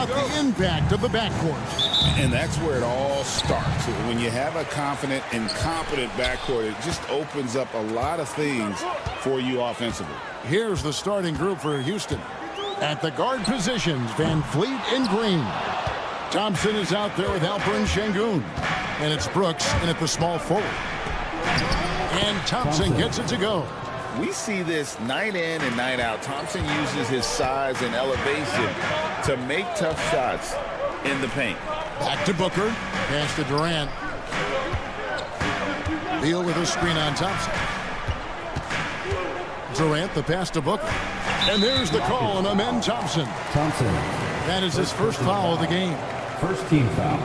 about the impact of the backcourt? And that's where it all starts. When you have a confident and competent backcourt, it just opens up a lot of things for you offensively. Here's the starting group for Houston. At the guard positions, Van Fleet and Green. Thompson is out there with Alper and Şengün. And it's Brooks in at the small forward. And Thompson gets it to go. We see this night in and night out. Thompson uses his size and elevation to make tough shots in the paint. Back to Booker. Pass to Durant. Beal with a screen on Thompson. Durant, the pass to Booker. And there's the call on Amen Thompson. That is his first foul of the game. First team foul.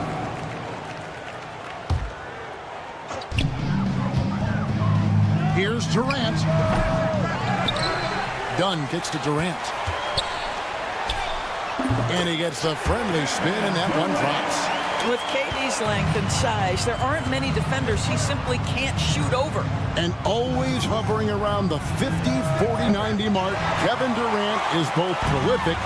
Here's Durant. Dunn kicks to Durant. And he gets the friendly spin, and that one drops. With KD's length and size, there aren't many defenders he simply can't shoot over. And always hovering around the 50, 40, 90 mark, Kevin Durant is both prolific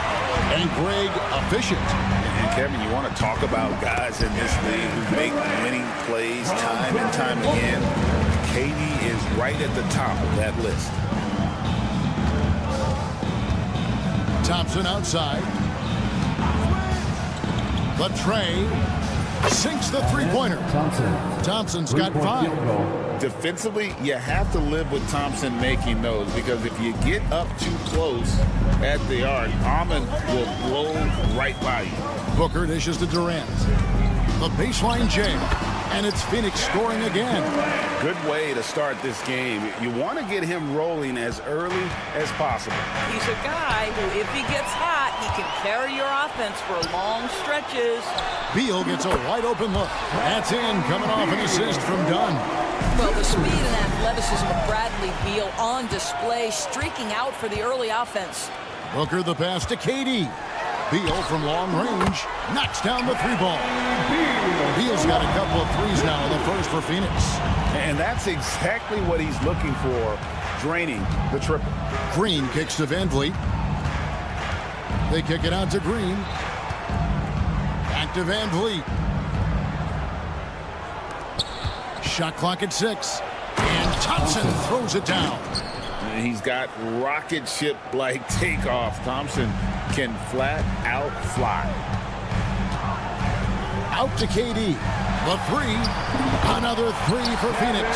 and Greg efficient. And Kevin, you want to talk about guys in this league who make winning plays time and time again. KD is right at the top of that list. Thompson outside. The tray sinks the three-pointer. Thompson's got 5. Defensively, you have to live with Thompson making those, because if you get up too close at the arc, Amon will blow right by you. Booker dishes to Durant. The baseline J. And it's Phoenix scoring again. Good way to start this game. You want to get him rolling as early as possible. He's a guy who, if he gets hot, he can carry your offense for long stretches. Beal gets a wide-open look. That's in, coming off an assist from Dunn. Well, the speed and athleticism of Bradley Beal on display, streaking out for the early offense. Booker the pass to KD. Beal from long range knocks down the 3-ball. Beal's got a couple of threes now in the first for Phoenix. And that's exactly what he's looking for, draining the triple. Green kicks to Van Vliet. They kick it out to Green. Back to Van Vliet. Shot clock at 6. And Thompson throws it down. He's got rocket ship-like takeoff. Thompson can flat out fly. Out to KD. The 3. Another 3 for Phoenix.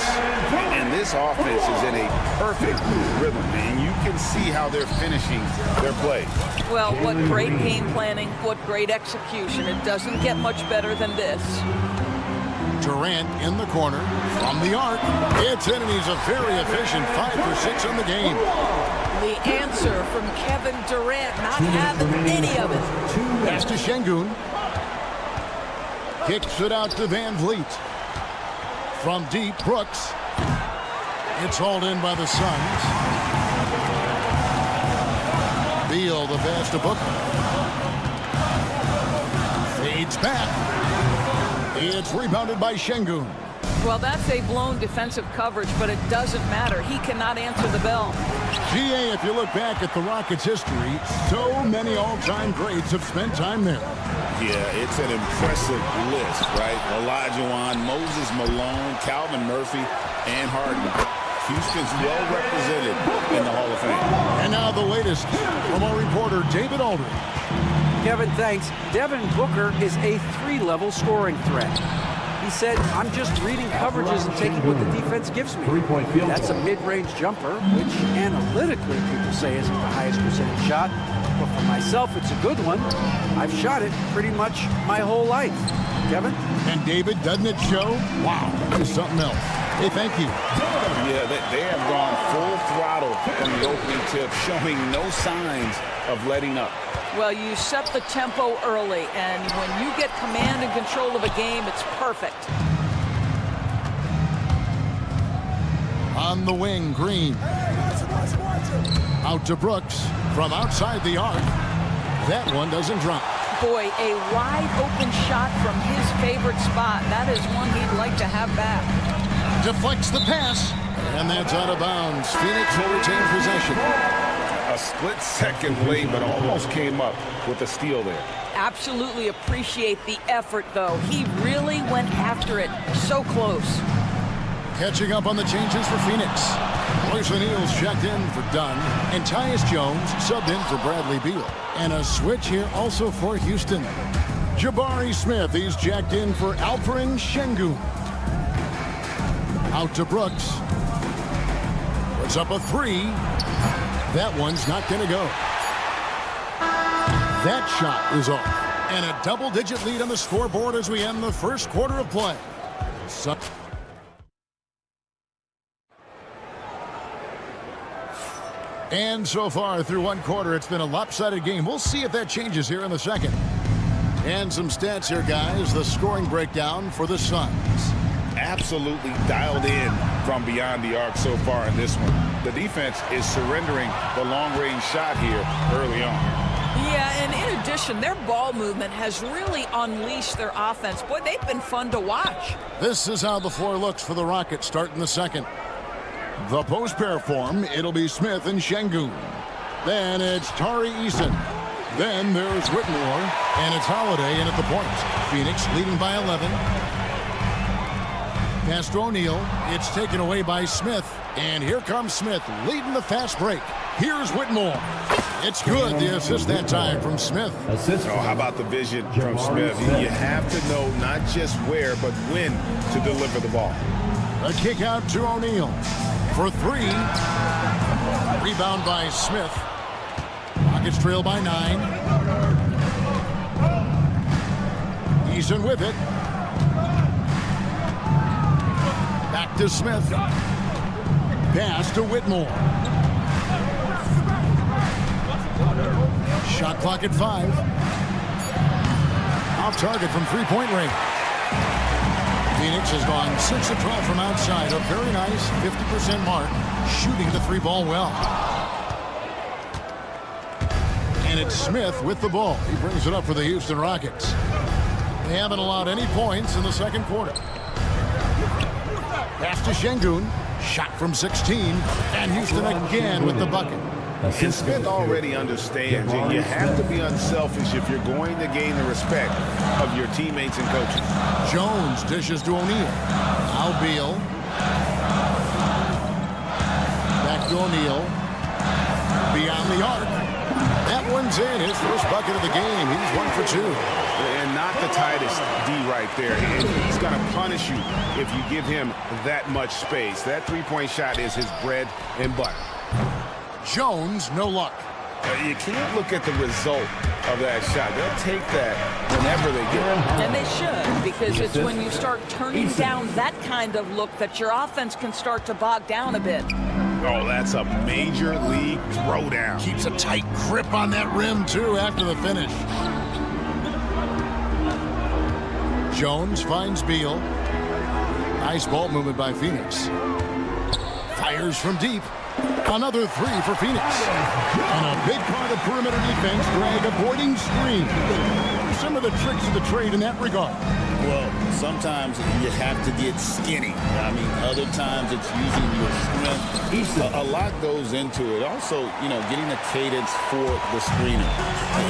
And this offense is in a perfect rhythm, and you can see how they're finishing their play. Well, what great game planning, what great execution. It doesn't get much better than this. Durant in the corner from the arc. It's in, and he's a very efficient 5 for 6 on the game. The answer from Kevin Durant, not having any of it. Pass to Şengün. Kicks it out to Van Vliet. From deep, Brooks. It's hauled in by the Suns. Beal the pass to Booker. Fades back. It's rebounded by Şengün. Well, that's a blown defensive coverage, but it doesn't matter. He cannot answer the bell. GA, if you look back at the Rockets' history, so many all-time greats have spent time there. Yeah, it's an impressive list, right? Olajuwon, Moses Malone, Calvin Murphy, and Harden. Houston's well represented in the Hall of Fame. And now the latest from our reporter, David Aldridge. Kevin, thanks. Devin Booker is a 3-level scoring threat. He said, I'm just reading coverages and taking what the defense gives me. That's a mid-range jumper, which analytically people say isn't the highest percentage shot. But for myself, it's a good one. I've shot it pretty much my whole life. Kevin? And David, doesn't it show? Wow, this is something else. Hey, thank you. Yeah, they have gone full throttle from the opening tip, showing no signs of letting up. Well, you set the tempo early, and when you get command and control of a game, it's perfect. On the wing, Green. Out to Brooks from outside the arc. That one doesn't drop. Boy, a wide open shot from his favorite spot. That is one he'd like to have back. Deflects the pass, and that's out of bounds. Phoenix will retain possession. A split second late, but almost came up with a steal there. Absolutely appreciate the effort, though. He really went after it. So close. Catching up on the changes for Phoenix. Royce O'Neal's checked in for Dunn, and Tyus Jones subbed in for Bradley Beal. And a switch here also for Houston. Jabari Smith, he's checked in for Alperen Şengün. Out to Brooks. Puts up a three. That one's not going to go. That shot is off. And a double-digit lead on the scoreboard as we end the first quarter of play. And so far through one quarter, it's been a lopsided game. We'll see if that changes here in the second. And some stats here, guys. The scoring breakdown for the Suns. Absolutely dialed in from beyond the arc so far in this one. The defense is surrendering the long-range shot here early on. Yeah, and in addition, their ball movement has really unleashed their offense. Boy, they've been fun to watch. This is how the floor looks for the Rockets starting the second. The post pair form, it'll be Smith and Şengün. Then it's Tari Eason. Then there's Whitmore, and it's Holiday in at the point. Phoenix leading by 11. Pass to O'Neal. It's taken away by Smith. And here comes Smith leading the fast break. Here's Whitmore. It's good, the assist that time from Smith. Oh, how about the vision from Smith? You have to know not just where, but when to deliver the ball. A kick out to O'Neal for three. Rebound by Smith. Rockets trail by 9. Eason with it. Back to Smith. Pass to Whitmore. Shot clock at 5. Off target from three-point range. Phoenix has gone 6 of 12 from outside. A very nice 50% mark. Shooting the three ball well. And it's Smith with the ball. He brings it up for the Houston Rockets. They haven't allowed any points in the second quarter. Pass to Şengün. Shot from 16. And Houston again with the bucket. And Smith already understands that you have to be unselfish if you're going to gain the respect of your teammates and coaches. Jones dishes to O'Neal. Now Beal. Back to O'Neal. Beyond the arc. That one's in. His first bucket of the game. He's 1 for 2. And not the tightest D right there. And he's going to punish you if you give him that much space. That three-point shot is his bread and butter. Jones, no luck. You can't look at the result of that shot. They'll take that whenever they get it. And they should, because it's when you start turning down that kind of look that your offense can start to bog down a bit. Oh, that's a major league throwdown. Keeps a tight grip on that rim, too, after the finish. Jones finds Beal. Nice ball movement by Phoenix. Fires from deep. Another three for Phoenix. And a big part of perimeter defense, Greg, avoiding screens. Some of the tricks of the trade in that regard. Well, sometimes you have to get skinny. I mean, other times it's using your strength. A lot goes into it. Also, you know, getting a cadence for the screener.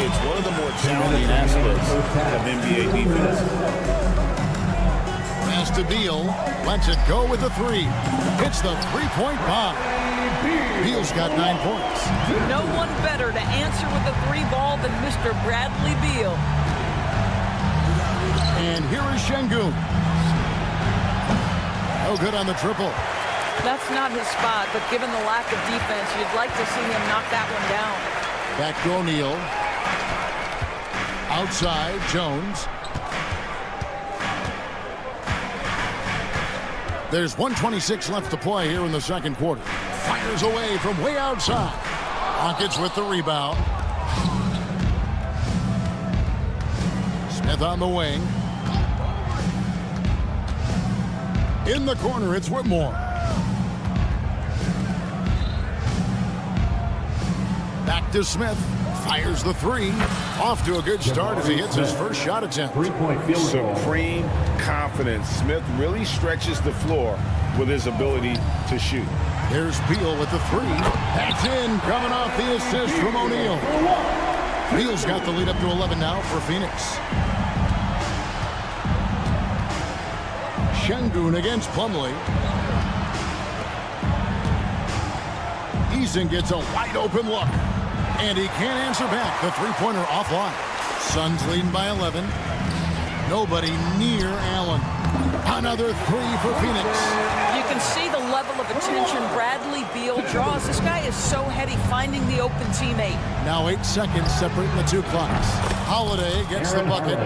It's one of the more challenging aspects of NBA defense. Pass to Beal. Lets it go with the three. Hits the three-point bomb. Beal's got 9 points. No one better to answer with a three ball than Mr. Bradley Beal. And here is Şengün. No good on the triple. That's not his spot, but given the lack of defense, you'd like to see him knock that one down. Back to O'Neal. Outside, Jones. There's 1:26 left to play here in the second quarter. Fires away from way outside. Rockets with the rebound. Smith on the wing. In the corner, it's Whitmore. Back to Smith. Fires the three. Off to a good start as he hits his first shot attempt. Supreme confidence. Smith really stretches the floor with his ability to shoot. Here's Beal with the three. That's in, coming off the assist from O'Neal. Beal's got the lead up to 11 now for Phoenix. Şengün against Plumlee. Eason gets a wide open look. And he can't answer back. The three-pointer offline. Suns leading by 11. Nobody near Allen. Another three for Phoenix. You can see the level of attention Bradley Beal draws. This guy is so heady finding the open teammate. Now 8 seconds separating the two clocks. Holiday gets the bucket.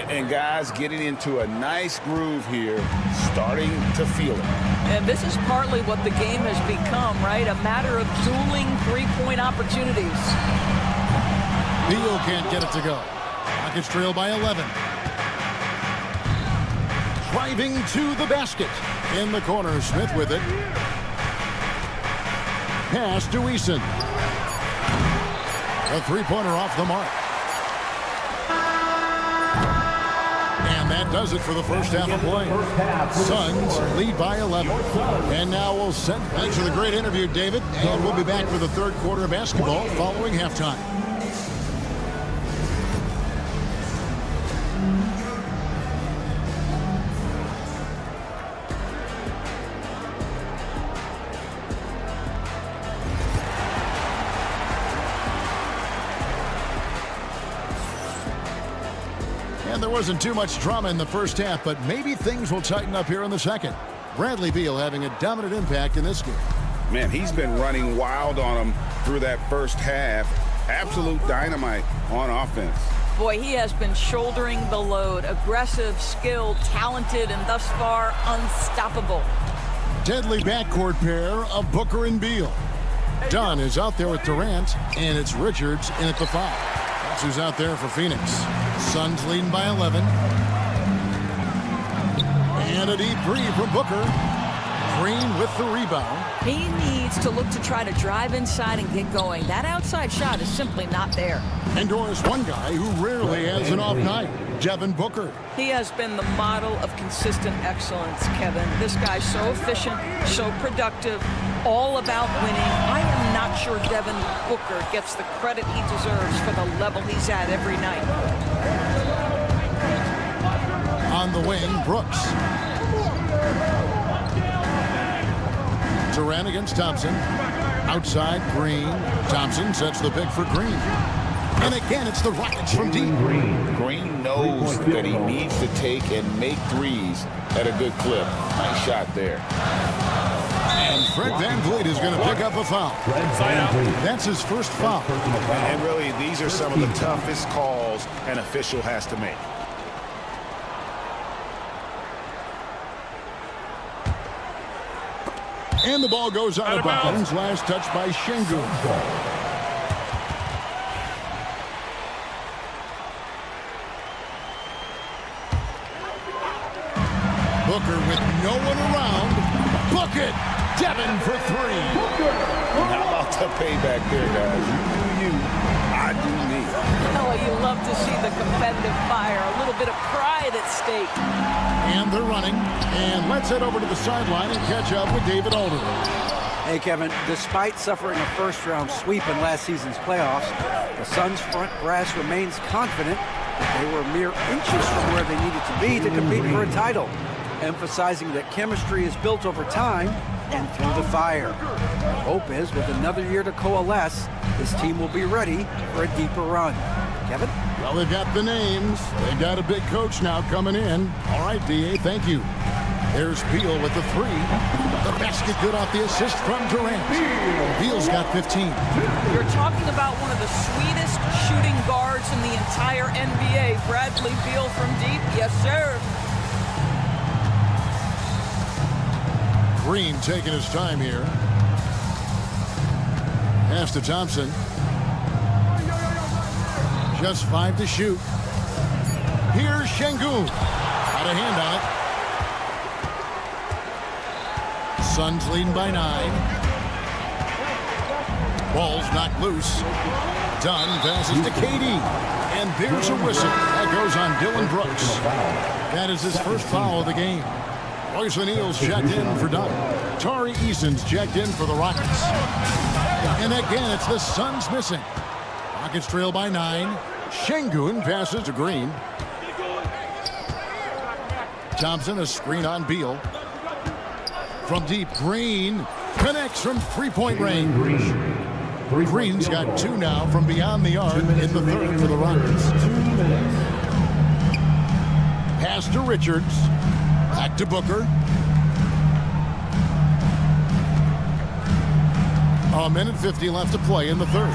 And guys getting into a nice groove here, starting to feel it. And this is partly what the game has become, right? A matter of dueling three-point opportunities. Beal can't get it to go. Rockets trail by 11. Driving to the basket. In the corner, Smith with it. Pass to Eason. A three-pointer off the mark. And that does it for the first half of play. Suns lead by 11. And now we'll send. Thanks for the great interview, David. And we'll be back for the third quarter of basketball following halftime. And there wasn't too much drama in the first half, but maybe things will tighten up here in the second. Bradley Beal having a dominant impact in this game. Man, he's been running wild on him through that first half. Absolute dynamite on offense. Boy, he has been shouldering the load. Aggressive, skilled, talented, and thus far unstoppable. Deadly backcourt pair of Booker and Beal. Dunn is out there with Durant, and it's Richards in at the 5. That's who's out there for Phoenix. Suns leading by 11. And a deep three from Booker. Green with the rebound. He needs to look to try to drive inside and get going. That outside shot is simply not there. And Doris, one guy who rarely has an off night, Devin Booker. He has been the model of consistent excellence, Kevin. This guy's so efficient, so productive, all about winning. I am not sure Devin Booker gets the credit he deserves for the level he's at every night. On the wing, Brooks. Durant against Thompson. Outside, Green. Thompson sets the pick for Green. And again, it's the Rockets from deep. Green knows that he needs to take and make threes at a good clip. Nice shot there. And Fred VanVleet is going to pick up a foul. That's his first foul. And really, these are some of the toughest calls an official has to make. And the ball goes out of bounds. Last touch by Şengün. Booker with no one around. Book it. Devin for 3. How about the payback there, guys? You do you. I do me. Oh, you love to see the competitive fire. A little bit of pride at stake. And they're running. And let's head over to the sideline and catch up with David Alder. Hey, Kevin, despite suffering a first-round sweep in last season's playoffs, the Suns' front brass remains confident that they were mere inches from where they needed to be to compete for a title, emphasizing that chemistry is built over time and through the fire. Hope is, with another year to coalesce, this team will be ready for a deeper run. Kevin? Well, they've got the names. They've got a big coach now coming in. All right, D.A., thank you. There's Beal with the 3. The basket good off the assist from Durant. Beal's got 15. You're talking about one of the sweetest shooting guards in the entire NBA. Bradley Beal from deep. Yes, sir. Green taking his time here. Pass to Thompson. Just 5 to shoot. Here's Şengün. Got a hand on it. Suns leading by 9. Ball's knocked loose. Dunn passes to KD. And there's a whistle. That goes on Dylan Brooks. That is his first foul of the game. Royce O'Neal's checked in for Dunn. Tari Eason's checked in for the Rockets. And again, it's the Suns missing. Rockets trail by 9. Şengün passes to Green. Thompson, a screen on Beal. From deep, Green connects from three-point range. Green's got 2 now from beyond the arc in the third for the Rockets. Pass to Richards. Back to Booker. A minute 50 left to play in the third.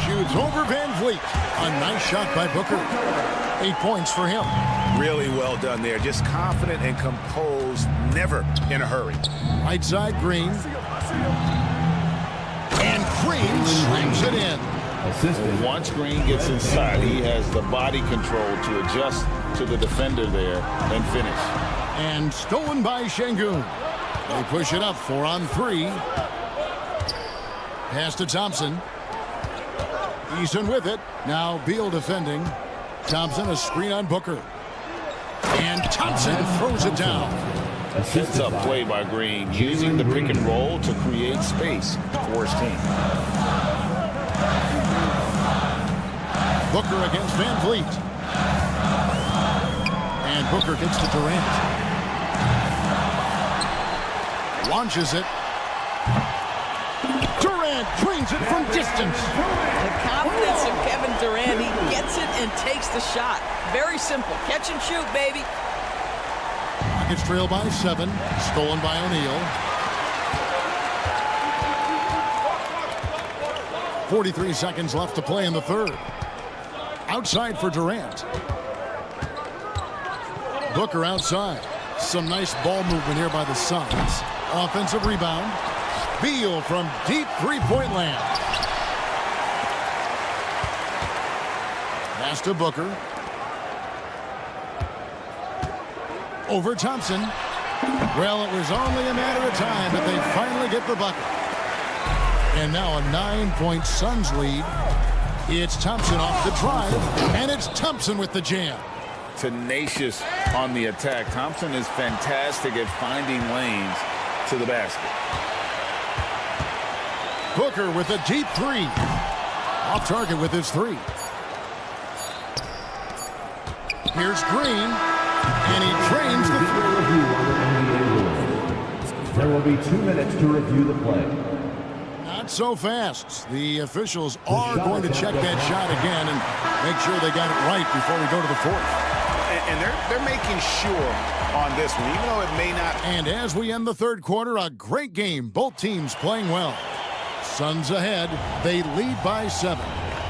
Shoots over Van Vliet. A nice shot by Booker. 8 points for him. Really well done there. Just confident and composed, never in a hurry. Right side, Green. And Green slams it in. Once Green gets inside, he has the body control to adjust to the defender there and finish. And stolen by Şengün. They push it up 4 on 3. Pass to Thompson. Eason with it. Now Beal defending. Thompson, a screen on Booker. And Thompson throws it down. Sets up play by Green, using the pick and roll to create space for his team. Booker against Van Vliet. And Booker gets to Durant. Launches it. Durant drains it from distance. The confidence of Kevin Durant. He gets it and takes the shot. Very simple. Catch and shoot, baby. Rockets trail by 7. Stolen by O'Neal. 43 seconds left to play in the third. Outside for Durant. Booker outside. Some nice ball movement here by the Suns. Offensive rebound. Beal from deep three-point land. Pass to Booker. Over Thompson. Well, it was only a matter of time, but they finally get the bucket. And now a 9-point Suns lead. It's Thompson off the drive, and it's Thompson with the jam. Tenacious on the attack. Thompson is fantastic at finding lanes to the basket. Booker with a deep 3. Off target with his 3. Here's Green, and he drains the 3. There will be 2 minutes to review the play. Not so fast. The officials are going to check that shot again and make sure they got it right before we go to the fourth. And they're making sure on this one, even though it may not. And as we end the third quarter, a great game. Both teams playing well. Suns ahead. They lead by 7.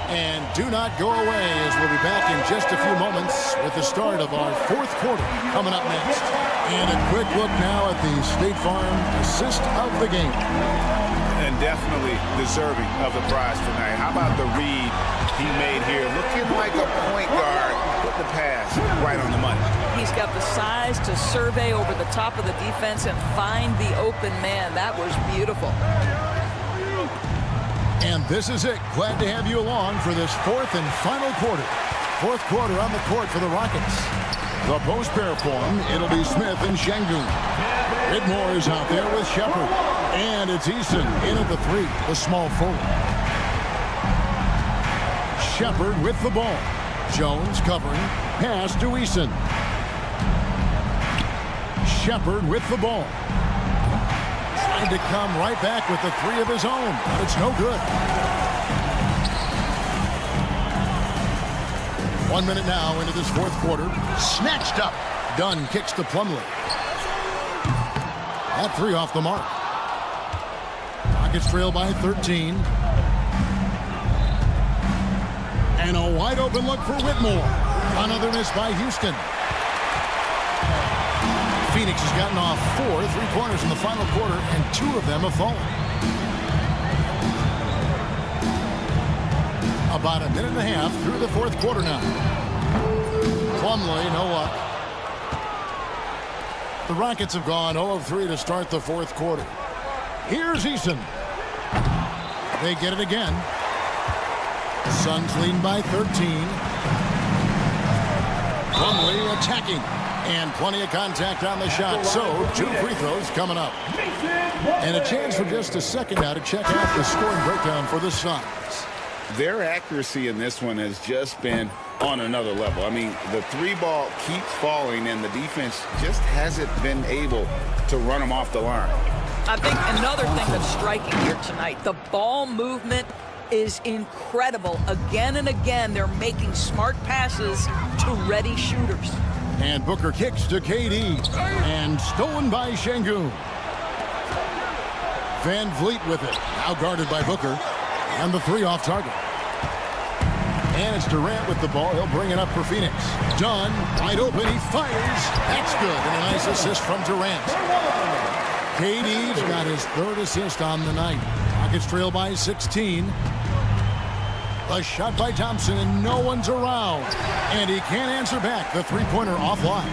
And do not go away, as we'll be back in just a few moments with the start of our fourth quarter coming up next. And a quick look now at the State Farm assist of the game. And definitely deserving of the prize tonight. How about the read he made here? Looking like a point guard. Put the pass right on the money. He's got the size to survey over the top of the defense and find the open man. That was beautiful. And this is it. Glad to have you along for this fourth and final quarter. Fourth quarter on the court for the Rockets. The post pair form, it'll be Smith and Şengün. Whitmore is out there with Shepard. And it's Eason in at the 3, the small forward. Shepard with the ball. Jones covering. Pass to Eason. Shepard with the ball. Trying to come right back with the 3 of his own. But it's no good. 1 minute now into this fourth quarter. Snatched up. Dunn kicks to Plumlee. That 3 off the mark. Rockets trail by 13. And a wide open look for Whitmore. Another miss by Houston. Phoenix has gotten off 4 3-pointers in the final quarter, and 2 of them have fallen. About a minute and a half through the fourth quarter now. Plumlee, no luck. The Rockets have gone 0 of 3 to start the fourth quarter. Here's Eason. They get it again. The Suns leading by 13. Plumlee attacking. And plenty of contact on the shot. So, 2 free throws coming up. And a chance for just a second now to check out the scoring breakdown for the Suns. Their accuracy in this one has just been on another level. I mean, the 3 ball keeps falling, and the defense just hasn't been able to run them off the line. I think another thing that's striking here tonight, the ball movement is incredible. Again and again, they're making smart passes to ready shooters. And Booker kicks to KD. And stolen by Şengün. Van Vliet with it. Now guarded by Booker. And the 3 off target. And it's Durant with the ball. He'll bring it up for Phoenix. Dunn, wide open. He fires. That's good. And a nice assist from Durant. KD's got his 3rd assist on the night. Rockets trail by 16. A shot by Thompson, and no one's around. And he can't answer back. The 3-pointer offline.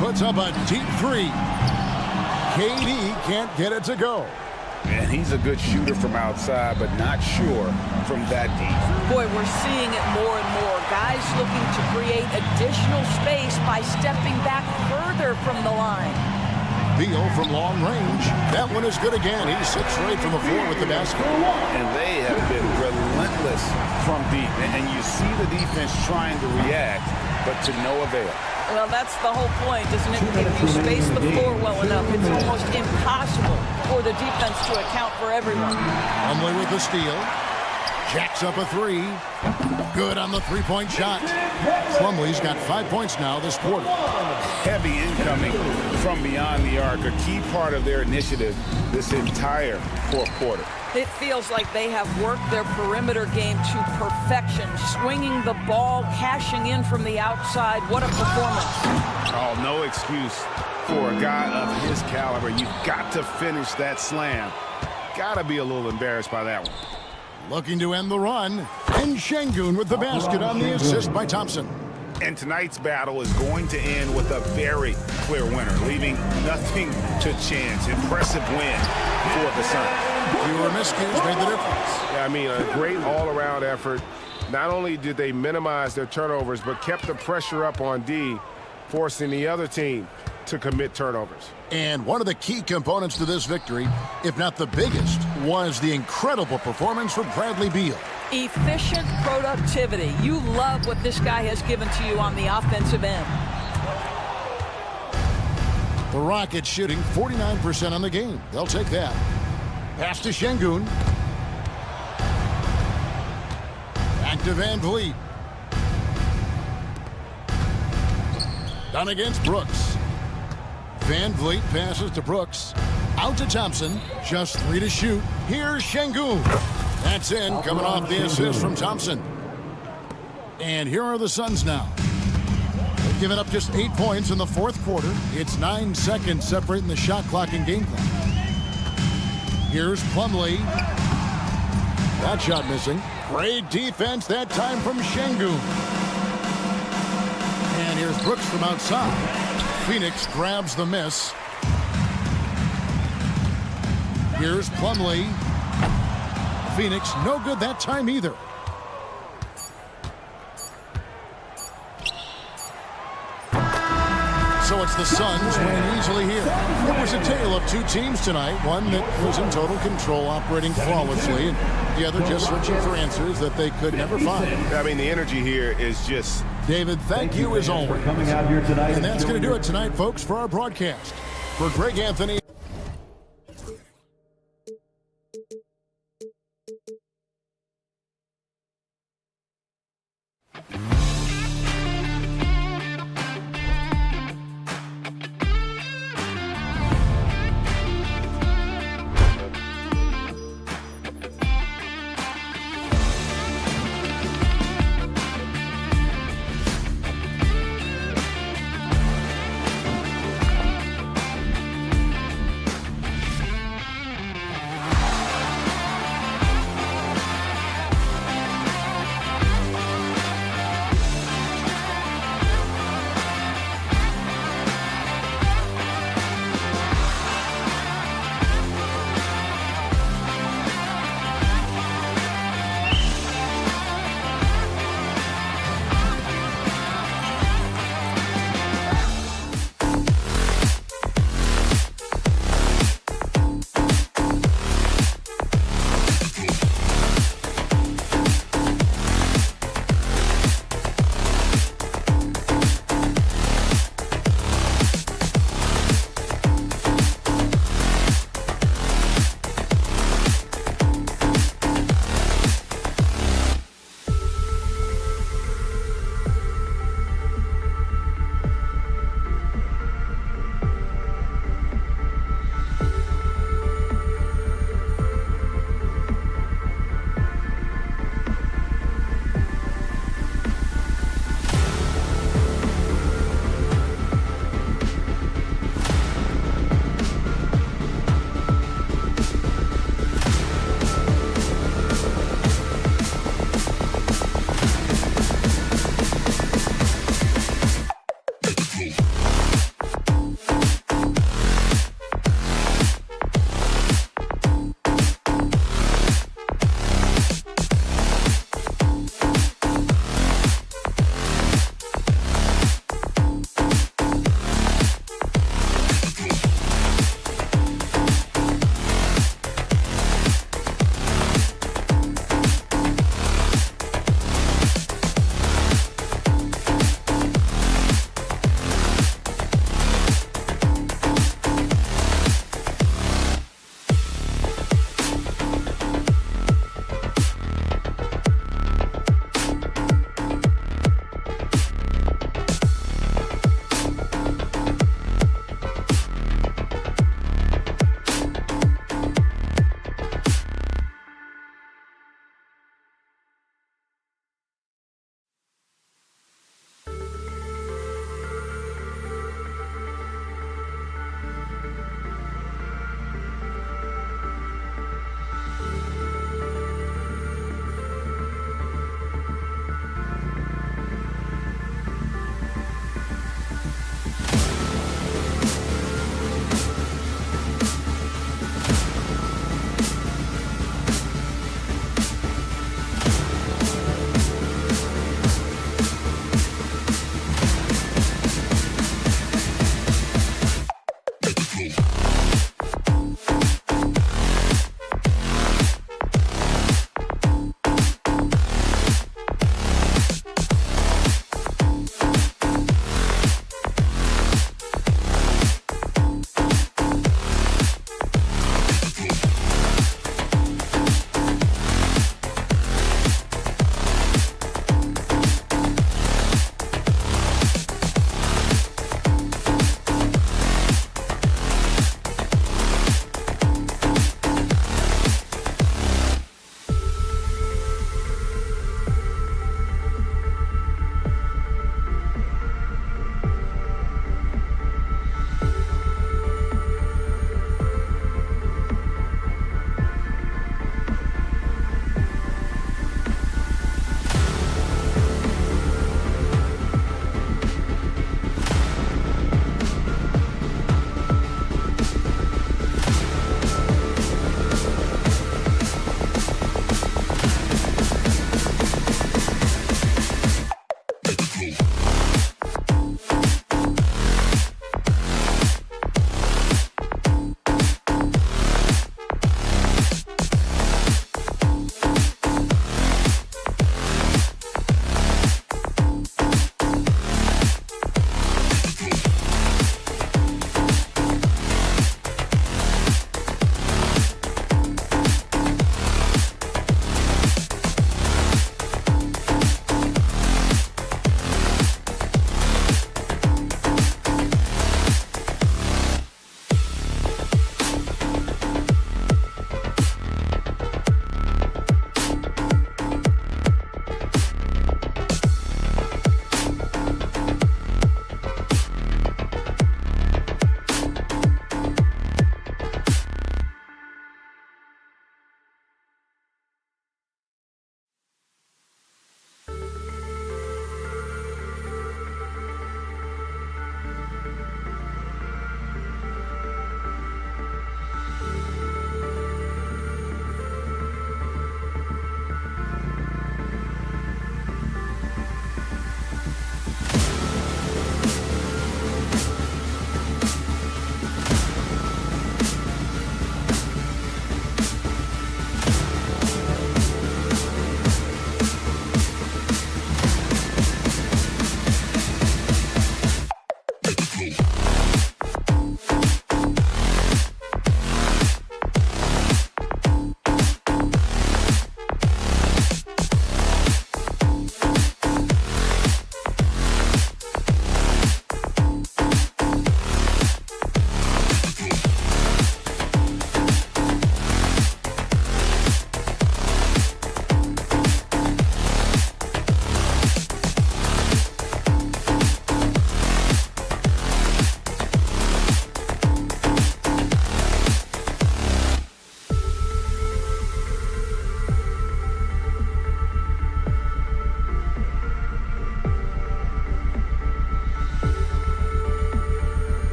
Puts up a deep 3. KD can't get it to go. And he's a good shooter from outside, but not sure from that deep. Boy, we're seeing it more and more. Guys looking to create additional space by stepping back further from the line. Beal from long range. That one is good again. He's 6 straight from the floor with the basket. And they have been relentless from deep. And you see the defense trying to react, but to no avail. Well, that's the whole point, isn't it? If you space the floor well enough, it's almost impossible for the defense to account for everyone. Plumlee with the steal. Jacks up a 3. Good on the 3-point shot. Plumlee's got 5 points now this quarter. Heavy incoming from beyond the arc, a key part of their initiative this entire 4th quarter. It feels like they have worked their perimeter game to perfection, swinging the ball, cashing in from the outside. What a performance. Oh, no excuse for a guy of his caliber. You've got to finish that slam. Got to be a little embarrassed by that one. Looking to end the run. And Şengün with the basket on the assist by Thompson. And tonight's battle is going to end with a very clear winner, leaving nothing to chance. Impressive win for the Suns. Fewer miscues made the difference. Yeah, I mean, a great all-around effort. Not only did they minimize their turnovers, but kept the pressure up on D, forcing the other team to commit turnovers. And one of the key components to this victory, if not the biggest, was the incredible performance from Bradley Beal. Efficient productivity. You love what this guy has given to you on the offensive end. The Rockets shooting 49% on the game. They'll take that. Pass to Şengün. Back to Van Vliet. Done against Brooks. Van Vliet passes to Brooks. Out to Thompson. Just 3 to shoot. Here's Şengün. That's in, coming off the assist from Thompson. And here are the Suns now. They've given up just 8 points in the 4th quarter. It's 9 seconds separating the shot clock and game clock. Here's Plumlee. That shot missing. Great defense that time from Şengün. And here's Brooks from outside. Phoenix grabs the miss. Here's Plumlee. Phoenix, no good that time either. So it's the Suns winning easily here. It was a tale of 2 teams tonight. One that was in total control, operating flawlessly, and the other just searching for answers that they could never find. I mean, the energy here is just... David, thank you as always. Coming out here tonight. And that's going to do it tonight, folks, for our broadcast. For Greg Anthony.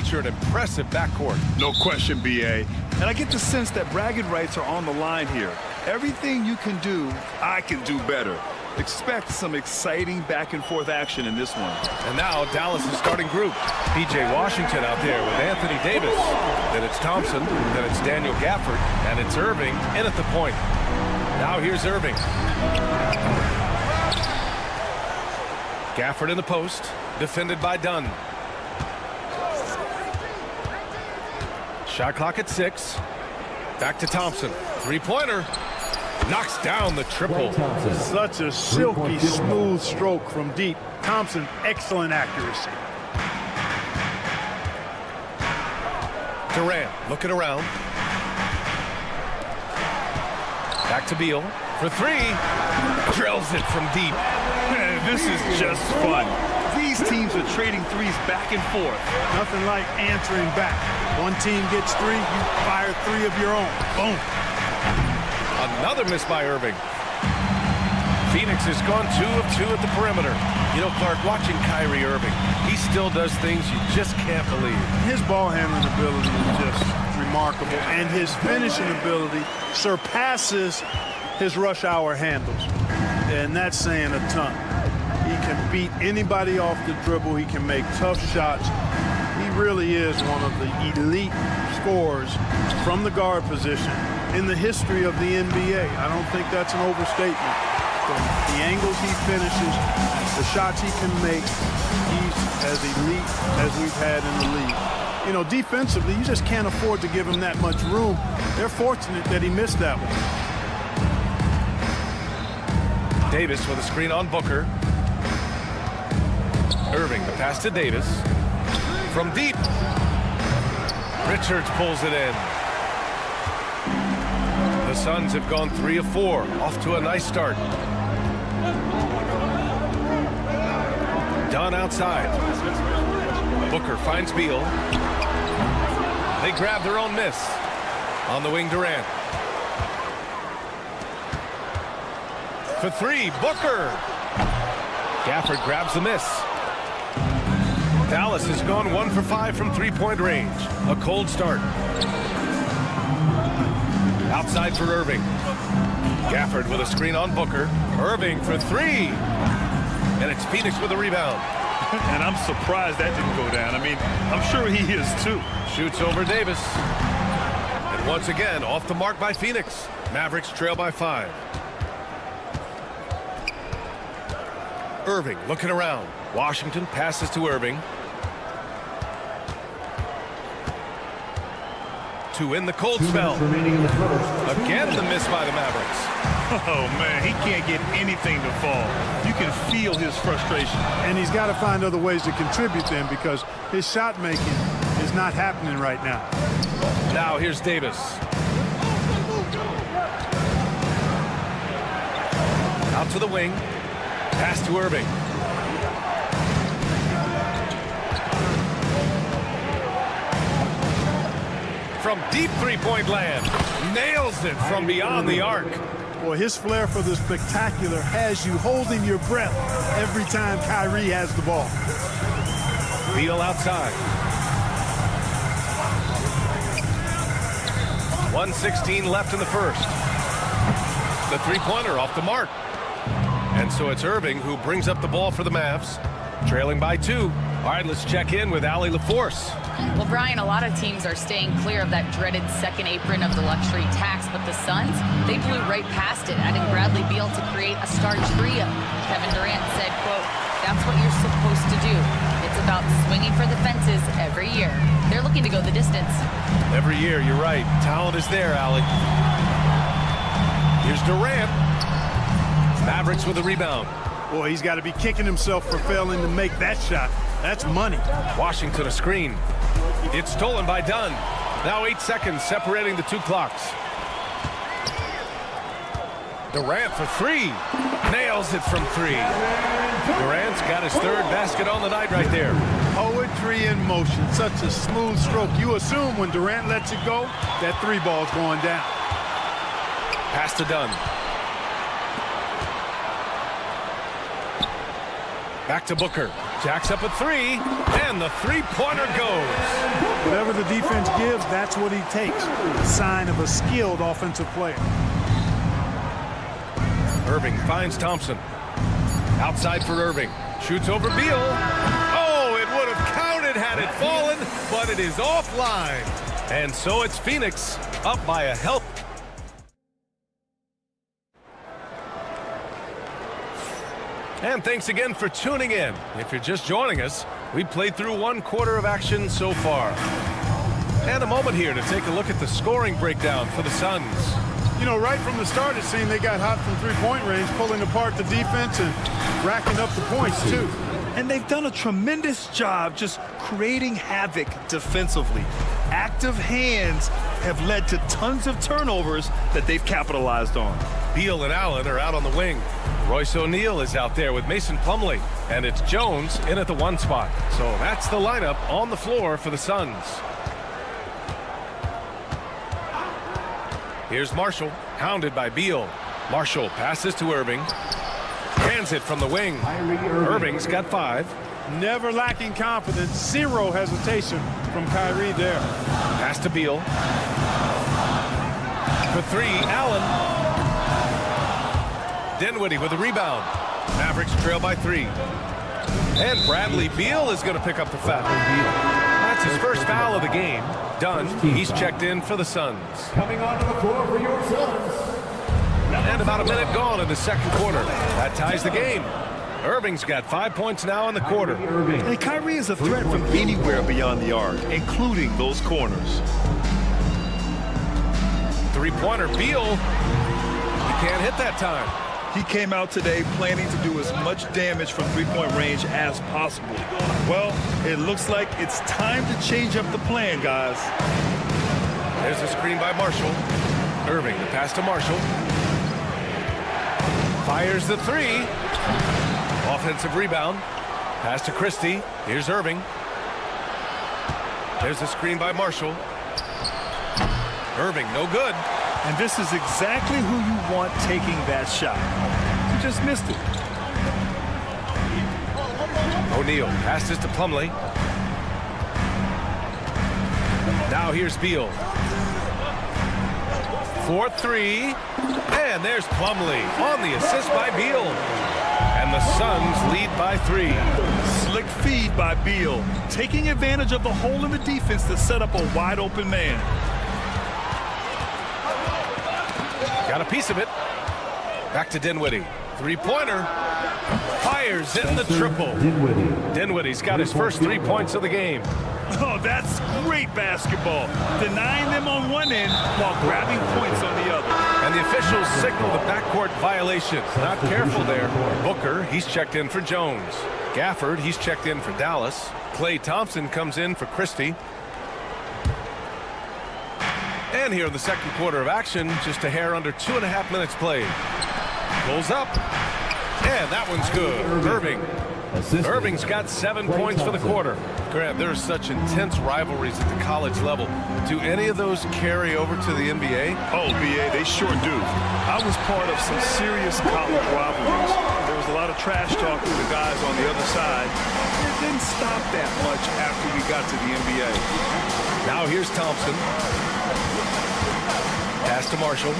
feature an impressive backcourt. No question, B.A. And I get the sense that bragging rights are on the line here. Everything you can do, I can do better. Expect some exciting back-and-forth action in this one. And now Dallas' starting group. P.J. Washington out there with Anthony Davis. Then it's Thompson. Then it's Daniel Gafford. And it's Irving in at the point. Now here's Irving. Gafford in the post. Defended by Dunn. Shot clock at 6. Back to Thompson. Three-pointer. Knocks down the triple. Such a silky, smooth stroke from deep. Thompson, excellent accuracy. Durant looking around. Back to Beal for 3. Drills it from deep. Man, this is just fun. These teams are trading threes back and forth. Nothing like answering back. One team gets 3, you fire 3 of your own. Boom. Another miss by Irving. Phoenix has gone 2 of 2 at the perimeter. You know, Clark, watching Kyrie Irving, he still does things you just can't believe. His ball handling ability is just remarkable, and his finishing ability surpasses his rush hour handles, and that's saying a ton. He can beat anybody off the dribble. He can make tough shots. He really is one of the elite scorers from the guard position in the history of the NBA. I don't think that's an overstatement. From the angles he finishes, the shots he can make, he's as elite as we've had in the league. You know, defensively, you just can't afford to give him that much room. They're fortunate that he missed that one. Davis with a screen on Booker. Irving, the pass to Davis. From deep. Richards pulls it in. The Suns have gone 3 of 4, off to a nice start. Dunn outside. Booker finds Beal. They grab their own miss. On the wing, Durant. For 3, Booker. Gafford grabs the miss. Dallas has gone 1 for 5 from three-point range. A cold start. Outside for Irving. Gafford with a screen on Booker. Irving for 3. And it's Phoenix with a rebound. And I'm surprised that didn't go down. I mean, I'm sure he is too. Shoots over Davis. And once again, off the mark by Phoenix. Mavericks trail by 5. Irving looking around. Washington passes to Irving. To in the cold spell. Again the miss by the Mavericks. Oh, man, he can't get anything to fall. You can feel his frustration. And he's got to find other ways to contribute then, because his shot making is not happening right now. Now here's Davis. Out to the wing. Pass to Irving. From deep three-point land. Nails it from beyond the arc. Boy, his flair for the spectacular has you holding your breath every time Kyrie has the ball. Beal outside. 1:16 left in the first. The three-pointer off the mark. And so it's Irving who brings up the ball for the Mavs, trailing by 2. All right, let's check in with Allie LaForce. Well, Brian, a lot of teams are staying clear of that dreaded second apron of the luxury tax, but the Suns, they blew right past it, adding Bradley Beal to create a star trio. Kevin Durant said, quote, "That's what you're supposed to do. It's about swinging for the fences every year." They're looking to go the distance. Every year, you're right. Talent is there, Allie. Here's Durant. Mavericks with a rebound. Boy, he's got to be kicking himself for failing to make that shot. That's money. Washington a screen. It's stolen by Dunn. Now 8 seconds separating the 2 clocks. Durant for 3. Nails it from 3. Durant's got his 3rd basket on the night right there. Poetry in motion. Such a smooth stroke. You assume when Durant lets it go, that 3 ball's going down. Pass to Dunn. Back to Booker. Jacks up a three, and the three-pointer goes. Whatever the defense gives, that's what he takes. A sign of a skilled offensive player. Irving finds Thompson. Outside for Irving. Shoots over Beal. Oh, it would have counted had it fallen, but it is offline. And so it's Phoenix up by a help. And thanks again for tuning in. If you're just joining us, we played through 1 quarter of action so far. And a moment here to take a look at the scoring breakdown for the Suns. You know, right from the start, it seemed they got hot from three-point range, pulling apart the defense and racking up the points, too. And they've done a tremendous job just creating havoc defensively. Active hands have led to tons of turnovers that they've capitalized on. Beal and Allen are out on the wing. Royce O'Neal is out there with Mason Plumlee. And it's Jones in at the 1 spot. So that's the lineup on the floor for the Suns. Here's Marshall, hounded by Beal. Marshall passes to Irving. Hands it from the wing. Irving's got 5. Never lacking confidence. Zero hesitation from Kyrie there. Pass to Beal. For 3, Allen. Dinwiddie with a rebound. Mavericks trail by 3. And Bradley Beal is going to pick up the foul. That's his first foul of the game. Done. He's checked in for the Suns. Coming onto the floor for your Suns. And about a minute gone in the second quarter. That ties the game. Irving's got 5 points now in the quarter. And Kyrie is a threat from anywhere beyond the arc, including those corners. Three-pointer, Beal. He can't hit that time. He came out today planning to do as much damage from three-point range as possible. Well, it looks like it's time to change up the plan, guys. There's a screen by Marshall. Irving, the pass to Marshall. Fires the 3. Offensive rebound. Pass to Christie. Here's Irving. There's a screen by Marshall. Irving, no good. And this is exactly who you want taking that shot. You just missed it. O'Neal passes to Plumlee. Now here's Beal. 4-3. And there's Plumlee on the assist by Beal. And the Suns lead by 3. Slick feed by Beal, taking advantage of the hole in the defense to set up a wide open man. Got a piece of it. Back to Dinwiddie. Three-pointer. Fires in the triple. Dinwiddie's got his first 3 points of the game. Oh, that's great basketball. Denying them on one end while grabbing points on the other. And the officials signal the backcourt violation. Not careful there. Booker, he's checked in for Jones. Gafford, he's checked in for Dallas. Klay Thompson comes in for Christie. And here in the second quarter of action, just a hair under 2.5 minutes played. Pulls up. And that one's good. Irving. Irving's got 7 points for the quarter. Grant, there are such intense rivalries at the college level. Do any of those carry over to the NBA? Oh, BA, they sure do. I was part of some serious college rivalries. There was a lot of trash talk with the guys on the other side. It didn't stop that much after we got to the NBA. Now here's Thompson. Pass to Marshall. 2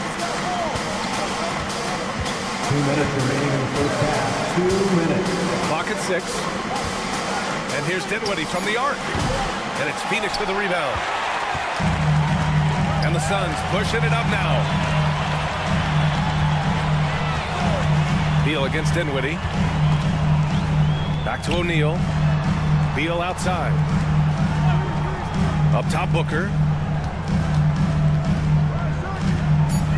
minutes remaining in the first half. 2 minutes. Clock at 6. And here's Dinwiddie from the arc. And it's Phoenix for the rebound. And the Suns pushing it up now. Beal against Dinwiddie. Back to O'Neal. Beal outside. Up top, Booker.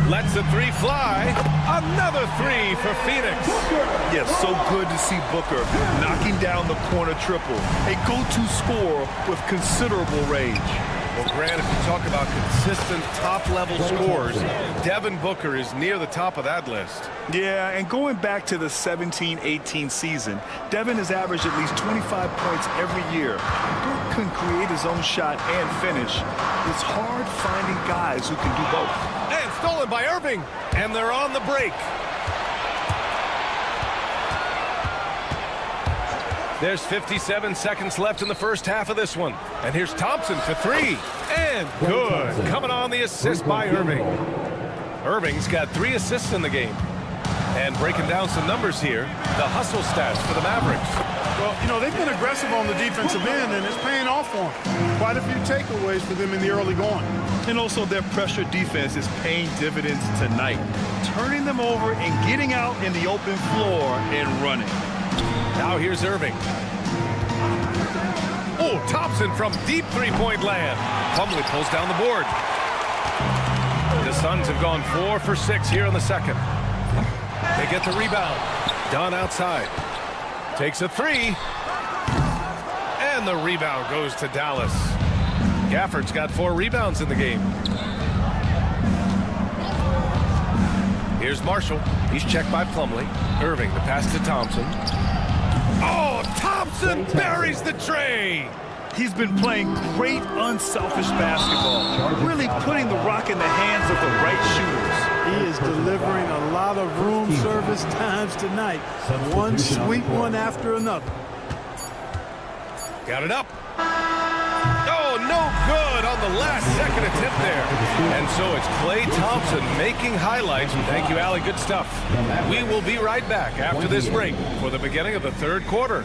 Lets the 3 fly. Another 3 for Phoenix. Yes, so good to see Booker knocking down the corner triple. A go-to scorer with considerable range. Well, Grant, if you talk about consistent top-level scores, Devin Booker is near the top of that list. Yeah, and going back to the 17-18 season, Devin has averaged at least 25 points every year. Book can create his own shot and finish. It's hard finding guys who can do both. And stolen by Irving, and they're on the break. There's 57 seconds left in the first half of this one. And here's Thompson for three. And good. Coming on the assist by Irving. Irving's got 3 assists in the game. And breaking down some numbers here, the hustle stats for the Mavericks. Well, you know, they've been aggressive on the defensive end, and it's paying off for them. Quite a few takeaways for them in the early going. And also their pressure defense is paying dividends tonight, turning them over and getting out in the open floor and running. Now here's Irving. Oh, Thompson from deep three-point land. Plumlee pulls down the board. The Suns have gone 4 for 6 here in the second. They get the rebound. Dunn outside. Takes a three. And the rebound goes to Dallas. Gafford's got 4 rebounds in the game. Here's Marshall. He's checked by Plumlee. Irving, the pass to Thompson. Oh, Thompson buries the tray. He's been playing great unselfish basketball, really putting the rock in the hands of the right shooters. He is delivering a lot of room service times tonight. One sweet one after another. Got it up. Oh, no good on the last second attempt there. And so it's Klay Thompson making highlights. Thank you, Allie. Good stuff. We will be right back after this break for the beginning of the third quarter.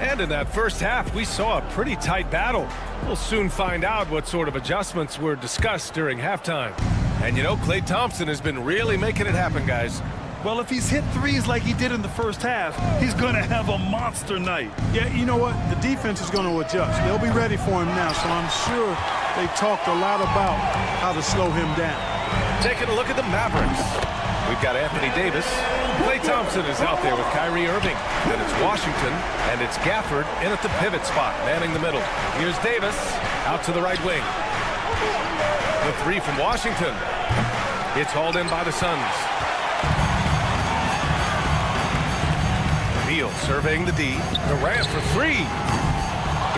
And in that first half, we saw a pretty tight battle. We'll soon find out what sort of adjustments were discussed during halftime. And you know, Klay Thompson has been really making it happen, guys. Well, if he's hit threes like he did in the first half, he's going to have a monster night. Yeah, you know what? The defense is going to adjust. They'll be ready for him now, so I'm sure they talked a lot about how to slow him down. Taking a look at the Mavericks. We've got Anthony Davis. Klay Thompson is out there with Kyrie Irving. Then it's Washington, and it's Gafford in at the pivot spot, manning the middle. Here's Davis out to the right wing. The three from Washington. It's hauled in by the Suns. Beal surveying the D. Durant for three.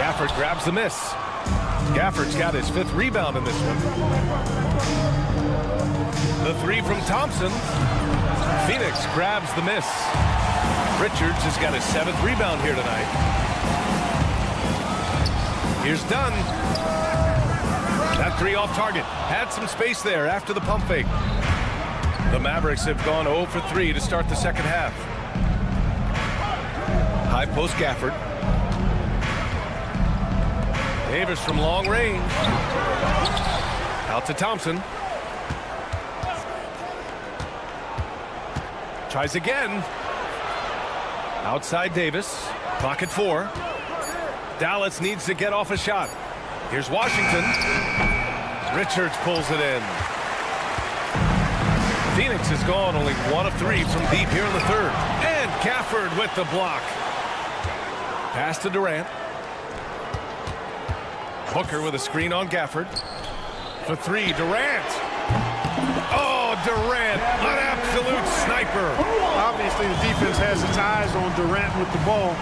Gafford grabs the miss. Gafford's got his 5th rebound in this one. The three from Thompson. Phoenix grabs the miss. Richards has got his 7th rebound here tonight. Here's Dunn. That three off target. Had some space there after the pump fake. The Mavericks have gone 0 for 3 to start the second half. High post Gafford. Davis from long range. Out to Thompson. Tries again. Outside Davis. Clock at 4. Dallas needs to get off a shot. Here's Washington. Richards pulls it in. Phoenix has gone only 1 of 3 from deep here in the third. And Gafford with the block. Pass to Durant. Booker with a screen on Gafford. For 3, Durant. Oh, Durant, an absolute sniper. Obviously, the defense has its eyes on Durant with the ball,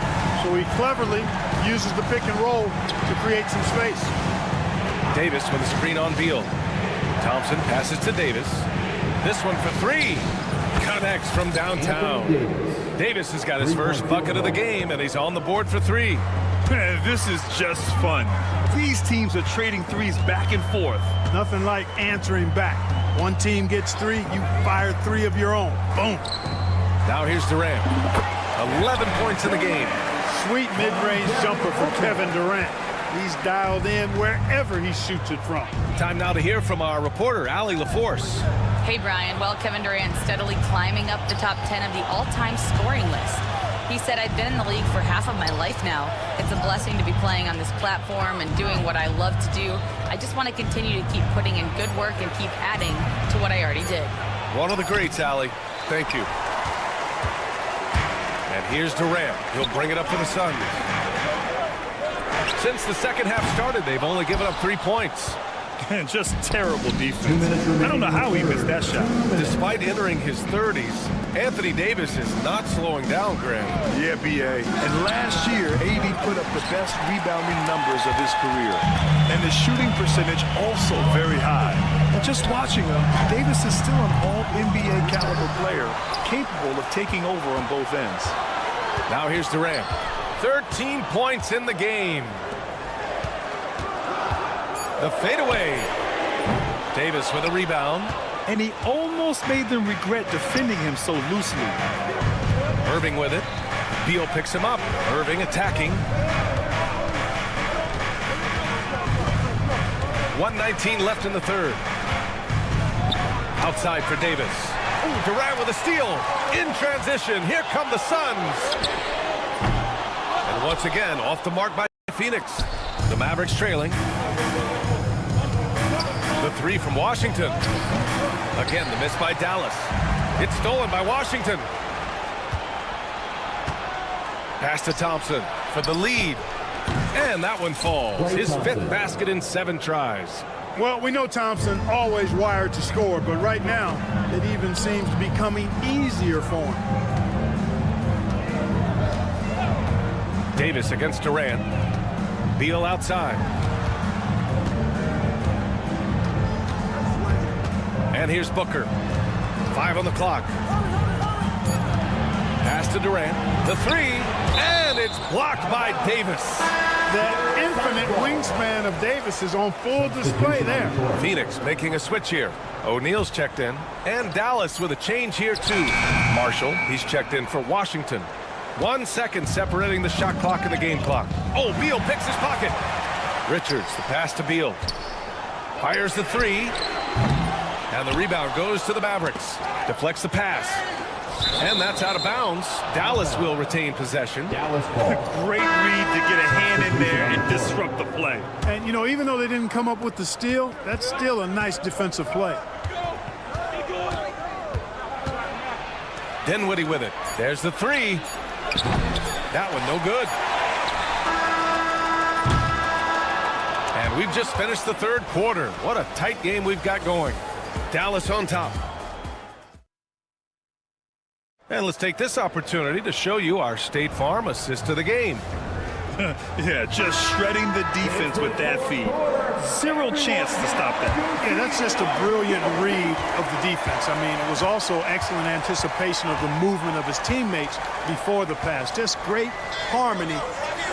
so he cleverly uses the pick and roll to create some space. Davis with a screen on Beal. Thompson passes to Davis. This one for 3. Connects from downtown. Davis has got his first bucket of the game, and he's on the board for 3. This is just fun. These teams are trading threes back and forth. Nothing like answering back. One team gets 3, you fire 3 of your own. Boom. Now here's Durant. 11 points in the game. Sweet mid-range jumper from Kevin Durant. He's dialed in wherever he shoots it from. Time now to hear from our reporter, Allie LaForce. Hey, Brian. Well, Kevin Durant steadily climbing up the top 10 of the all-time scoring list. He said, I've been in the league for half of my life now. It's a blessing to be playing on this platform and doing what I love to do. I just want to continue to keep putting in good work and keep adding to what I already did. One of the greats, Allie. Thank you. And here's Durant. He'll bring it up for the Suns. Since the second half started, they've only given up 3 points. Just terrible defense. I don't know how he missed that shot. Despite entering his 30s, Anthony Davis is not slowing down, Graham. Yeah, B.A. And last year, AD put up the best rebounding numbers of his career. And the shooting percentage also very high. But just watching him, Davis is still an all-NBA caliber player, capable of taking over on both ends. Now here's Durant. 13 points in the game. The fadeaway. Davis with a rebound. And he almost made them regret defending him so loosely. Irving with it. Beal picks him up. Irving attacking. 1:19 left in the third. Outside for Davis. Ooh, Durant with a steal. In transition. Here come the Suns. And once again, off the mark by Phoenix. The Mavericks trailing. The three from Washington. Again, the miss by Dallas. It's stolen by Washington. Pass to Thompson for the lead. And that one falls. His fifth basket in 7 tries. Well, we know Thompson always wired to score, but right now it even seems to be coming easier for him. Davis against Durant. Beal outside. And here's Booker. 5 on the clock. Pass to Durant. The three. And it's blocked by Davis. That infinite wingspan of Davis is on full display there. Phoenix making a switch here. O'Neal's checked in. And Dallas with a change here too. Marshall, he's checked in for Washington. 1 second separating the shot clock and the game clock. Oh, Beal picks his pocket. Richards, the pass to Beal. Fires the three. And the rebound goes to the Mavericks. Deflects the pass. And that's out of bounds. Dallas will retain possession. Great read to get a hand in there and disrupt the play. And, you know, even though they didn't come up with the steal, that's still a nice defensive play. Dinwiddie with it. There's the three. That one no good. And we've just finished the third quarter. What a tight game we've got going. Dallas on top. And let's take this opportunity to show you our State Farm assist to the game. Yeah, just shredding the defense with that feed. Zero chance to stop that. Yeah, that's just a brilliant read of the defense. I mean, it was also excellent anticipation of the movement of his teammates before the pass. Just great harmony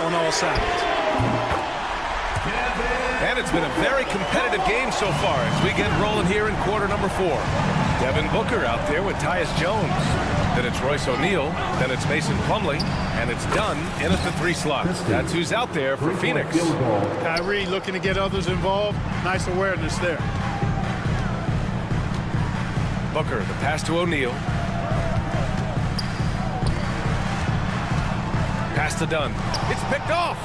on all sides. And it's been a very competitive game so far as we get rolling here in quarter number 4. Devin Booker out there with Tyus Jones. Then it's Royce O'Neal. Then it's Mason Plumlee. And it's done in at the 3 slot. That's who's out there for Phoenix. Kyrie looking to get others involved. Nice awareness there. Booker, the pass to O'Neal. Pass to Dunn. It's picked off.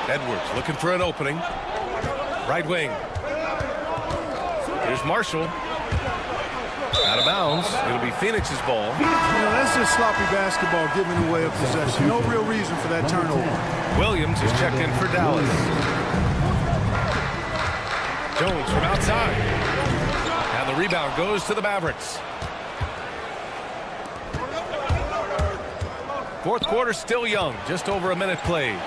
Edwards looking for an opening. Right wing. Here's Marshall. Out of bounds. It'll be Phoenix's ball. You know, that's just sloppy basketball giving away a possession. No real reason for that turnover. Williams is checked in for Dallas. Jones from outside. And the rebound goes to the Mavericks. Fourth quarter still young. Just over a minute played.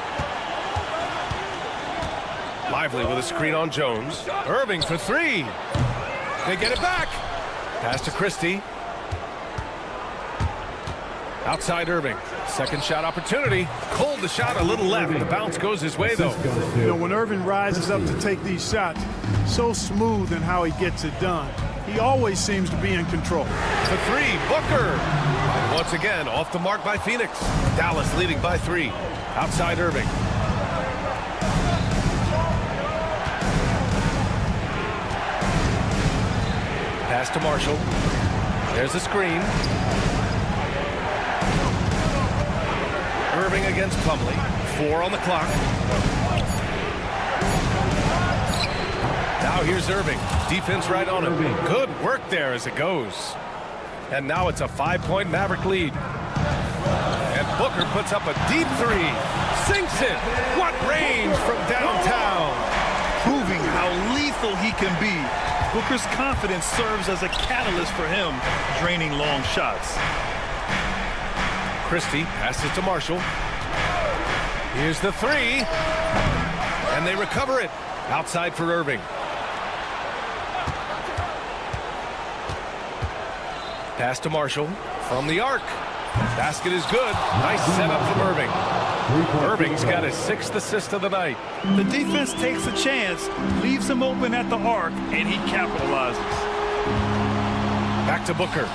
Lively with a screen on Jones. Irving for 3. They get it back. Pass to Christie. Outside Irving. Second shot opportunity. Cold the shot a little left. The bounce goes his way, though. You know, when Irving rises up to take these shots, so smooth in how he gets it done. He always seems to be in control. The 3, Booker. And once again, off the mark by Phoenix. Dallas leading by 3. Outside Irving. Pass to Marshall. There's a screen. Irving against Plumlee. 4 on the clock. Now here's Irving. Defense right on him. Good work there as it goes. And now it's a 5-point Maverick lead. And Booker puts up a deep 3. Sinks it. What range from downtown. Proving how lethal he can be. Booker's confidence serves as a catalyst for him, draining long shots. Christie passes to Marshall. Here's the three. And they recover it. Outside for Irving. Pass to Marshall from the arc. Basket is good. Nice setup from Irving. Irving's got his 6th assist of the night. The defense takes a chance, leaves him open at the arc, and he capitalizes. Back to Booker.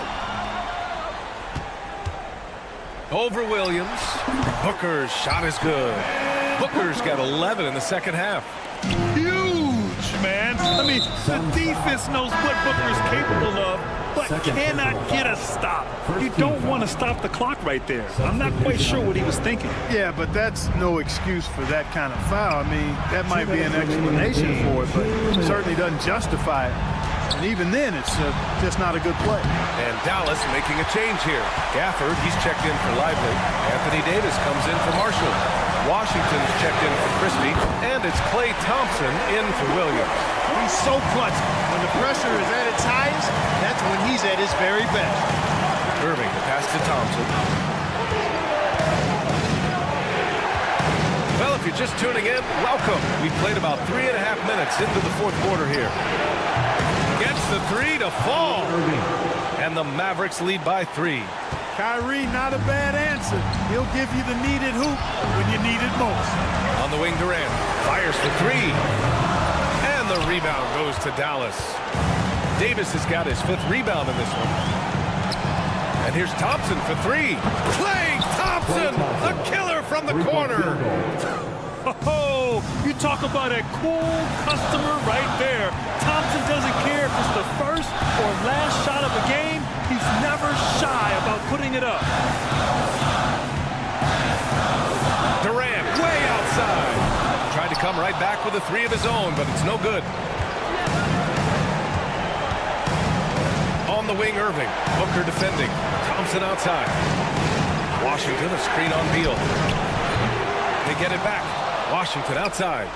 Over Williams. Booker's shot is good. Booker's got 11 in the second half. Huge, man. I mean, the defense knows what Booker is capable of, but cannot get a stop. You don't want to stop the clock right there. I'm not quite sure what he was thinking. Yeah, but that's no excuse for that kind of foul. I mean, that might be an explanation for it, but it certainly doesn't justify it. And even then, it's just not a good play. And Dallas making a change here. Gafford, he's checked in for Lively. Anthony Davis comes in for Marshall. Washington's checked in for Christie. And it's Klay Thompson in for Williams. He's so clutch. When the pressure is at its highest, that's when he's at his very best. Irving, the pass to Thompson. Well, if you're just tuning in, welcome. We've played about 3.5 minutes into the fourth quarter here. Gets the three to fall. And the Mavericks lead by 3. Kyrie, not a bad answer. He'll give you the needed hoop when you need it most. On the wing, Durant fires for 3. And the rebound goes to Dallas. Davis has got his 5th rebound in this one. And here's Thompson for 3. Klay Thompson, the killer from the corner. Oh, you talk about a cool customer right there. Thompson doesn't care if it's the first or last shot of the game. He's never shy about putting it up. Durant way outside. Tried to come right back with a 3 of his own, but it's no good. On the wing, Irving. Booker defending. Thompson outside. Washington, a screen on Beal. They get it back. Washington outside.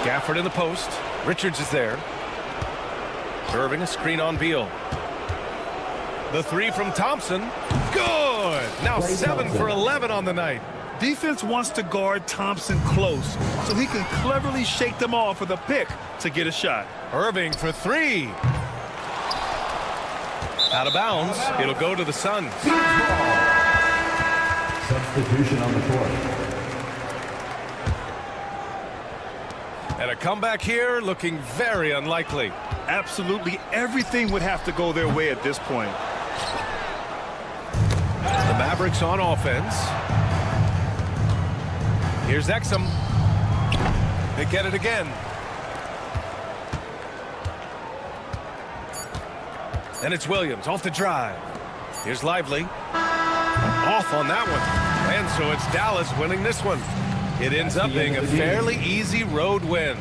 Gafford in the post. Richards is there. Irving, a screen on Beal. The 3 from Thompson. Good! Now 7 for 11 on the night. Defense wants to guard Thompson close so he can cleverly shake them off with a pick to get a shot. Irving for 3. Out of bounds. It'll go to the Suns. Substitution on the court. And a comeback here looking very unlikely. Absolutely everything would have to go their way at this point. The Mavericks on offense. Here's Exum. They get it again. And it's Williams off the drive. Here's Lively. Off on that one. And so it's Dallas winning this one. It ends up being a fairly easy road win.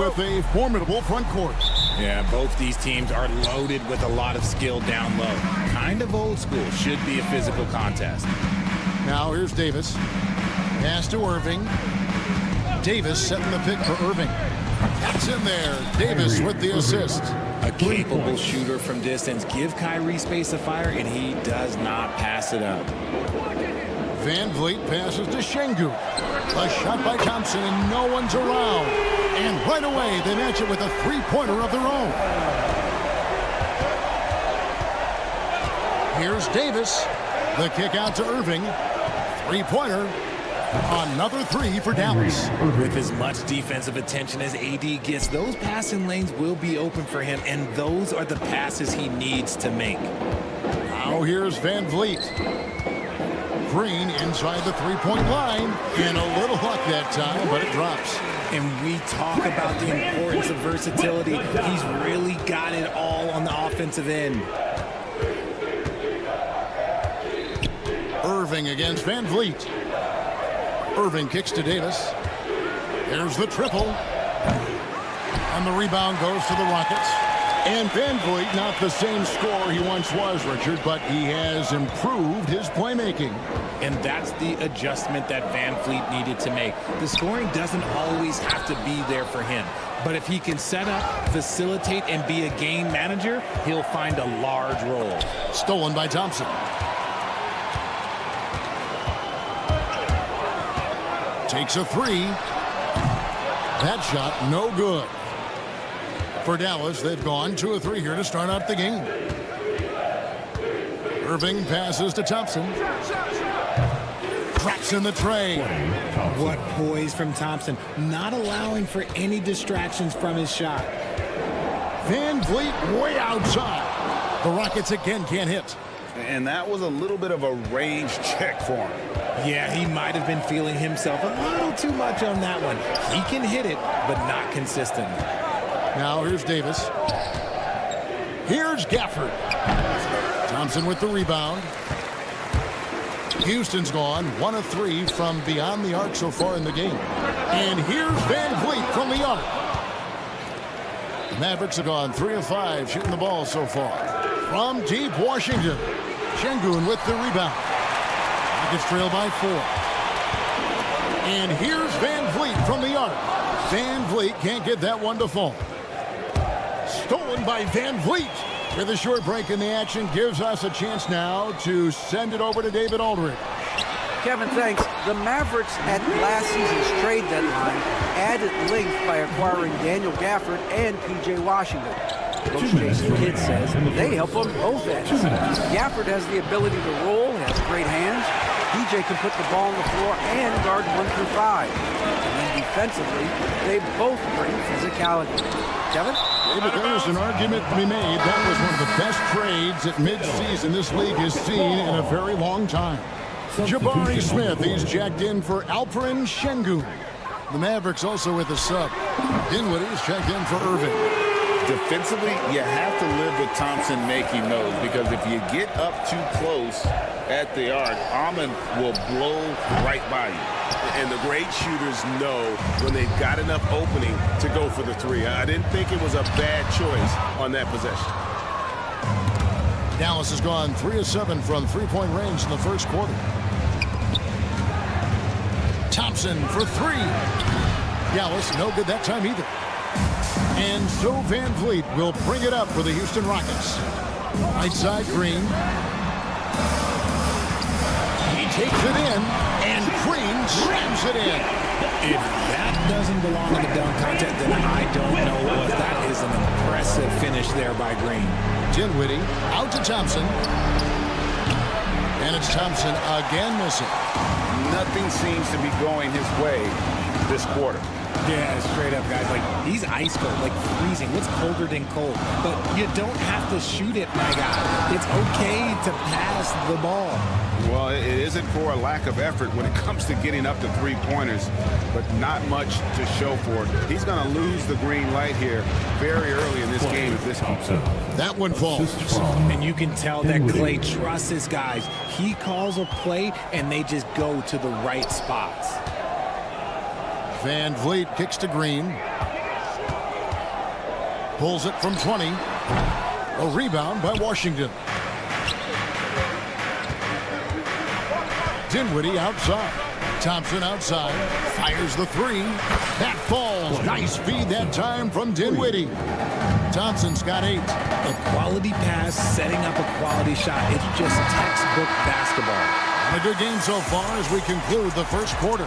with a formidable front court. Yeah, both these teams are loaded with a lot of skill down low. Kind of old school. Should be a physical contest. Now here's Davis. Pass to Irving. Davis setting the pick for Irving. That's in there. Davis with the assist. A capable shooter from distance. Give Kyrie space to fire, and he does not pass it up. Van Vliet passes to Şengün. A shot by Thompson, and no one's around. And right away, they match it with a three-pointer of their own. Here's Davis. The kick out to Irving. Three-pointer. Another three for Dallas. With as much defensive attention as AD gets, those passing lanes will be open for him, and those are the passes he needs to make. Now here's Van Vliet. Green inside the three-point line. And a little luck that time, but it drops. And we talk about the importance of versatility. He's really got it all on the offensive end. Irving against Van Vliet. Irving kicks to Davis. There's the triple. And the rebound goes to the Rockets. And Van Vliet, not the same scorer he once was, Richard, but he has improved his playmaking. And that's the adjustment that Van Vliet needed to make. The scoring doesn't always have to be there for him. But if he can set up, facilitate, and be a game manager, he'll find a large role. Stolen by Thompson. Takes a three. That shot, no good. For Dallas, they've gone 2 of 3 here to start out the game. Irving passes to Thompson. Drops in the tray. What poise from Thompson, not allowing for any distractions from his shot. Van Vliet way outside. The Rockets again can't hit. And that was a little bit of a range check for him. Yeah, he might have been feeling himself a little too much on that one. He can hit it, but not consistently. Now here's Davis. Here's Gafford. Thompson with the rebound. Houston's gone 1 of 3 from beyond the arc so far in the game. And here's Van Vliet from the arc. The Mavericks have gone 3 of 5 shooting the ball so far. From deep Washington, Şengün with the rebound. Rockets trail by 4. And here's Van Vliet from the arc. Van Vliet can't get that one to fall. Stolen by Van Vliet. With a short break in the action, gives us a chance now to send it over to David Aldridge. Kevin, thanks. The Mavericks at last season's trade deadline added length by acquiring Daniel Gafford and P.J. Washington. Coach Jason Kidd says they help on both ends. Gafford has the ability to roll, has great hands. P.J. can put the ball on the floor and guard 1 through 5. And then defensively, they both bring physicality. Kevin? David, there's an argument to be made. That was one of the best trades at midseason this league has seen in a very long time. Jabari Smith, he's jacked in for Alperen Şengün. The Mavericks also with a sub. Dinwiddie's checked in for Irving. Defensively, you have to live with Thompson making those, because if you get up too close at the arc, Amon will blow right by you. And the great shooters know when they've got enough opening to go for the 3. I didn't think it was a bad choice on that possession. Dallas has gone 3 of 7 from three-point range in the first quarter. Thompson for 3. Dallas no good that time either. And so Van Vliet will bring it up for the Houston Rockets. Right side, Green. He takes it in, and Green slams it in. If that doesn't belong in the dunk contest, then I don't know what. That is an impressive finish there by Green. Dinwiddie out to Thompson. And it's Thompson again missing. Nothing seems to be going his way this quarter. Yeah, straight up, guys. Like, he's ice cold, like freezing. What's colder than cold? But you don't have to shoot it, my guy. It's okay to pass the ball. Well, it isn't for a lack of effort when it comes to getting up to three-pointers, but not much to show for it. He's going to lose the green light here very early in this game if this keeps up. That one falls. And you can tell that Clay trusts his guys. He calls a play, and they just go to the right spots. Van Vliet kicks to Green. Pulls it from 20. A rebound by Washington. Dinwiddie outside. Thompson outside. Fires the three. That falls. Nice feed that time from Dinwiddie. Thompson's got 8. A quality pass, setting up a quality shot. It's just textbook basketball. And a good game so far as we conclude the first quarter.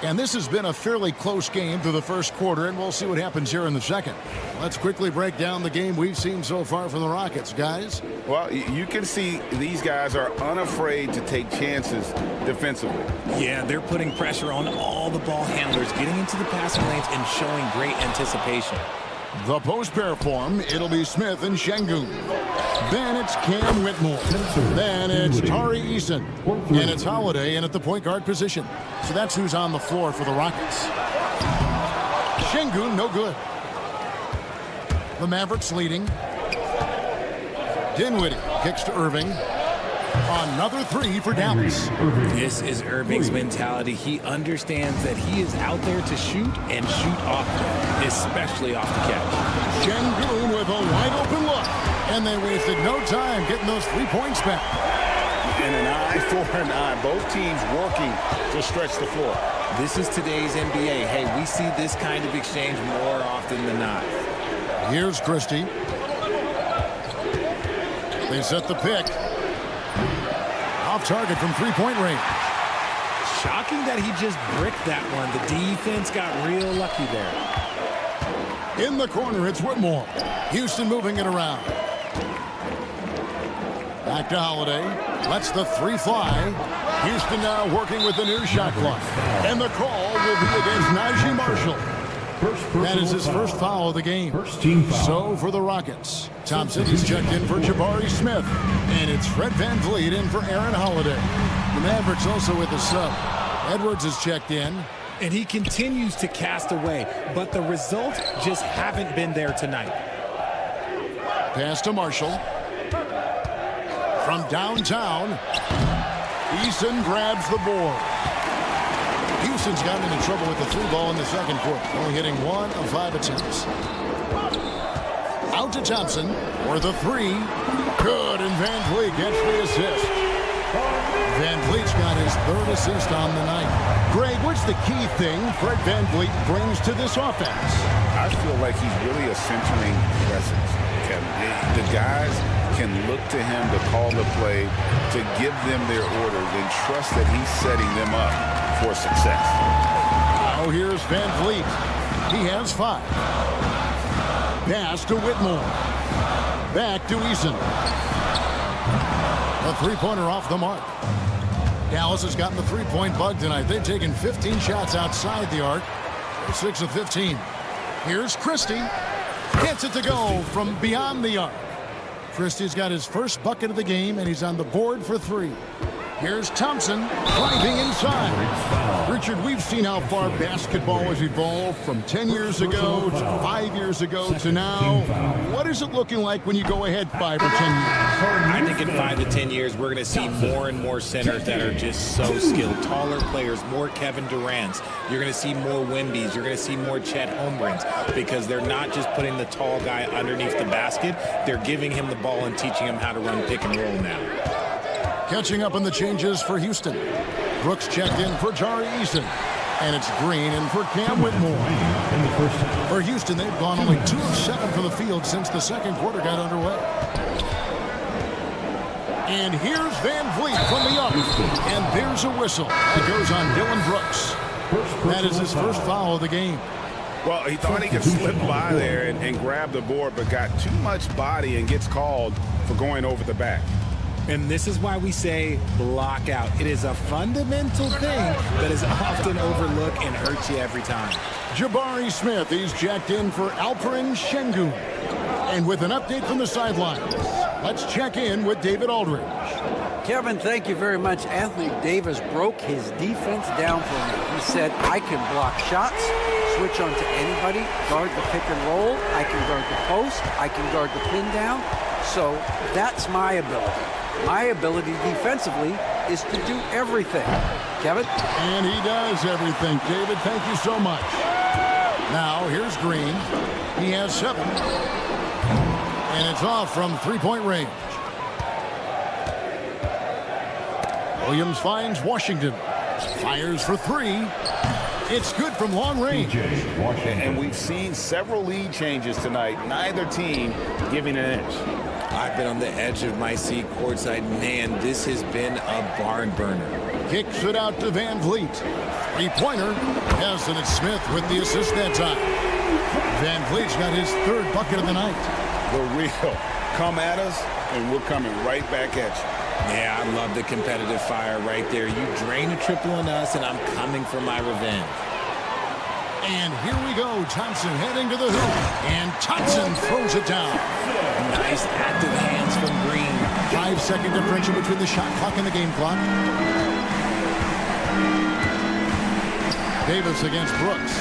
And this has been a fairly close game through the first quarter, and we'll see what happens here in the second. Let's quickly break down the game we've seen so far from the Rockets, guys. Well, you can see these guys are unafraid to take chances defensively. Yeah, they're putting pressure on all the ball handlers, getting into the passing lanes and showing great anticipation. The post pair form, it'll be Smith and Şengün. Then it's Cam Whitmore. Then it's Tari Eason. And it's Holiday in at the point guard position. So that's who's on the floor for the Rockets. Şengün, no good. The Mavericks leading. Dinwiddie kicks to Irving. Another 3 for Dallas. This is Irving's mentality. He understands that he is out there to shoot and shoot often, especially off the catch. Şengün with a wide open look. And they wasted no time getting those 3 points back. And an eye for an eye. Both teams working to stretch the floor. This is today's NBA. Hey, we see this kind of exchange more often than not. Here's Christie. They set the pick. Off target from 3-point range. Shocking that he just bricked that one. The defense got real lucky there. In the corner, it's Whitmore. Houston moving it around. Back to Holiday. Lets the 3 fly. Houston now working with the new shot clock. And the call will be against Najee Marshall. That is his first foul of the game. So for the Rockets, Thompson is checked in for Jabari Smith. And it's Fred VanVleet in for Aaron Holiday. The Mavericks also with a sub. Edwards is checked in. And he continues to cast away, but the results just haven't been there tonight. Pass to Marshall. From downtown, Eason grabs the board. Houston's gotten into trouble with the 3 ball in the second quarter, only hitting 1 of 5 attempts. Out to Thompson for the 3. Good, and VanVleet gets the assist. VanVleet's got his 3rd assist on the night. Greg, what's the key thing Fred VanVleet brings to this offense? I feel like he's really a centering presence, Kevin. The guys can look to him to call the play, to give them their orders, and trust that he's setting them up for success. Now here's VanVleet. He has 5. Pass to Whitmore. Back to Eason. A 3-pointer off the mark. Dallas has gotten the 3-point bug tonight. They've taken 15 shots outside the arc. 6 of 15. Here's Christie. Gets it to go from beyond the arc. Christie's got his first bucket of the game, and he's on the board for 3. Here's Thompson driving inside. Richard, we've seen how far basketball has evolved from 10 years ago to 5 years ago to now. What is it looking like when you go ahead 5 or 10 years? I think in 5 to 10 years, we're going to see more and more centers that are just so skilled. Taller players, more Kevin Durant's. You're going to see more Wembys. You're going to see more Chet Holmgrens because they're not just putting the tall guy underneath the basket. They're giving him the ball and teaching him how to run pick and roll now. Catching up on the changes for Houston. Brooks checked in for Tari Eason. And it's Green in for Cam Whitmore. For Houston, they've gone only 2 of 7 from the field since the second quarter got underway. And here's VanVleet from the arc. And there's a whistle. That goes on Dylan Brooks. That is his first foul of the game. Well, he thought he could slip by there and grab the board, but got too much body and gets called for going over the back. And this is why we say block out. It is a fundamental thing that is often overlooked and hurts you every time. Jabari Smith, he's jacked in for Alperen Şengün. And with an update from the sidelines, let's check in with David Aldridge. Kevin, thank you very much. Anthony Davis broke his defense down for me. He said, I can block shots, switch on to anybody, guard the pick and roll, I can guard the post, I can guard the pin down. So that's my ability. My ability defensively is to do everything. Kevin? And he does everything. David, thank you so much. Now, here's Green. He has 7. And it's off from three-point range. Williams finds Washington. Fires for 3. It's good from long range. And we've seen several lead changes tonight. Neither team giving an inch. I've been on the edge of my seat courtside. Man, this has been a barn burner. Kicks it out to Van Vliet. Three-pointer. Yes, and it's Smith with the assist that time. Van Vliet's got his 3rd bucket of the night. The real. Come at us, and we're coming right back at you. Yeah, I love the competitive fire right there. You drain a triple on us, and I'm coming for my revenge. And here we go. Thompson heading to the hoop. And Thompson throws it down. Nice active hands from Green. 5-second differential between the shot clock and the game clock. Davis against Brooks.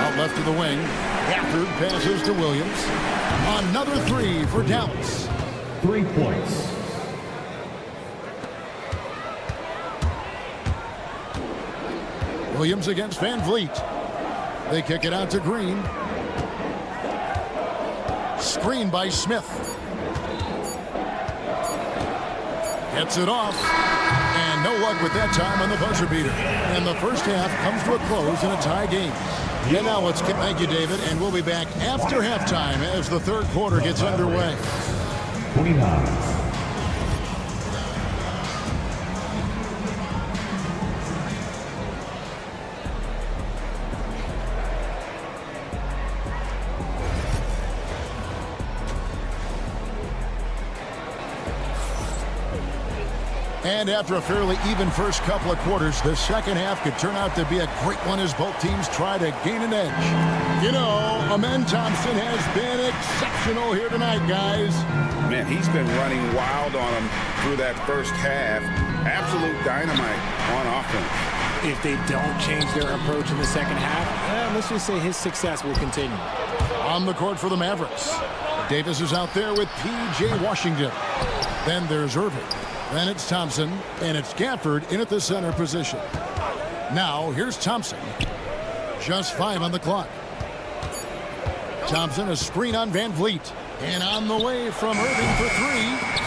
Out left to the wing. Gafford passes to Williams. Another 3 for Dallas. 3 points. Williams against Van Vliet. They kick it out to Green. Screen by Smith. Gets it off. And no luck with that time on the buzzer beater. And the first half comes to a close in a tie game. Yeah, now let's get, thank you, David, and we'll be back after halftime as the 3rd quarter gets underway. 29. And after a fairly even first couple of quarters, the second half could turn out to be a great one as both teams try to gain an edge. You know, Amen Thompson has been exceptional here tonight, guys. Man, he's been running wild on them through that first half. Absolute dynamite on offense. If they don't change their approach in the second half, let's just say his success will continue. On the court for the Mavericks. Davis is out there with P.J. Washington. Then there's Irving. Then it's Thompson, and it's Gafford in at the center position. Now, here's Thompson. Just 5 on the clock. Thompson, a screen on Van Vliet. And on the way from Irving for 3.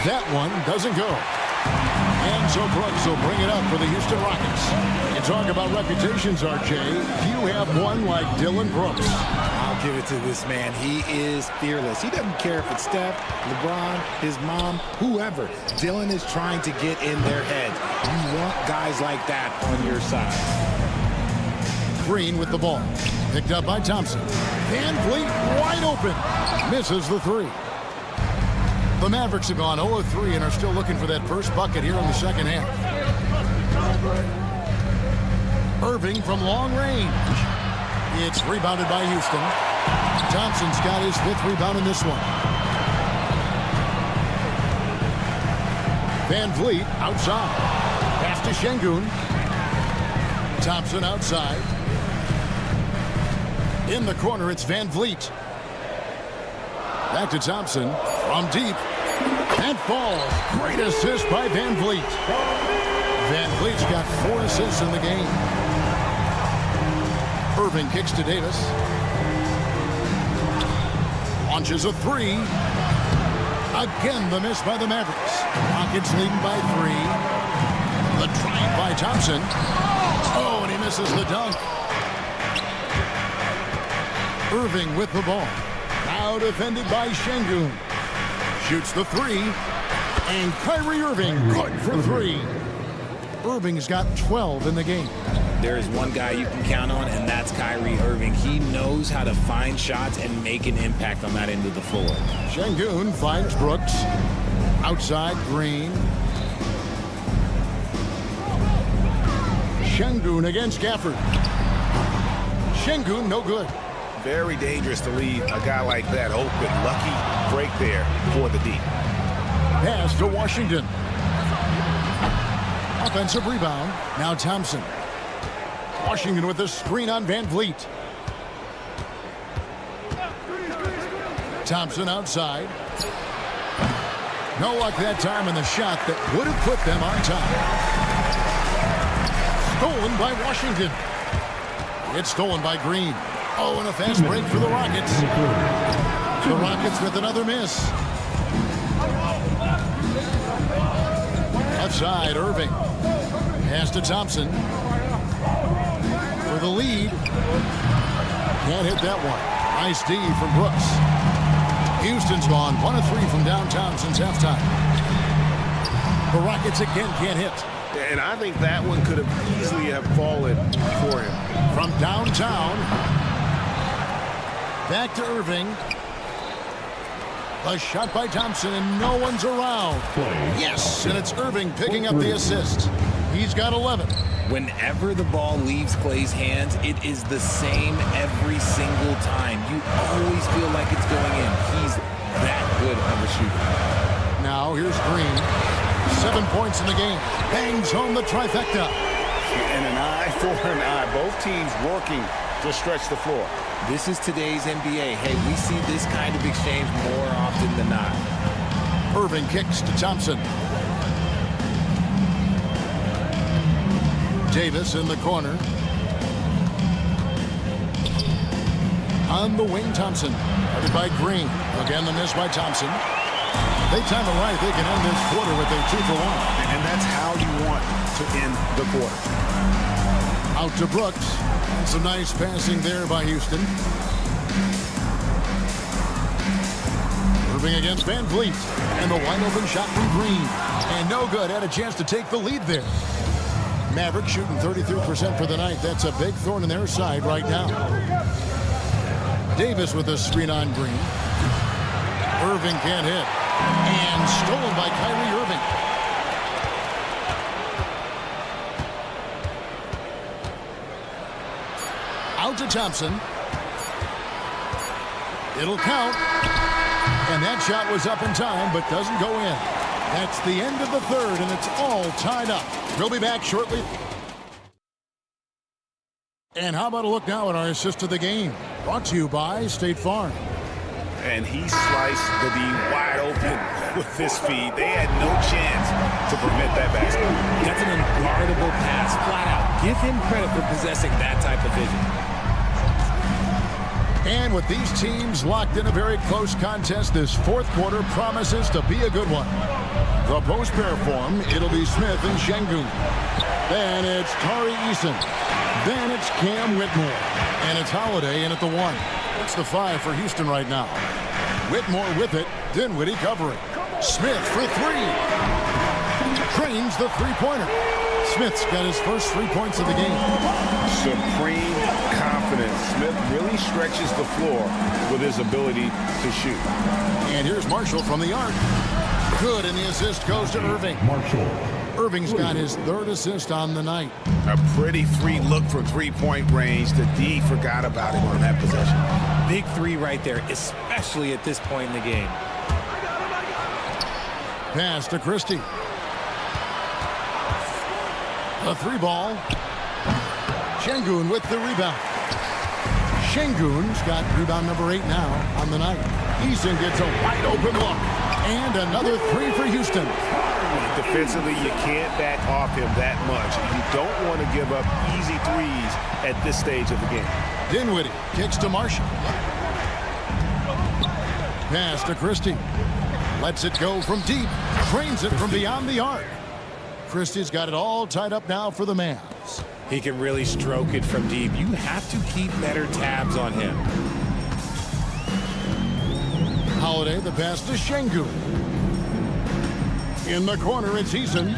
That one doesn't go. And so Brooks will bring it up for the Houston Rockets. You talk about reputations, RJ. You have one like Dylan Brooks. I'll give it to this man. He is fearless. He doesn't care if it's Steph, LeBron, his mom, whoever. Dylan is trying to get in their heads. You want guys like that on your side. Green with the ball. Picked up by Thompson. Van Vliet wide open. Misses the 3. The Mavericks have gone 0 of 3 and are still looking for that first bucket here in the second half. Irving from long range. It's rebounded by Houston. Thompson's got his 5th rebound in this one. Van Vliet outside. Pass to Şengün. Thompson outside. In the corner, it's Van Vliet. Back to Thompson from deep. And falls. Great assist by Van Vliet. Van Vliet's got 4 assists in the game. Irving kicks to Davis. Launches a 3. Again, the miss by the Mavericks. Rockets leading by 3. The drive by Thompson. Oh, and he misses the dunk. Irving with the ball. Now defended by Şengün. Shoots the 3. And Kyrie Irving good for 3. Irving's got 12 in the game. There is one guy you can count on, and that's Kyrie Irving. He knows how to find shots and make an impact on that end of the floor. Şengün finds Brooks. Outside, Green. Şengün against Gafford. Şengün no good. Very dangerous to leave a guy like that open. Lucky break there for the deep. Pass to Washington. Offensive rebound. Now Thompson. Washington with the screen on Van Vliet. Thompson outside. No luck that time in the shot that would have put them on top. Stolen by Washington. It's stolen by Green. Oh, and a fast break for the Rockets. The Rockets with another miss. Left side, Irving. Pass to Thompson. For the lead. Can't hit that one. Nice D from Brooks. Houston's gone 1 of 3 from downtown since halftime. The Rockets again can't hit. And I think that one could have easily have fallen for him. From downtown. Back to Irving. A shot by Thompson, and no one's around. Yes, and it's Irving picking up the assist. He's got 11. Whenever the ball leaves Clay's hands, it is the same every single time. You always feel like it's going in. He's that good of a shooter. Now here's Green. 7 points in the game. Bangs home the trifecta. And an eye for an eye. Both teams working to stretch the floor. This is today's NBA. Hey, we see this kind of exchange more often than not. Irving kicks to Thompson. Davis in the corner. On the wing, Thompson. Guarded by Green. Again, the miss by Thompson. They time it right. They can end this quarter with a 2 for 1. And that's how you want to end the quarter. Out to Brooks. And some nice passing there by Houston. Irving against Van Vliet. And the wide open shot from Green. And no good. Had a chance to take the lead there. Mavericks shooting 33% for the night. That's a big thorn in their side right now. Davis with a screen on Green. Irving can't hit. And stolen by Kyrie Irving. Out to Thompson. It'll count. And that shot was up in time, but doesn't go in. That's the end of the third, and it's all tied up. We'll be back shortly. And how about a look now at our assist of the game? Brought to you by State Farm. And he sliced the D wide open with his feed. They had no chance to prevent that basket. That's an unguardable pass, flat out. Give him credit for possessing that type of vision. And with these teams locked in a very close contest, this fourth quarter promises to be a good one. The post pair form, it'll be Smith and Şengün. Then it's Tari Eason. Then it's Cam Whitmore. And it's Holiday in at the 1. It's the 5 for Houston right now. Whitmore with it. Dinwiddie covering. Smith for 3. Drains the three-pointer. Smith's got his first 3 points of the game. Supreme confidence. Smith really stretches the floor with his ability to shoot. And here's Marshall from the arc. Good, and the assist goes to Irving. Marshall. Irving's got his 3rd assist on the night. A pretty free look from three-point range. The D forgot about him on that possession. Big 3 right there, especially at this point in the game. Pass to Christie. A 3-ball. Şengün with the rebound. Şengün's got rebound number 8 now on the night. Eason gets a wide open look. And another 3 for Houston. Defensively, you can't back off him that much. You don't want to give up easy threes at this stage of the game. Dinwiddie kicks to Marshall. Pass to Christie. Lets it go from deep. Trains it from beyond the arc. Christie's got it all tied up now for the Mavs. He can really stroke it from deep. You have to keep better tabs on him. Holiday, the pass to Şengün. In the corner, it's Eason.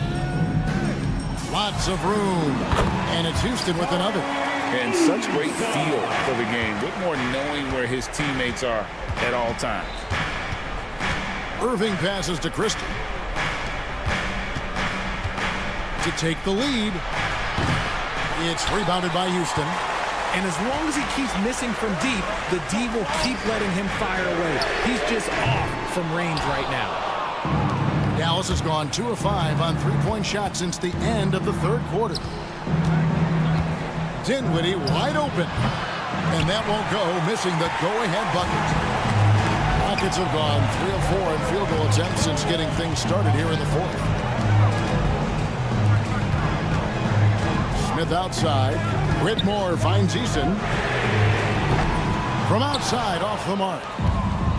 Lots of room. And it's Houston with another. And such great feel for the game. Whitmore knowing where his teammates are at all times. Irving passes to Christie. To take the lead. It's rebounded by Houston. And as long as he keeps missing from deep, the D will keep letting him fire away. He's just off from range right now. Dallas has gone 2 of 5 on 3-point shots since the end of the 3rd quarter. Dinwiddie wide open. And that won't go, missing the go-ahead bucket. Rockets have gone 3 of 4 in field goal attempts since getting things started here in the fourth. Smith outside. Whitmore finds Eason. From outside, off the mark.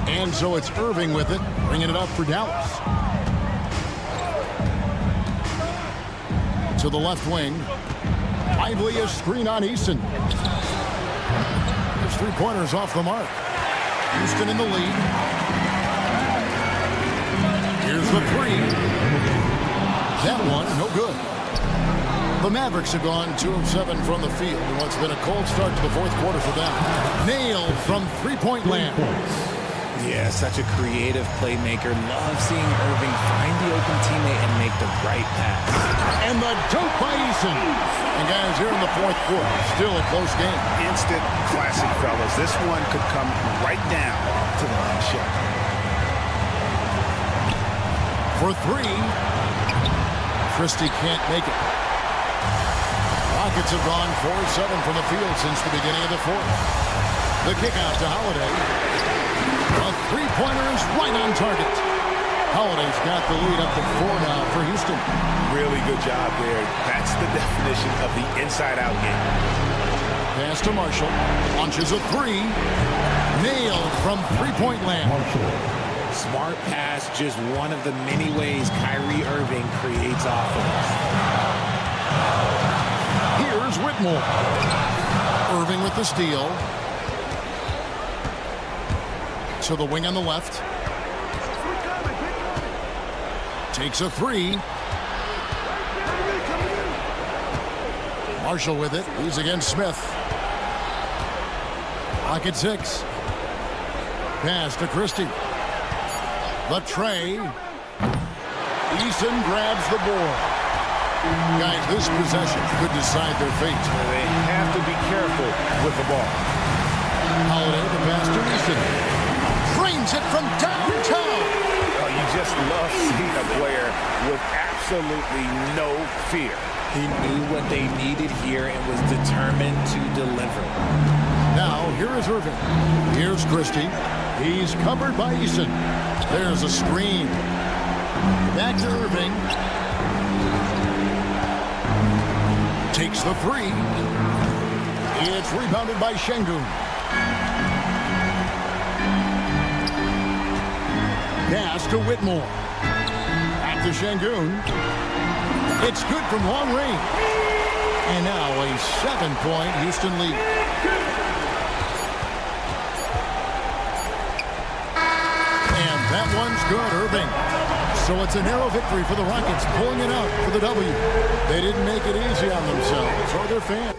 And so it's Irving with it, bringing it up for Dallas. To the left wing. Lively a screen on Eason. His three-pointers off the mark. Houston in the lead. Here's the three. That one, no good. The Mavericks have gone 2 of 7 from the field in what's been a cold start to the fourth quarter for them. Nailed from three-point land. Yeah, such a creative playmaker. Love seeing Irving find the open teammate and make the right pass. And the dunk by Eason. And guys, here in the fourth quarter, still a close game. Instant classic, fellas. This one could come right down to the last shot. For three. Christie can't make it. Rockets have gone 4 of 7 from the field since the beginning of the fourth. The kick out to Holiday. A three-pointer is right on target. Holiday's got the lead up to 4 now for Houston. Really good job there. That's the definition of the inside-out game. Pass to Marshall. Launches a three. Nailed from three-point land. Smart pass, just one of the many ways Kyrie Irving creates offense. Here's Whitmore. Irving with the steal. To the wing on the left. Takes a three. Marshall with it. He's against Smith. Pocket 6. Pass to Christie. The tray. Eason grabs the board. Guys, this possession could decide their fate. They have to be careful with the ball. Holiday, the pass to Eason. Drains it from downtown. Oh, you just love seeing a player with absolutely no fear. He knew what they needed here and was determined to deliver. Now, here is Irving. Here's Christie. He's covered by Eason. There's a screen. Back to Irving. Takes the three. It's rebounded by Şengün. Pass to Whitmore. Back to Şengün. It's good from long range. And now a 7-point Houston lead. And that one's good, Irving. So it's a narrow victory for the Rockets, pulling it out for the W. They didn't make it easy on themselves or their fans.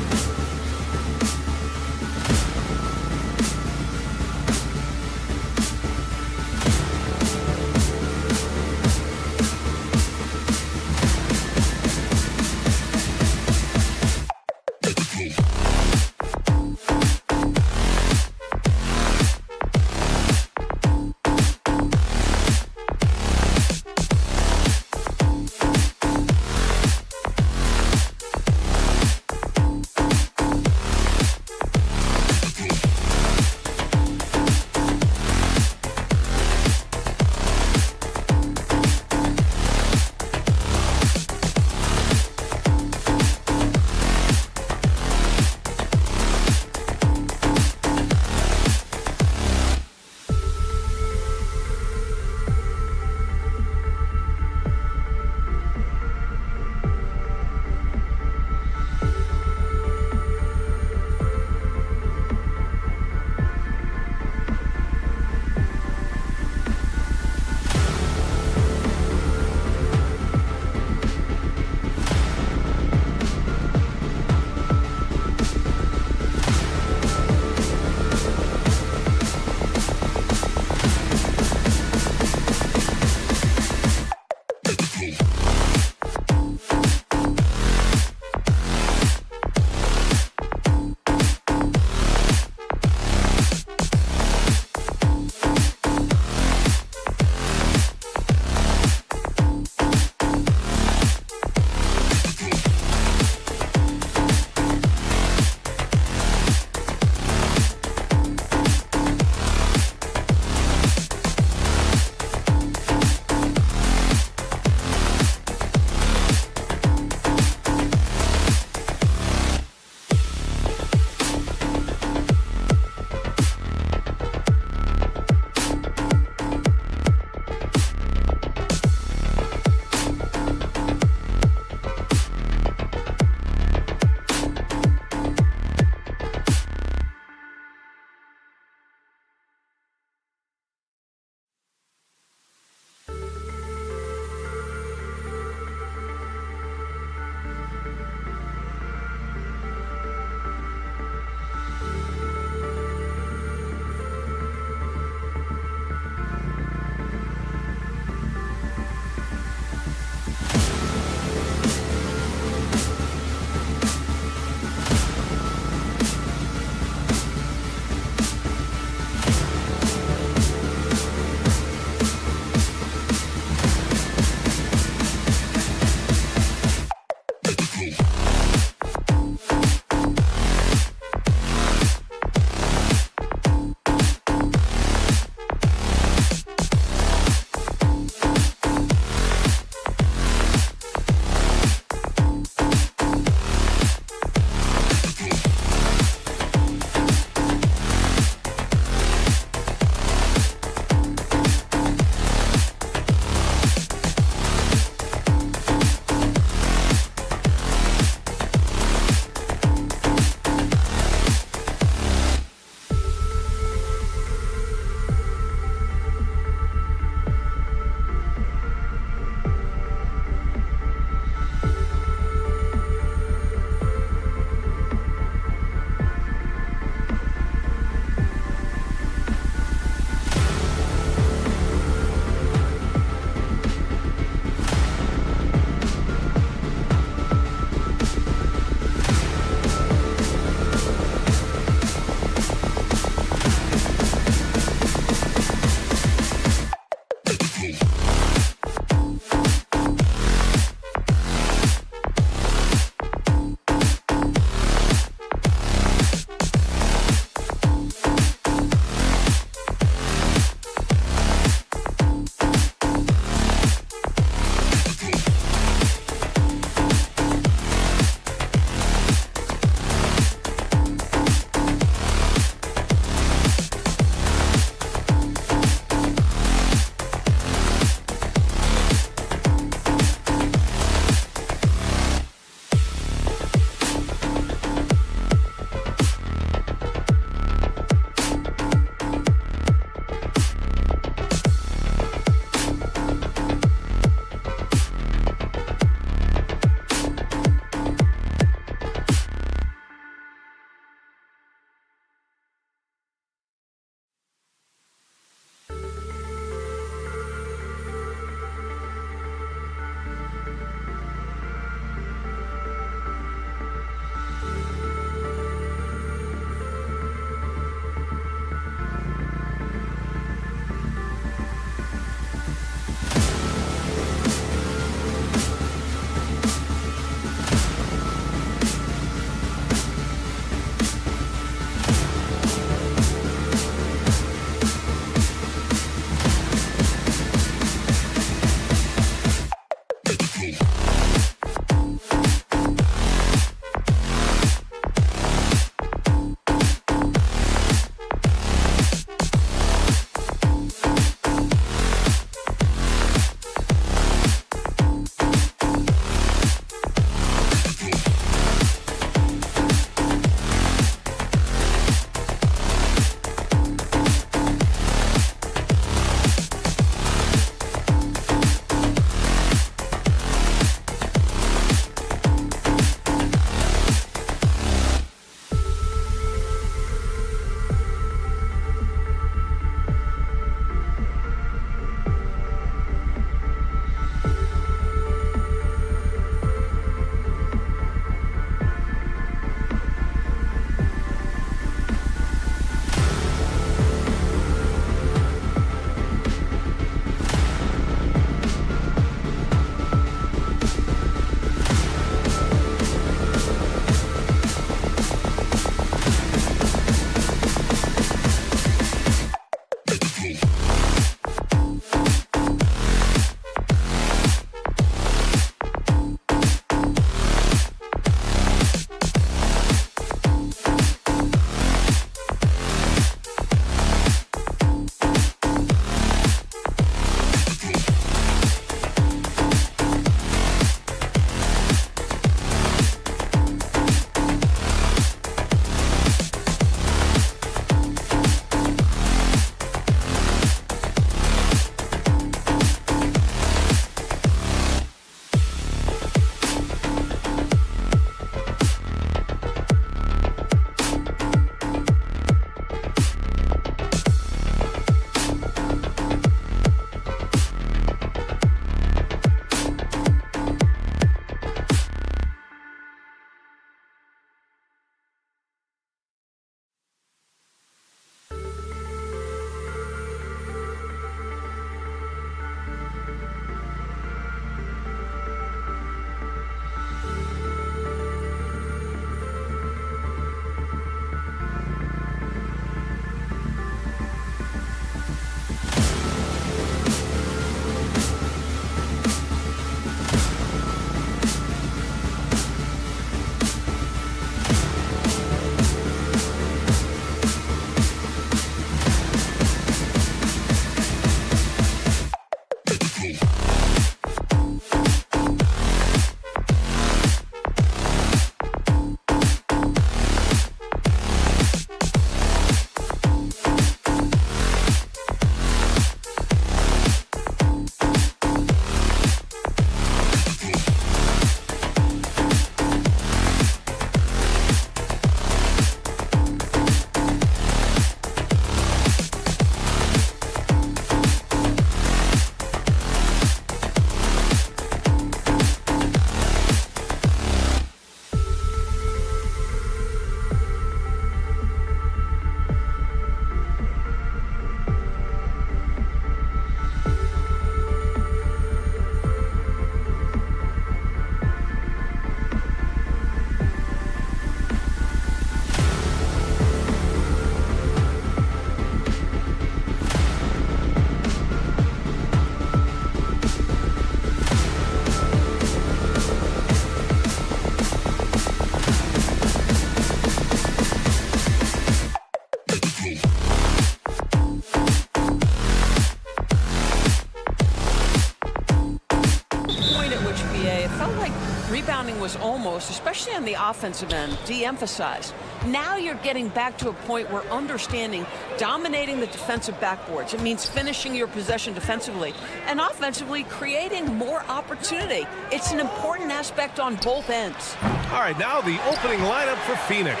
foremost, especially on the offensive end, de-emphasized. Now you're getting back to a point where understanding dominating the defensive backboards. It means finishing your possession defensively and offensively creating more opportunity. It's an important aspect on both ends. All right, now the opening lineup for Phoenix.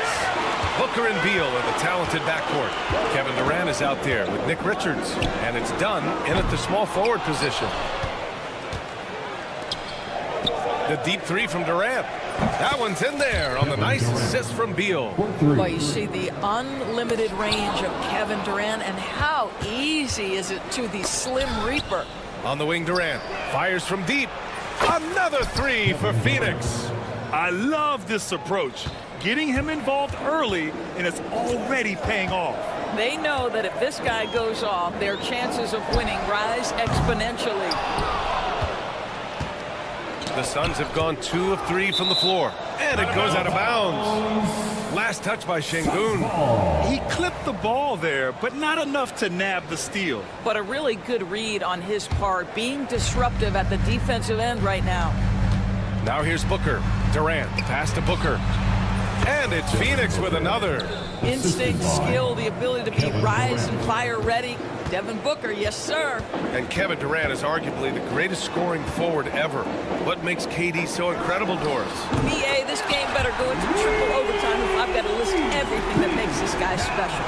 Booker and Beal in the talented backcourt. Kevin Durant is out there with Nick Richards, and it's done in at the small forward position. The deep three from Durant. That one's in there on the nice assist from Beal. Well, you see the unlimited range of Kevin Durant, and how easy is it to the Slim Reaper. On the wing, Durant fires from deep. Another three for Phoenix. I love this approach. Getting him involved early, and it's already paying off. They know that if this guy goes off, their chances of winning rise exponentially. The Suns have gone 2 of 3 from the floor, and it goes out of bounds. Last touch by Şengün. He clipped the ball there, but not enough to nab the steal. But a really good read on his part, being disruptive at the defensive end right now. Now here's Booker. Durant, pass to Booker. And it's Phoenix with another. Instinct, skill, the ability to be rise and fire ready. Devin Booker, yes, sir. And Kevin Durant is arguably the greatest scoring forward ever. What makes KD so incredible, Doris? BA, this game better go into triple overtime if I've got to list everything that makes this guy special.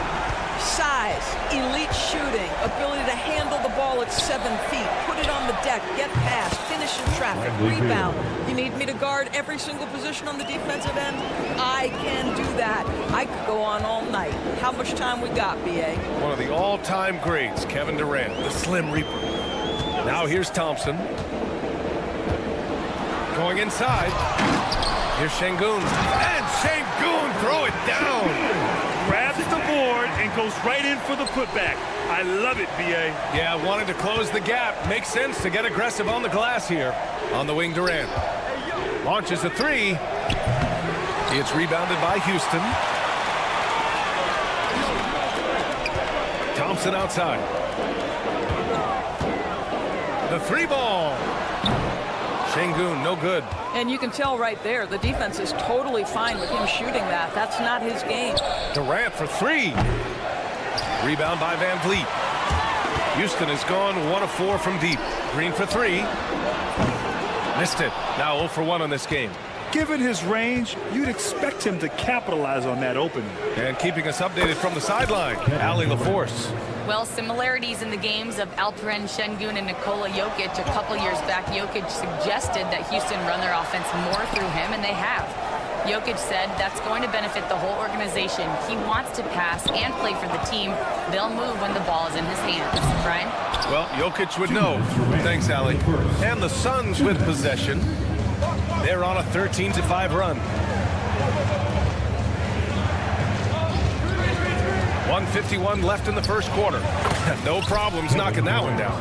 Size, elite shooting, ability to handle the ball at 7 feet, put it on the deck, get past, finish in traffic, rebound. You need me to guard every single position on the defensive end? I can do that. I could go on all night. How much time we got, BA? One of the all-time greats, Kevin Durant, the Slim Reaper. Now here's Thompson. Going inside. Here's Şengün. And Şengün, throw it down. Grabs the board and goes right in for the putback. I love it, B.A. Yeah, wanted to close the gap. Makes sense to get aggressive on the glass here. On the wing, Durant. Launches a three. It's rebounded by Houston. Thompson outside. The three ball. Şengün, no good. And you can tell right there, the defense is totally fine with him shooting that. That's not his game. Durant for three. Rebound by Van Vliet. Houston has gone 1 of 4 from deep. Green for three. Missed it. Now 0 for 1 on this game. Given his range, you'd expect him to capitalize on that opening. And keeping us updated from the sideline, Allie LaForce. Well, similarities in the games of Alperen Şengün and Nikola Jokic. A couple years back, Jokic suggested that Houston run their offense more through him, and they have. Jokic said that's going to benefit the whole organization. He wants to pass and play for the team. They'll move when the ball is in his hands. Brian? Well, Jokic would know. Thanks, Allie. And the Suns with possession. They're on a 13-5 run. 1:51 left in the first quarter. No problems knocking that one down.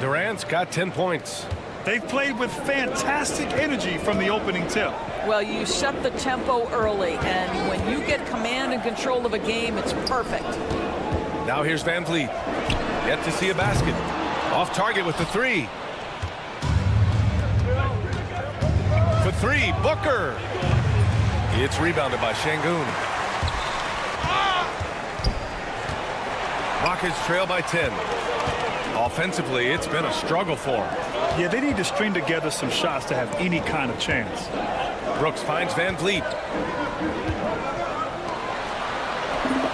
Durant's got 10 points. They've played with fantastic energy from the opening tip. Well, you set the tempo early, and when you get command and control of a game, it's perfect. Now here's Van Vliet. Yet to see a basket. Off target with the three. For three, Booker. It's rebounded by Şengün. Rockets trail by 10. Offensively, it's been a struggle for them. Yeah, they need to string together some shots to have any kind of chance. Brooks finds Van Vliet.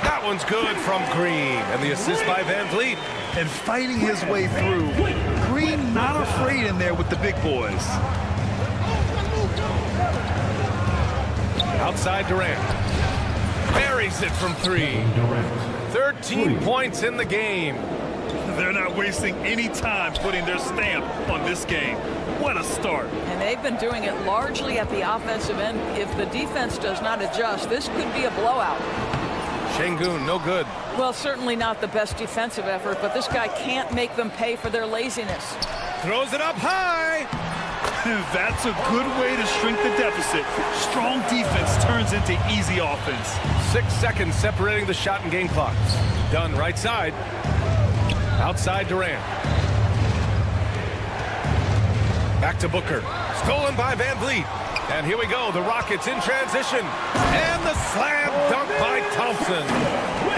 That one's good from Green. And the assist by Van Vliet. And fighting his way through. Green not afraid in there with the big boys. Outside Durant. Buries it from three. 13 points in the game. They're not wasting any time putting their stamp on this game. What a start. And they've been doing it largely at the offensive end. If the defense does not adjust, this could be a blowout. Şengün, no good. Well, certainly not the best defensive effort, but this guy can't make them pay for their laziness. Throws it up high. That's a good way to shrink the deficit. Strong defense turns into easy offense. 6 seconds separating the shot and game clocks. Done right side. Outside Durant. Back to Booker. Stolen by Van Vliet. And here we go, the Rockets in transition. And the slam dunk by Thompson.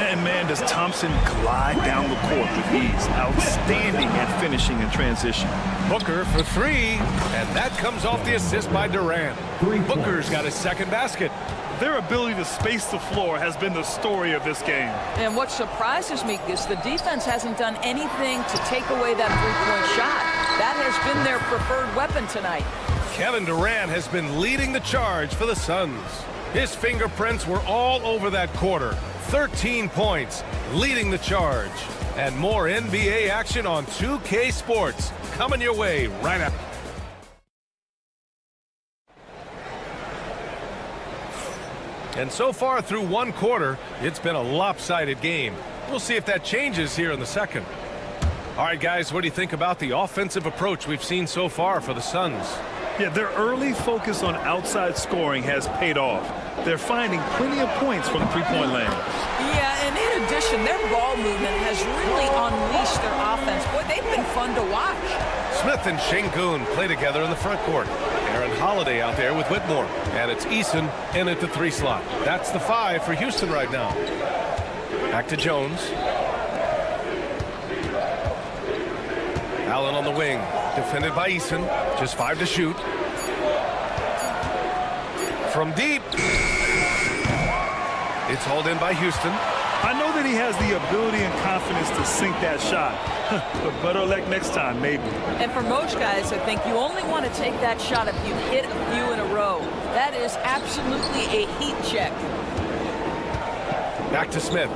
And man, does Thompson glide down the court with ease. Outstanding at finishing in transition. Booker for three, and that comes off the assist by Durant. Booker's got his second basket. Their ability to space the floor has been the story of this game. And what surprises me is the defense hasn't done anything to take away that three-point shot. That has been their preferred weapon tonight. Kevin Durant has been leading the charge for the Suns. His fingerprints were all over that quarter. 13 points, leading the charge. And more NBA action on 2K Sports coming your way right after. And so far through one quarter, it's been a lopsided game. We'll see if that changes here in the second. All right, guys, what do you think about the offensive approach we've seen so far for the Suns? Yeah, their early focus on outside scoring has paid off. They're finding plenty of points from the three-point lane. Yeah, and in addition, their ball movement has really unleashed their offense. Boy, they've been fun to watch. Smith and Şengün play together in the front court. Aaron Holiday out there with Whitmore. And it's Eason in at the 3 slot. That's the 5 for Houston right now. Back to Jones. Allen on the wing. Defended by Eason. Just 5 to shoot. From deep. It's hauled in by Houston. I know that he has the ability and confidence to sink that shot. But better luck next time, maybe. And for most guys, I think you only want to take that shot if you hit a few in a row. That is absolutely a heat check. Back to Smith.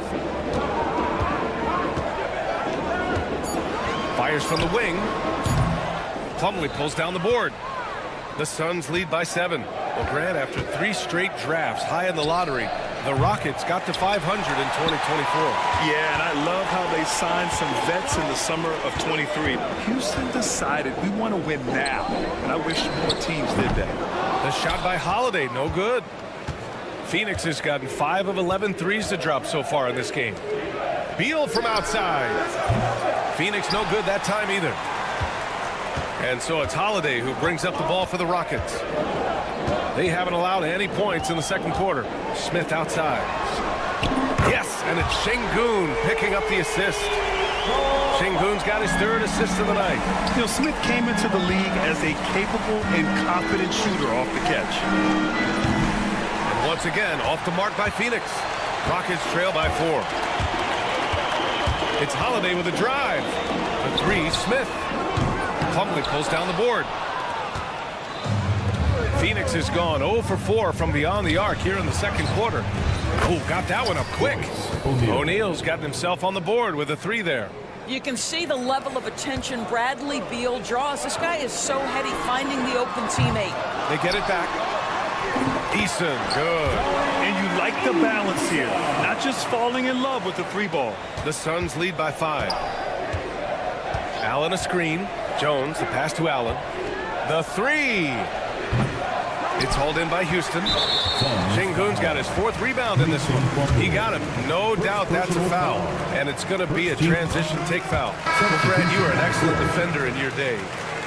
Fires from the wing. Plumlee pulls down the board. The Suns lead by 7. Well, Grant, after 3 straight drafts high in the lottery, the Rockets got to 500 in 2024. Yeah, and I love how they signed some vets in the summer of 23. Houston decided we want to win now, and I wish more teams did that. The shot by Holiday, no good. Phoenix has gotten 5 of 11 threes to drop so far in this game. Beal from outside. Phoenix no good that time either. And so it's Holiday who brings up the ball for the Rockets. They haven't allowed any points in the second quarter. Smith outside. Yes, and it's Şengün picking up the assist. Şengün's got his 3rd assist of the night. You know, Smith came into the league as a capable and confident shooter off the catch. And once again, off the mark by Phoenix. Rockets trail by 4. It's Holiday with a drive. The 3, Smith. Plumlee pulls down the board. Phoenix has gone 0 for 4 from beyond the arc here in the second quarter. Oh, got that one up quick. O'Neal's gotten himself on the board with a 3 there. You can see the level of attention Bradley Beal draws. This guy is so heady finding the open teammate. They get it back. Eason, good. And you like the balance here. Not just falling in love with the 3 ball. The Suns lead by 5. Allen a screen. Jones, the pass to Allen. The 3. It's hauled in by Houston. Şengün's got his 4th rebound in this one. He got him. No doubt that's a foul. And it's going to be a transition take foul. Well, Brad, you were an excellent defender in your day.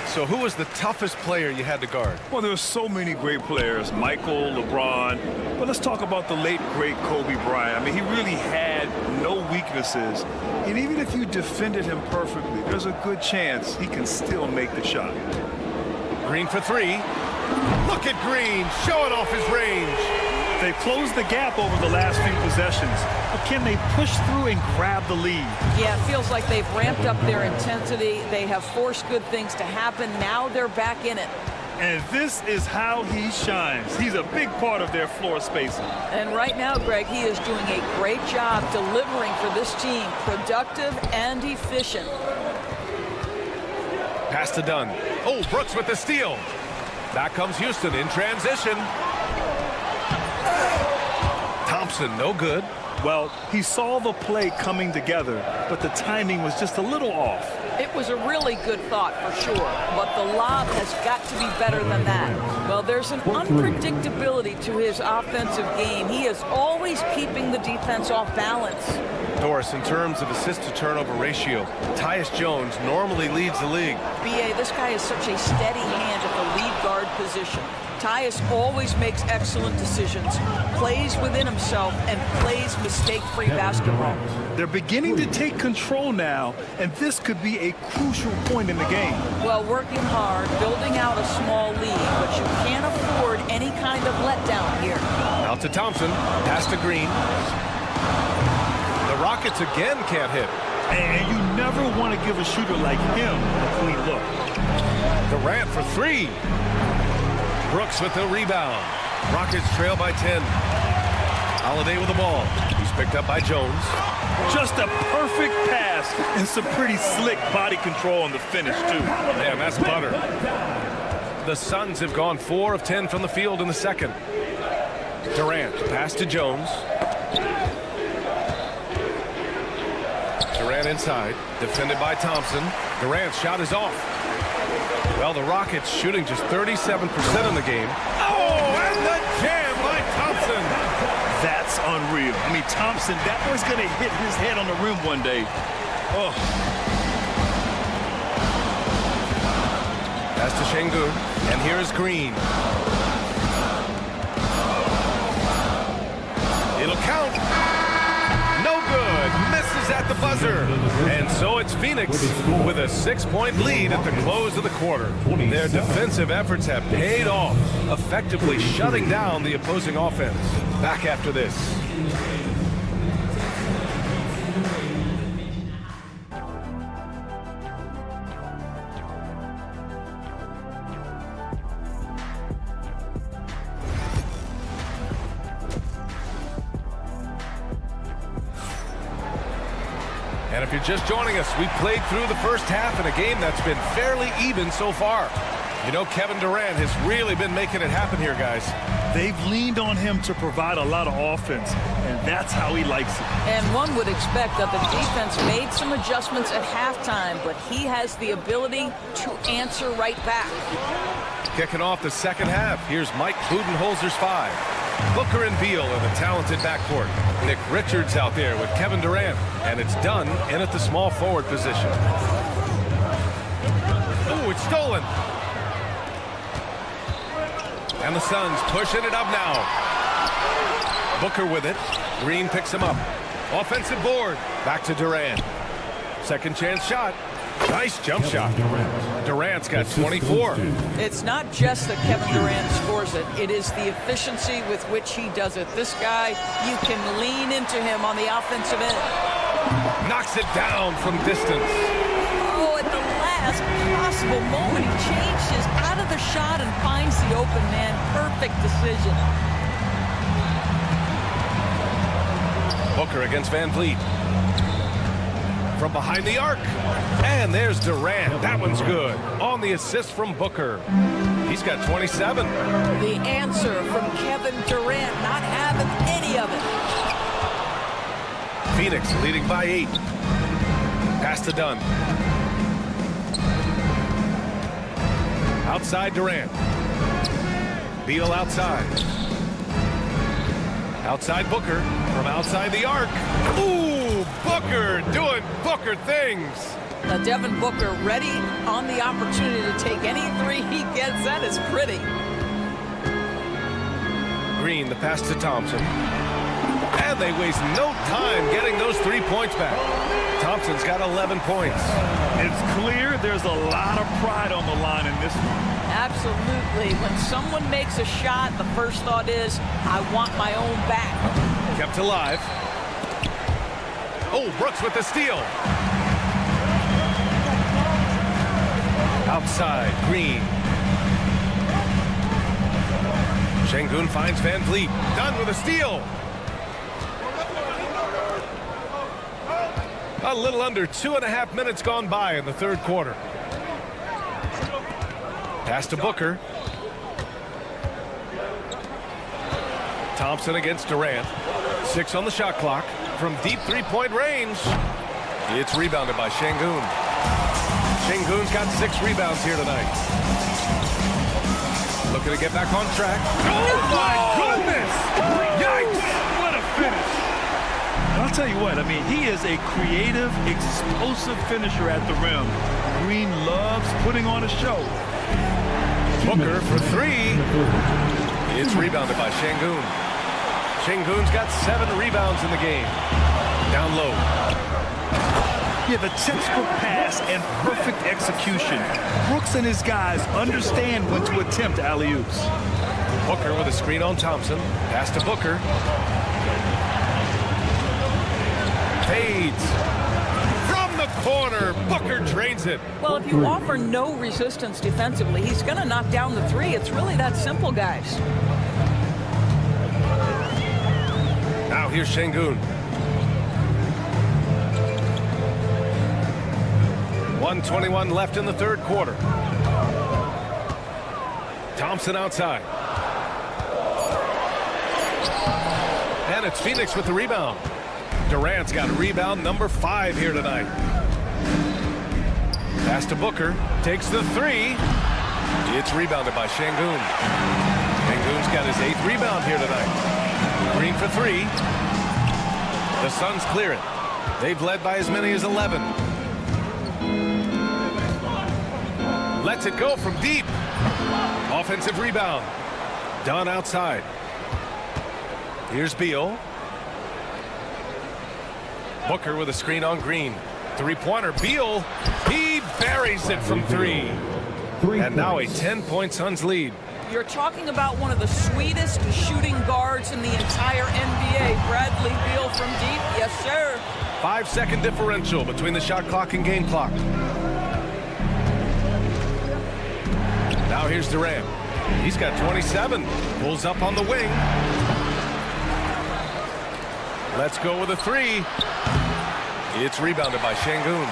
So who was the toughest player you had to guard? Well, there were so many great players. Michael, LeBron. But let's talk about the late, great Kobe Bryant. I mean, he really had no weaknesses. And even if you defended him perfectly, there's a good chance he can still make the shot. Green for 3. Look at Green showing off his range. They've closed the gap over the last few possessions. But can they push through and grab the lead? Yeah, it feels like they've ramped up their intensity. They have forced good things to happen. Now they're back in it. And this is how he shines. He's a big part of their floor spacing. And right now, Greg, he is doing a great job delivering for this team. Productive and efficient. Pass to Dunn. Oh, Brooks with the steal. Back comes Houston in transition. Thompson, no good. Well, he saw the play coming together, but the timing was just a little off. It was a really good thought for sure, but the lob has got to be better than that. Well, there's an unpredictability to his offensive game. He is always keeping the defense off balance. Doris, in terms of assist-to-turnover ratio, Tyus Jones normally leads the league. B.A., this guy is such a steady hand at the lead guard position. Tyus always makes excellent decisions, plays within himself, and plays mistake-free basketball. They're beginning to take control now, and this could be a crucial point in the game. Well, working hard, building out a small lead, but you can't afford any kind of letdown here. Out to Thompson, pass to Green. The Rockets again can't hit. And you never want to give a shooter like him a clean look. Durant for 3. Brooks with the rebound. Rockets trail by 10. Holiday with the ball. He's picked up by Jones. Just a perfect pass and some pretty slick body control on the finish, too. Man, that's butter. The Suns have gone 4 of 10 from the field in the second. Durant, pass to Jones. Durant inside, defended by Thompson. Durant's shot is off. Well, the Rockets shooting just 37% in the game. Oh, and the jam by Thompson. That's unreal. I mean, Thompson, that boy's going to hit his head on the rim one day. Oh. Pass to Şengün, and here's Green. It'll count. No good. Misses at the buzzer. And so it's Phoenix with a 6-point lead at the close of the quarter. Their defensive efforts have paid off, effectively shutting down the opposing offense. Back after this. And if you're just joining us, we played through the first half in a game that's been fairly even so far. You know, Kevin Durant has really been making it happen here, guys. They've leaned on him to provide a lot of offense, and that's how he likes it. And one would expect that the defense made some adjustments at halftime, but he has the ability to answer right back. Kicking off the second half, here's Mike Budenholzer's 5. Booker and Beal in the talented backcourt. Nick Richards out there with Kevin Durant, and it's done in at the small forward position. Ooh, it's stolen. And the Suns pushing it up now. Booker with it. Green picks him up. Offensive board. Back to Durant. Second chance shot. Nice jump shot. Durant's got 24. It's not just that Kevin Durant scores it. It is the efficiency with which he does it. This guy, you can lean into him on the offensive end. Knocks it down from distance. Oh, at the last possible moment, he changes out of the shot and finds the open man. Perfect decision. Booker against Van Vliet. From behind the arc. And there's Durant. That one's good. On the assist from Booker. He's got 27. The answer from Kevin Durant, not having any of it. Phoenix leading by 8. Pass to Dunn. Outside Durant. Beal outside. Outside Booker. From outside the arc. Ooh, Booker doing Booker things. Now Devin Booker ready on the opportunity to take any three he gets. That is pretty. Green, the pass to Thompson. And they waste no time getting those 3 points back. Thompson's got 11 points. It's clear there's a lot of pride on the line in this one. Absolutely. When someone makes a shot, the first thought is, I want my own back. Kept alive. Oh, Brooks with the steal. Outside, Green. Şengün finds Van Vliet. Done with a steal. A little under 2.5 minutes gone by in the third quarter. Pass to Booker. Thompson against Durant. 6 on the shot clock. From deep three-point range. It's rebounded by Şengün. Şengün's got 6 rebounds here tonight. Looking to get back on track. Oh, my goodness! Yikes! What a finish. I'll tell you what, I mean, he is a creative, explosive finisher at the rim. Green loves putting on a show. Booker for three. It's rebounded by Şengün. Şengün's got 7 rebounds in the game. Down low. Yeah, the textbook pass and perfect execution. Brooks and his guys understand when to attempt alley-oops. Booker with a screen on Thompson. Pass to Booker. Fades. From the corner, Booker drains it. Well, if you offer no resistance defensively, he's going to knock down the three. It's really that simple, guys. Now here's Şengün. 1:21 left in the third quarter. Thompson outside. And it's Phoenix with the rebound. Durant's got rebound number 5 here tonight. Pass to Booker. Takes the three. It's rebounded by Şengün. Şengün's got his 8th rebound here tonight. Green for 3. The Suns clear it. They've led by as many as 11. Lets it go from deep. Offensive rebound. Done outside. Here's Beal. Booker with a screen on Green. Three-pointer. Beal. He buries it from 3. And now a 10-point Suns lead. You're talking about one of the sweetest shooting guards in the entire NBA. Bradley Beal from deep. Yes, sir. 5-second differential between the shot clock and game clock. Now here's Durant. He's got 27. Pulls up on the wing. Let's go with a 3. It's rebounded by Şengün.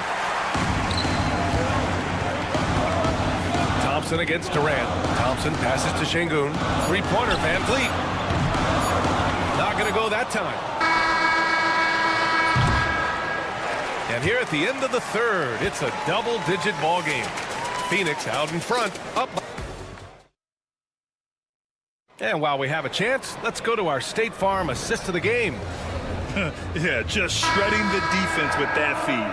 Thompson against Durant. Thompson passes to Şengün. Three-pointer, Van Vliet. Not going to go that time. And here at the end of the third, it's a double-digit ball game. Phoenix out in front, up. And while we have a chance, let's go to our State Farm assist of the game. Yeah, just shredding the defense with that feed.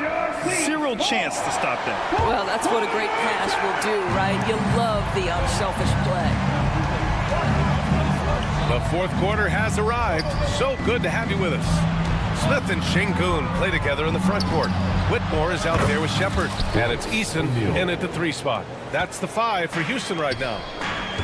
Zero chance to stop that. Well, that's what a great pass will do, right? You love the unselfish play. The fourth quarter has arrived. So good to have you with us. Smith and Şengün play together in the front court. Whitmore is out there with Shepherd. And it's Eason in at the 3 spot. That's the 5 for Houston right now.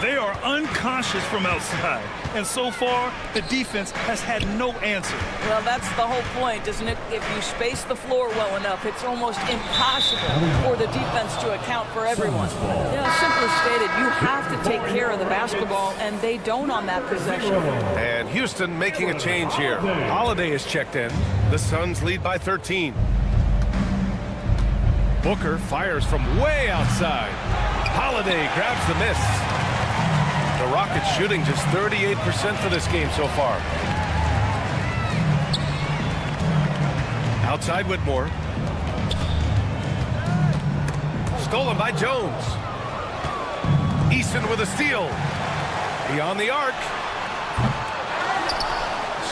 They are unconscious from outside. And so far, the defense has had no answer. Well, that's the whole point, isn't it? If you space the floor well enough, it's almost impossible for the defense to account for everyone. You know, simply stated, you have to take care of the basketball, and they don't on that possession. And Houston making a change here. Holiday is checked in. The Suns lead by 13. Booker fires from way outside. Holiday grabs the miss. The Rockets shooting just 38% for this game so far. Outside Whitmore. Stolen by Jones. Eason with a steal. Beyond the arc.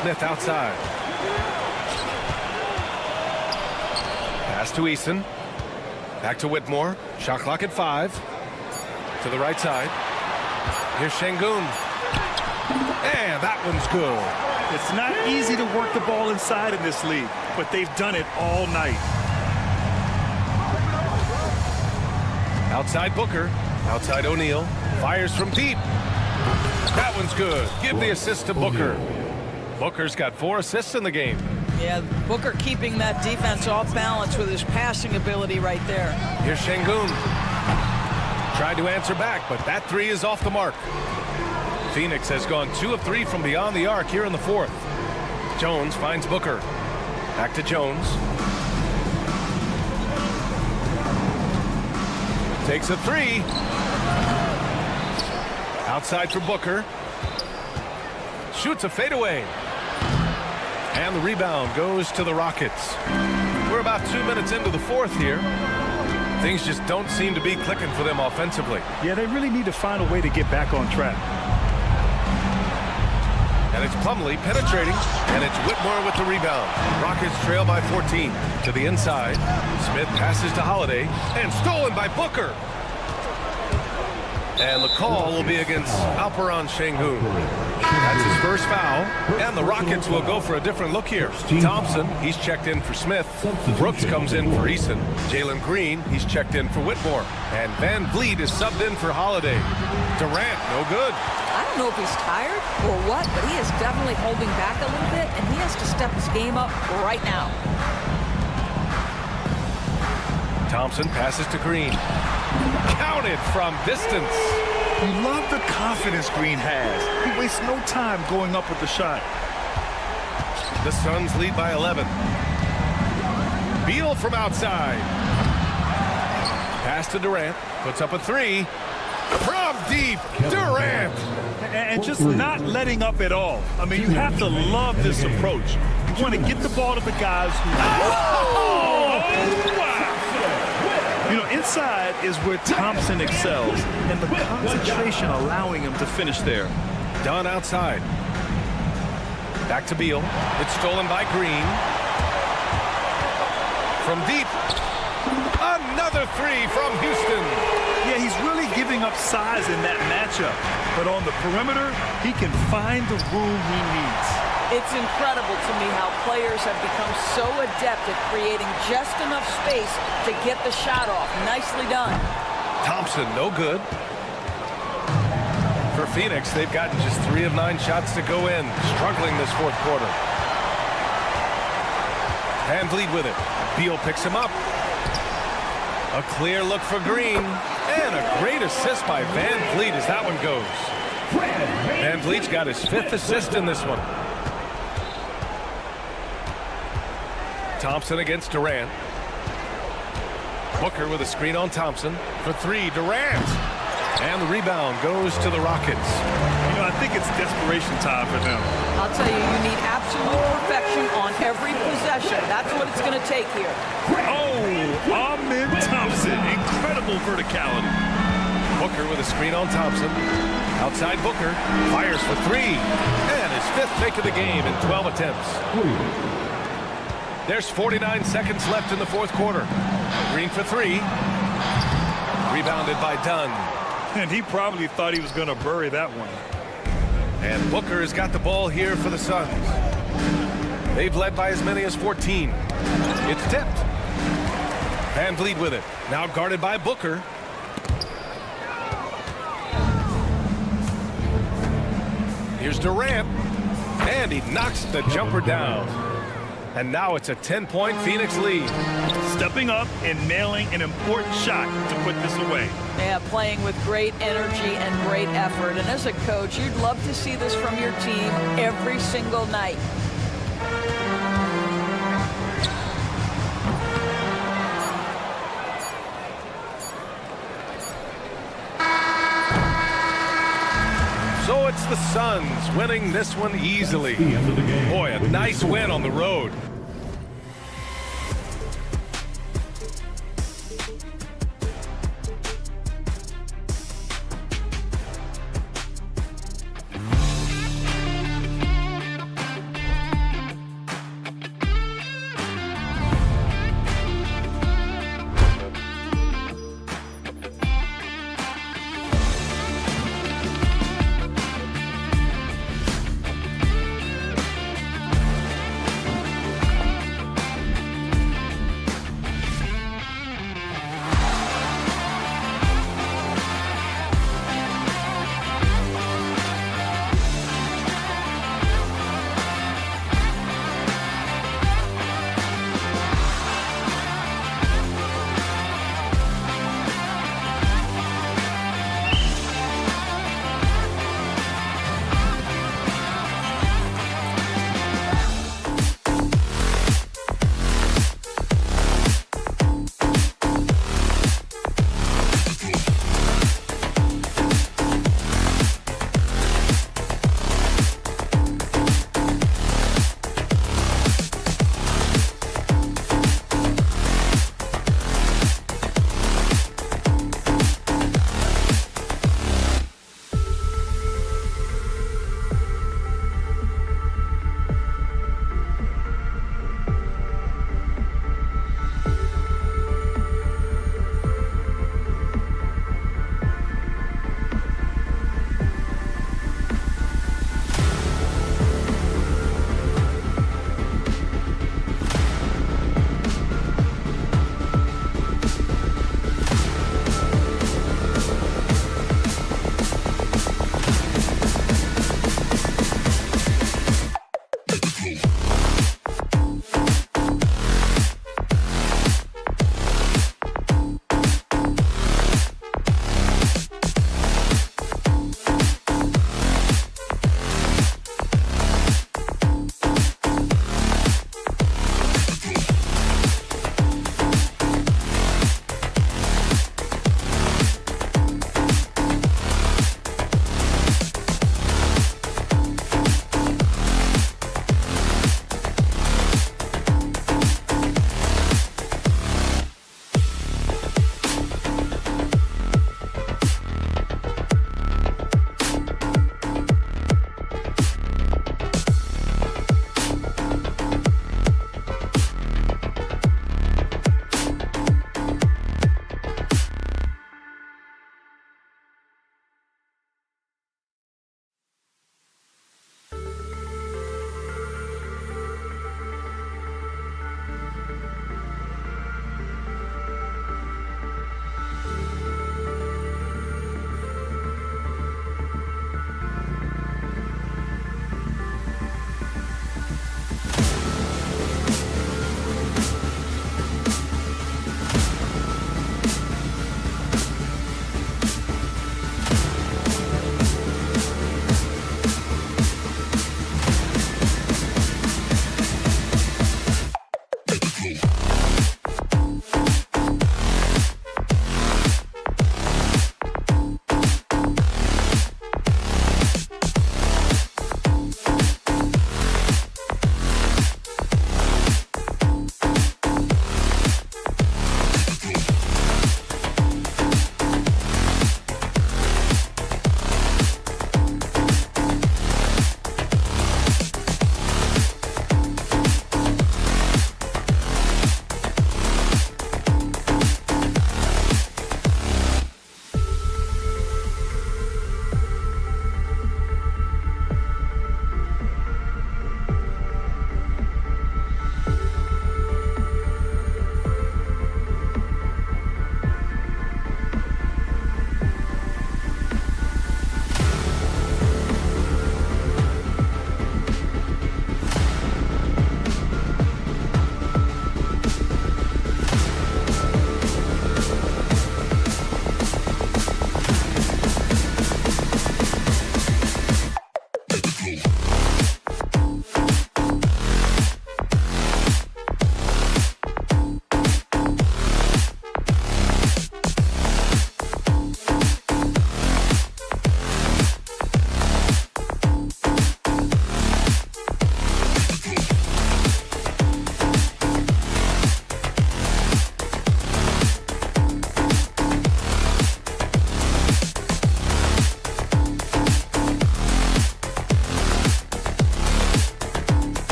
Smith outside. Pass to Eason. Back to Whitmore. Shot clock at 5. To the right side. Here's Şengün. And that one's good. It's not easy to work the ball inside in this league, but they've done it all night. Outside Booker. Outside O'Neal. Fires from deep. That one's good. Give the assist to Booker. Booker's got 4 assists in the game. Yeah, Booker keeping that defense off balance with his passing ability right there. Here's Şengün. Tried to answer back, but that 3 is off the mark. Phoenix has gone 2 of 3 from beyond the arc here in the fourth. Jones finds Booker. Back to Jones. Takes a 3. Outside for Booker. Shoots a fadeaway. And the rebound goes to the Rockets. We're about 2 minutes into the fourth here. Things just don't seem to be clicking for them offensively. Yeah, they really need to find a way to get back on track. And it's Plumlee penetrating, and it's Whitmore with the rebound. Rockets trail by 14 to the inside. Smith passes to Holiday, and stolen by Booker. And the call will be against Alperen Sengun. That's his first foul. And the Rockets will go for a different look here. Thompson, he's checked in for Smith. Brooks comes in for Eason. Jalen Green, he's checked in for Whitmore. And Van Vliet is subbed in for Holiday. Durant, no good. I don't know if he's tired or what, but he is definitely holding back a little bit, and he has to step his game up right now. Thompson passes to Green. Counted from distance. You love the confidence Green has. He wastes no time going up with the shot. The Suns lead by 11. Beal from outside. Pass to Durant. Puts up a three. From deep, Durant. And just not letting up at all. I mean, you have to love this approach. You want to get the ball to the guys who... Oh! Wow! You know, inside is where Thompson excels, and the concentration allowing him to finish there. Dunn outside. Back to Beal. It's stolen by Green. From deep. Another three from Houston. Yeah, he's really giving up size in that matchup. But on the perimeter, he can find the room he needs. It's incredible to me how players have become so adept at creating just enough space to get the shot off. Nicely done. Thompson, no good. For Phoenix, they've gotten just 3 of 9 shots to go in. Struggling this fourth quarter. Van Vliet with it. Beal picks him up. A clear look for Green. And a great assist by Van Vliet as that one goes. Van Vliet's got his 5th assist in this one. Thompson against Durant. Booker with a screen on Thompson. For 3, Durant. And the rebound goes to the Rockets. You know, I think it's desperation time for them. I'll tell you, you need absolute perfection on every possession. That's what it's going to take here. Oh, Amen Thompson. Incredible verticality. Booker with a screen on Thompson. Outside Booker. Fires for 3. And his 5th make of the game in 12 attempts. There's 49 seconds left in the fourth quarter. Green for 3. Rebounded by Dunn. And he probably thought he was going to bury that one. And Booker has got the ball here for the Suns. They've led by as many as 14. It's tipped. Van Vliet with it. Now guarded by Booker. Here's Durant. And he knocks the jumper down. And now it's a 10-point Phoenix lead. Stepping up and nailing an important shot to put this away. Yeah, playing with great energy and great effort. And as a coach, you'd love to see this from your team every single night. So it's the Suns winning this one easily. Boy, a nice win on the road.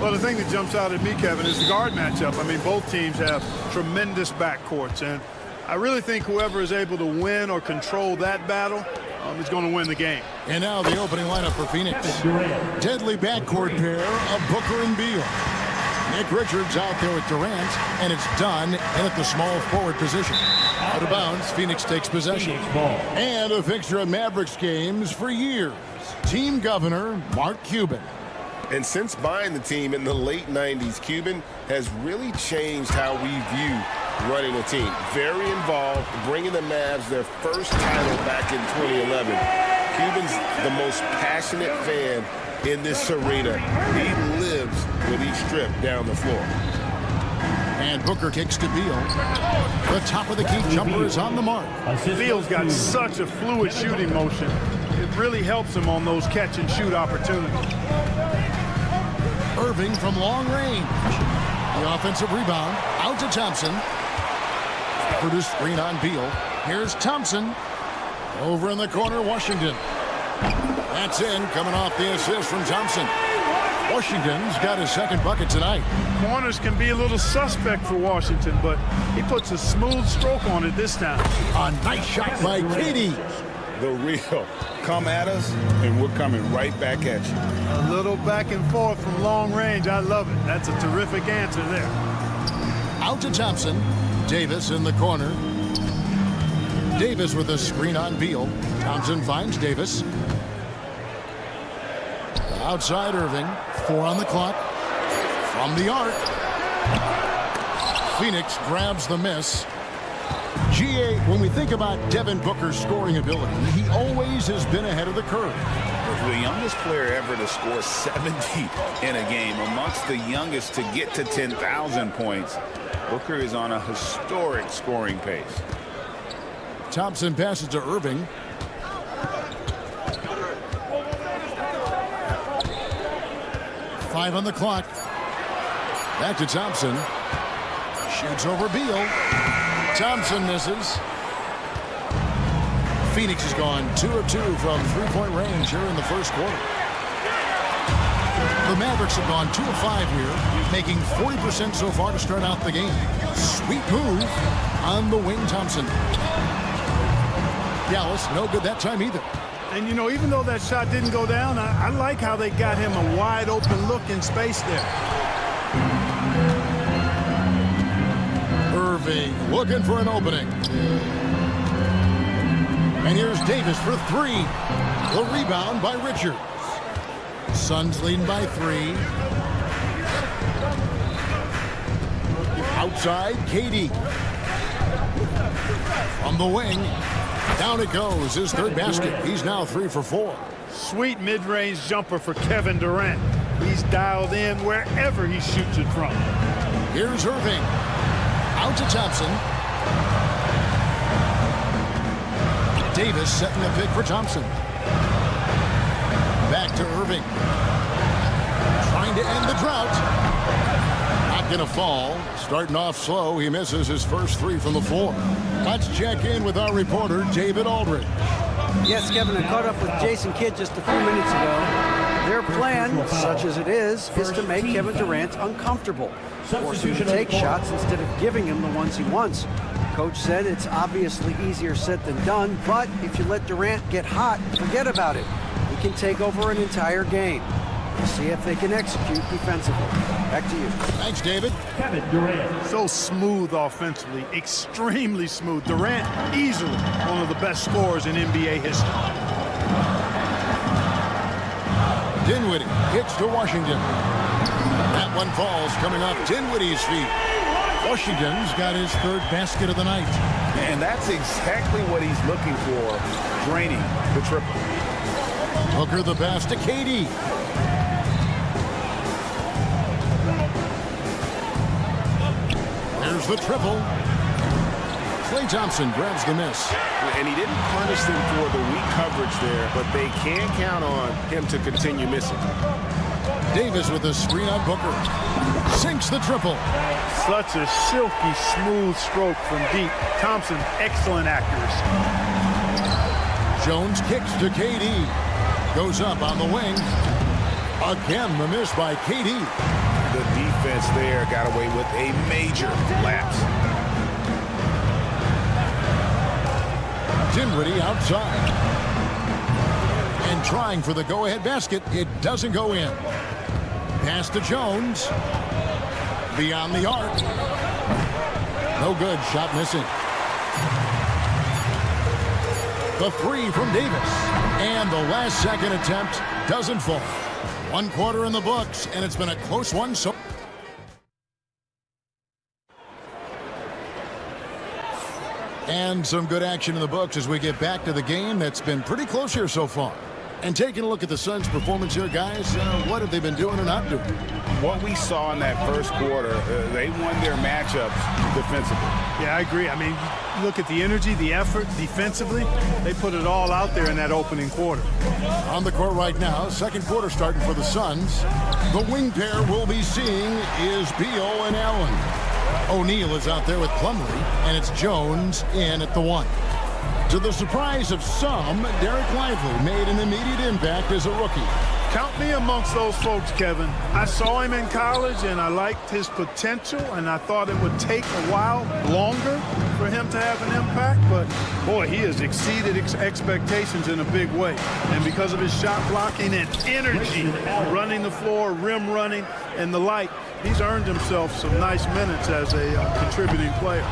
Well, the thing that jumps out at me, Kevin, is the guard matchup. I mean, both teams have tremendous backcourts, and I really think whoever is able to win or control that battle is going to win the game. And now the opening lineup for Phoenix. Deadly backcourt pair of Booker and Beal. Nick Richards out there with Durant, and it's done in at the small forward position. Out of bounds, Phoenix takes possession. And a fixture of Mavericks games for years. Team governor, Mark Cuban. And since buying the team in the late 90s, Cuban has really changed how we view running a team. Very involved, bringing the Mavs their first title back in 2011. Cuban's the most passionate fan in this arena. He lives with each trip down the floor. And Booker kicks to Beal. The top of the key jumper is on the mark. Beal's got such a fluid shooting motion. It really helps him on those catch-and-shoot opportunities. Irving from long range. The offensive rebound. Out to Thompson. Produced screen on Beal. Here's Thompson. Over in the corner, Washington. That's in, coming off the assist from Thompson. Washington's got his second bucket tonight. Corners can be a little suspect for Washington, but he puts a smooth stroke on it this time. A nice shot by Katie. The real. Come at us, and we're coming right back at you. A little back and forth from long range. I love it. That's a terrific answer there. Out to Thompson. Davis in the corner. Davis with a screen on Beal. Thompson finds Davis. Outside Irving. 4 on the clock. From the arc. Phoenix grabs the miss. GA, when we think about Devin Booker's scoring ability, he always has been ahead of the curve. The youngest player ever to score 70 in a game, amongst the youngest to get to 10,000 points. Booker is on a historic scoring pace. Thompson passes to Irving. Five on the clock. Back to Thompson. Shoots over Beal. Thompson misses. Phoenix has gone 2 of 2 from three-point range here in the first quarter. The Mavericks have gone 2 of 5 here, making 40% so far to start out the game. Sweet move on the wing, Thompson. Dallas, no good that time either. And, you know, even though that shot didn't go down, I like how they got him a wide-open look in space there. Irving looking for an opening. And here's Davis for 3. The rebound by Richards. Suns leading by 3. Outside, KD. From the wing. Down it goes. His third basket. He's now 3 for 4. Sweet mid-range jumper for Kevin Durant. He's dialed in wherever he shoots it from. Here's Irving. Out to Thompson. Davis setting the pick for Thompson. Back to Irving. Trying to end the drought. Not going to fall. Starting off slow. He misses his first 3 from the floor. Let's check in with our reporter, David Aldridge. Yes, Kevin, I caught up with Jason Kidd just a few minutes ago. Their plan, such as it is to make Kevin Durant uncomfortable. Force him to take shots instead of giving him the ones he wants. Coach said it's obviously easier said than done, but if you let Durant get hot, forget about it. He can take over an entire game. We'll see if they can execute defensively. Back to you. Thanks, David. Kevin Durant. So smooth offensively, extremely smooth. Durant, easily one of the best scorers in NBA history. Dinwiddie kicks to Washington. That one falls coming off Dinwiddie's feet. Washington's got his third basket of the night. And that's exactly what he's looking for, draining the triple. Booker the pass to KD. There's the triple. Klay Thompson grabs the miss. And he didn't punish them for the weak coverage there, but they can count on him to continue missing. Davis with a screen on Booker. Sinks the triple. Such a silky, smooth stroke from deep. Thompson, excellent accuracy. Jones kicks to KD. Goes up on the wing. Again, the miss by KD. the defense there got away with a major lapse. Dinwiddie outside. And trying for the go-ahead basket. It doesn't go in. Pass to Jones. Beyond the arc. No good. Shot missing. The three from Davis. And the last second attempt doesn't fall. 1 quarter in the books, and it's been a close one. So and some good action in the books as we get back to the game that's been pretty close here so far. And taking a look at the Suns' performance here, guys, what have they been doing or not doing? What we saw in that first quarter, they won their matchups defensively. Yeah, I agree. I mean, look at the energy, the effort defensively. They put it all out there in that opening quarter. On the court right now, second quarter starting for the Suns. The wing pair we'll be seeing is Beal and Allen. O'Neal is out there with Plumlee, and it's Jones in at the 1. To the surprise of some, Derek Lively made an immediate impact as a rookie. Count me amongst those folks, Kevin. I saw him in college, and I liked his potential, and I thought it would take a while longer for him to have an impact. But, boy, he has exceeded expectations in a big way. And because of his shot blocking and energy, running the floor, rim running, and the like, he's earned himself some nice minutes as a contributing player.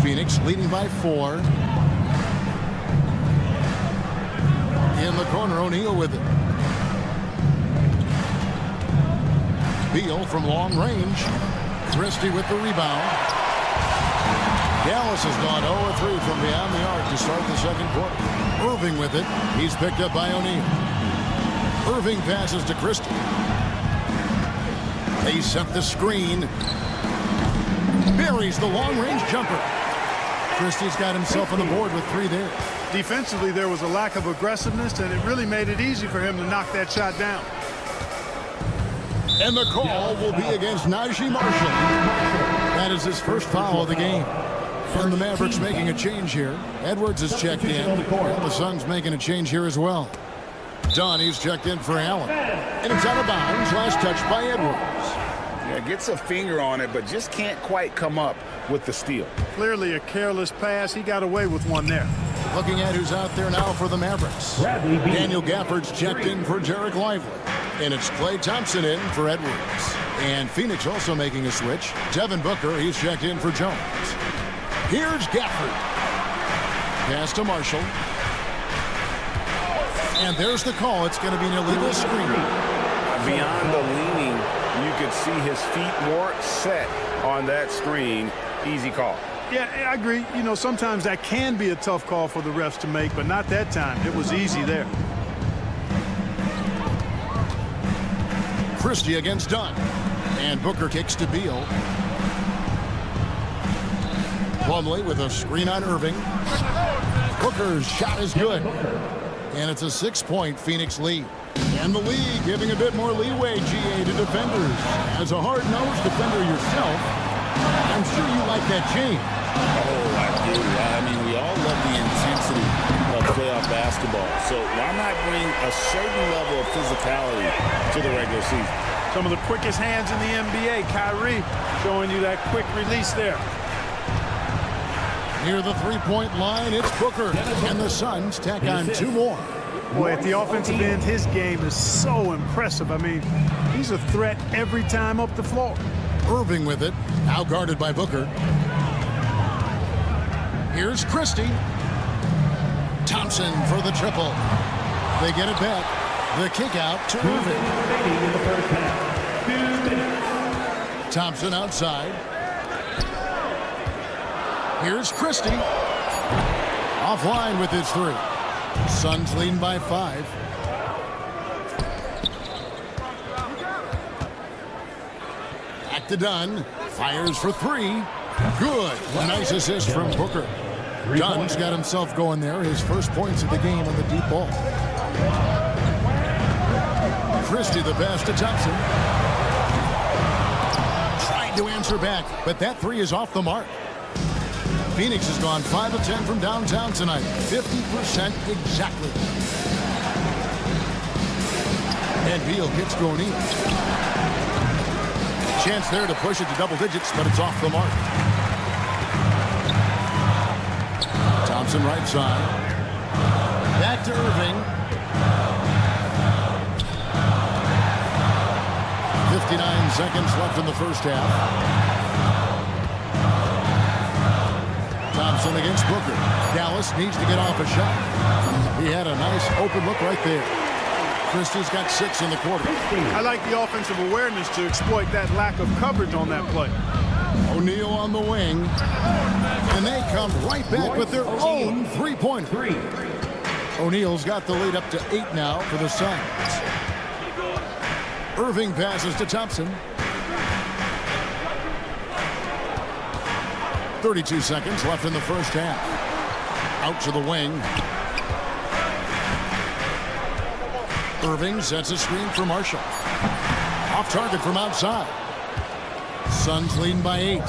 Phoenix leading by 4. In the corner, O'Neal with it. Beal from long range. Christie with the rebound. Dallas has gone 0-3 from beyond the arc to start the second quarter. Irving with it. He's picked up by O'Neal. Irving passes to Christie. They set the screen. Buries the long-range jumper. Christie's got himself on the board with 3 there. Defensively, there was a lack of aggressiveness, and it really made it easy for him to knock that shot down. And the call will be against Najee Marshall. That is his first foul of the game. And the Mavericks making a change here. Edwards is checked in. And the Suns making a change here as well. Donnie's checked in for Allen. And it's out of bounds. Last touch by Edwards. Yeah, gets a finger on it, but just can't quite come up with the steal. Clearly a careless pass. He got away with one there. Looking at who's out there now for the Mavericks. Daniel Gafford's checked in for Derek Lively. And it's Klay Thompson in for Edwards. And Phoenix also making a switch. Devin Booker, he's checked in for Jones. Here's Gafford. Pass to Marshall. And there's the call. It's going to be an illegal screen. Beyond the leaning, you could see his feet more set on that screen. Easy call. Yeah, I agree. You know, sometimes that can be a tough call for the refs to make, but not that time. It was easy there. Christie against Dunn. And Booker kicks to Beal. Plumlee with a screen on Irving. Booker's shot is good. And it's a 6-point Phoenix lead. And the league giving a bit more leeway, GA, to defenders. As a hard-nosed defender yourself, I'm sure you like that change. Oh, I do. I mean, we all love the intensity of playoff basketball. So why not bring a certain level of physicality to the regular season? Some of the quickest hands in the NBA. Kyrie showing you that quick release there. Near the three-point line, it's Booker. And the Suns tack on 2 more. Boy, at the offensive end, his game is so impressive. I mean, he's a threat every time up the floor. Irving with it, now guarded by Booker. Here's Christie. Thompson for the triple. They get it back. The kick out to Irving. Thompson outside. Here's Christie. Offline with his 3. Suns leading by 5. Back to Dunn. Fires for 3. Good. Nice assist from Booker. Dunn's got himself going there. His first points of the game on the deep ball. Christie the pass to Thompson. Tried to answer back, but that 3 is off the mark. Phoenix has gone 5 of 10 from downtown tonight. 50% exactly. And Beal gets to O'Neal. Chance there to push it to double digits, but it's off the mark. Thompson right side. Back to Irving. 59 seconds left in the first half. Thompson against Booker. Dallas needs to get off a shot. He had a nice open look right there. Christie's got 6 in the quarter. I like the offensive awareness to exploit that lack of coverage on that play. O'Neal on the wing. And they come right back with their own three-pointer. O'Neal's got the lead up to 8 now for the Suns. Irving passes to Thompson. 32 seconds left in the first half. Out to the wing. Irving sets a screen for Marshall. Off target from outside. Suns leading by 8.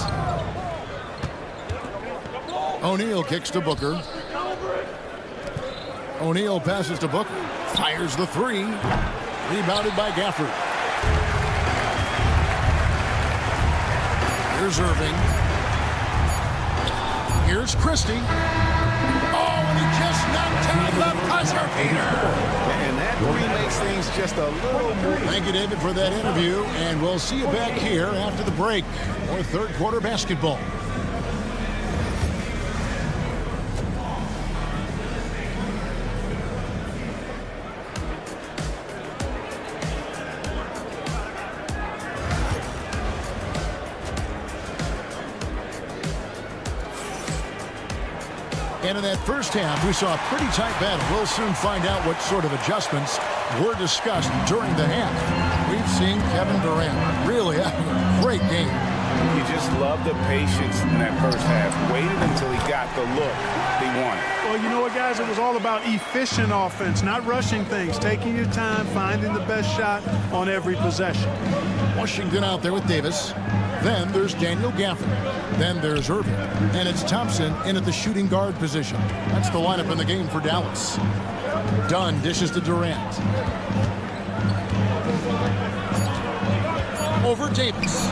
O'Neal kicks to Booker. O'Neal passes to Booker. Fires the 3. Rebounded by Gafford. Here's Irving. Here's Christie. Oh, and he just knocked down the buzzer beater. And that 3 makes things just a little more. Thank you, David, for that interview. And we'll see you back here after the break for third quarter basketball. And in that first half, we saw a pretty tight battle. We'll soon find out what sort of adjustments were discussed during the half. We've seen Kevin Durant really having a great game. You just love the patience in that first half. Waited until he got the look he wanted. Well, you know what, guys? It was all about efficient offense, not rushing things, taking your time, finding the best shot on every possession. Washington out there with Davis. Then there's Daniel Gafford. Then there's Irving. And it's Thompson in at the shooting guard position. That's the lineup in the game for Dallas. Dunn dishes to Durant. Over Davis.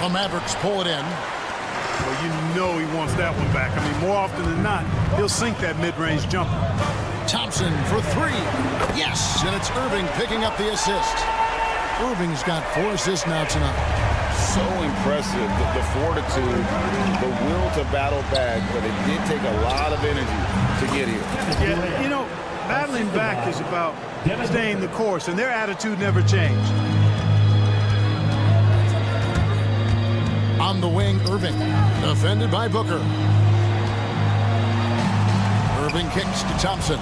The Mavericks pull it in. Well, you know he wants that one back. I mean, more often than not, he'll sink that mid-range jumper. Thompson for 3. Yes, and it's Irving picking up the assist. Irving's got 4 assists now tonight. So impressive, the fortitude, the will to battle back, but it did take a lot of energy to get here. Yeah, you know, battling back is about staying the course, and their attitude never changed. On the wing, Irving, defended by Booker. Irving kicks to Thompson.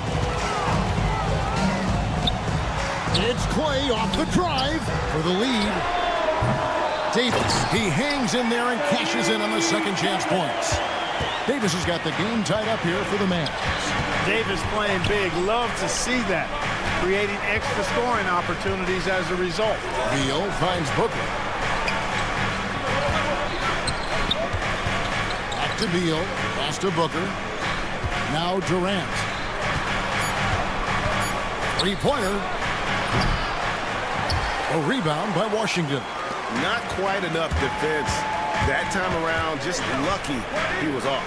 It's Clay off the drive for the lead. Davis, he hangs in there and cashes in on the second chance points. Davis has got the game tied up here for the Mavs. Davis playing big. Love to see that. Creating extra scoring opportunities as a result. Beal finds Booker. Back to Beal. Pass to Booker. Now Durant. 3-pointer. A rebound by Washington. Not quite enough defense that time around. Just lucky he was off.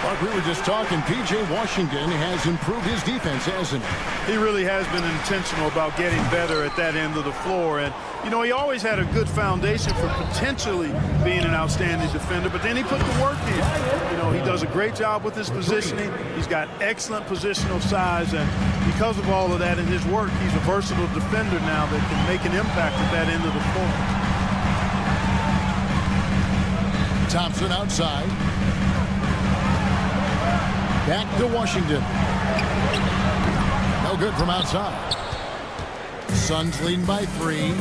Like we were just talking, P.J. Washington has improved his defense, hasn't he? He really has been intentional about getting better at that end of the floor. And, you know, he always had a good foundation for potentially being an outstanding defender, but then he put the work in. You know, he does a great job with his positioning. He's got excellent positional size, and because of all of that in his work, he's a versatile defender now that can make an impact at that end of the floor. Thompson outside. Back to Washington. No good from outside. Suns leading by 3.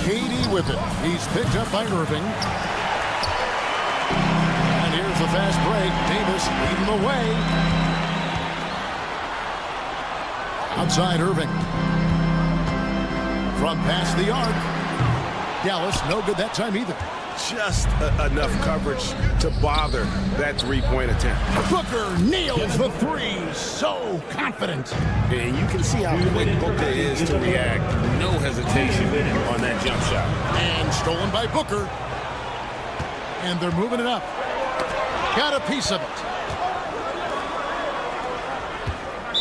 KD with it. He's picked up by Irving. And here's the fast break. Davis leading the way. Outside Irving. From past the arc. Dallas no good that time either. just enough coverage to bother that three-point attempt. Booker nails the three. So confident. And you can see how quick Booker is to react. No hesitation on that jump shot. And stolen by Booker. And they're moving it up. Got a piece of it.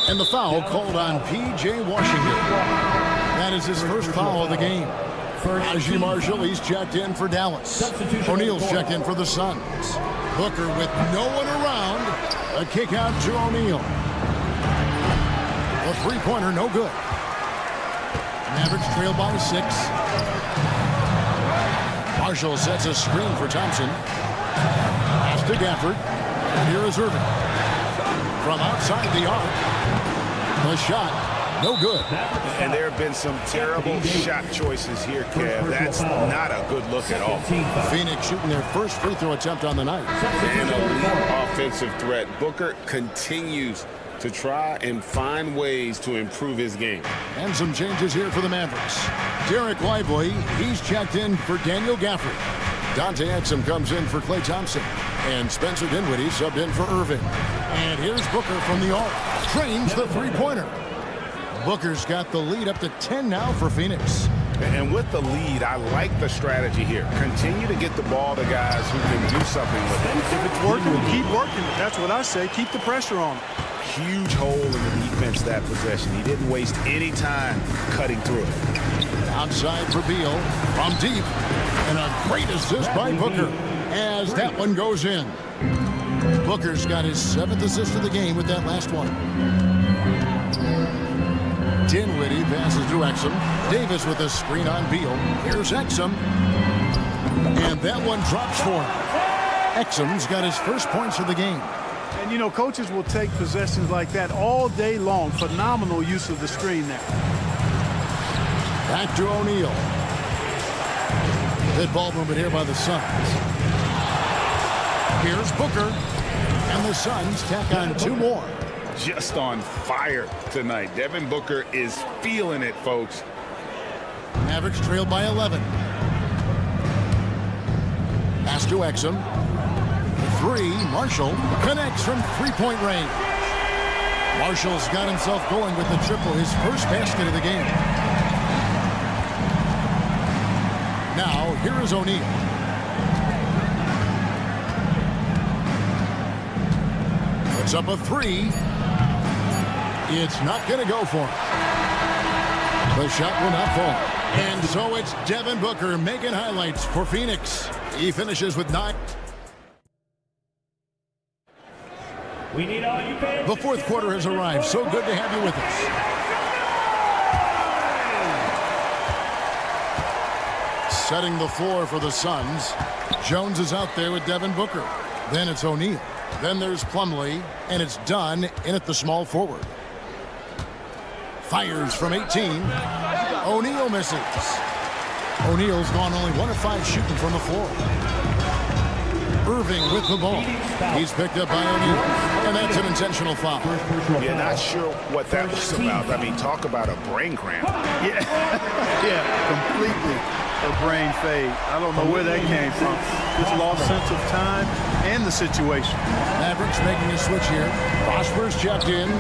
And the foul called on P.J. Washington. That is his first foul of the game. Najee Marshall, he's checked in for Dallas. O'Neal's checked in for the Suns. Booker with no one around. A kick out to O'Neal. A three-pointer, no good. Mavericks trail by 6. Marshall sets a screen for Thompson. Pass to Gafford. And here is Irving. From outside the arc. The shot, no good. And there have been some terrible shot choices here, Kev. That's not a good look at all. Phoenix shooting their first free throw attempt on the night. And a elite offensive threat. Booker continues to try and find ways to improve his game. And some changes here for the Mavericks. Derek Lively, he's checked in for Daniel Gafford. Dante Exum comes in for Klay Thompson. And Spencer Dinwiddie subbed in for Irving. And here's Booker from the arc. Trains the three-pointer. Booker's got the lead up to 10 now for Phoenix. And with the lead, I like the strategy here. Continue to get the ball to guys who can do something with it. If it's working, keep working. That's what I say. Keep the pressure on. Huge hole in the defense that possession. He didn't waste any time cutting through it. Outside for Beal from deep. And a great assist by Booker as that one goes in. Booker's got his 7th assist of the game with that last one. Dinwiddie passes to Exum. Davis with a screen on Beal. Here's Exum. And that one drops for him. Exum's got his first points of the game. And, you know, coaches will take possessions like that all day long. Phenomenal use of the screen there. Back to O'Neal. Good ball movement here by the Suns. Here's Booker. And the Suns tack on 2 more. Just on fire tonight. Devin Booker is feeling it, folks. Mavericks trail by 11. Pass to Exum. 3, Marshall connects from three-point range. Marshall's got himself going with the triple, his first basket of the game. Now, here is O'Neal. Puts up a 3. It's not going to go for him. The shot will not fall. And so it's Devin Booker making highlights for Phoenix. He finishes with 9. We need all you fans. The fourth quarter has arrived. So good to have you with us. Setting the floor for the Suns. Jones is out there with Devin Booker. Then it's O'Neal. Then there's Plumlee. And it's done in at the small forward. Fires from 18. O'Neal misses. O'Neal's gone only 1 of 5 shooting from the floor. Irving with the ball. He's picked up by O'Neal. And that's an intentional foul. Yeah, not sure what that was about. I mean, talk about a brain cramp. Yeah, completely a brain fade. I don't know where that came from. Just lost sense of time and the situation. Mavericks making a switch here. Prosper's checked in.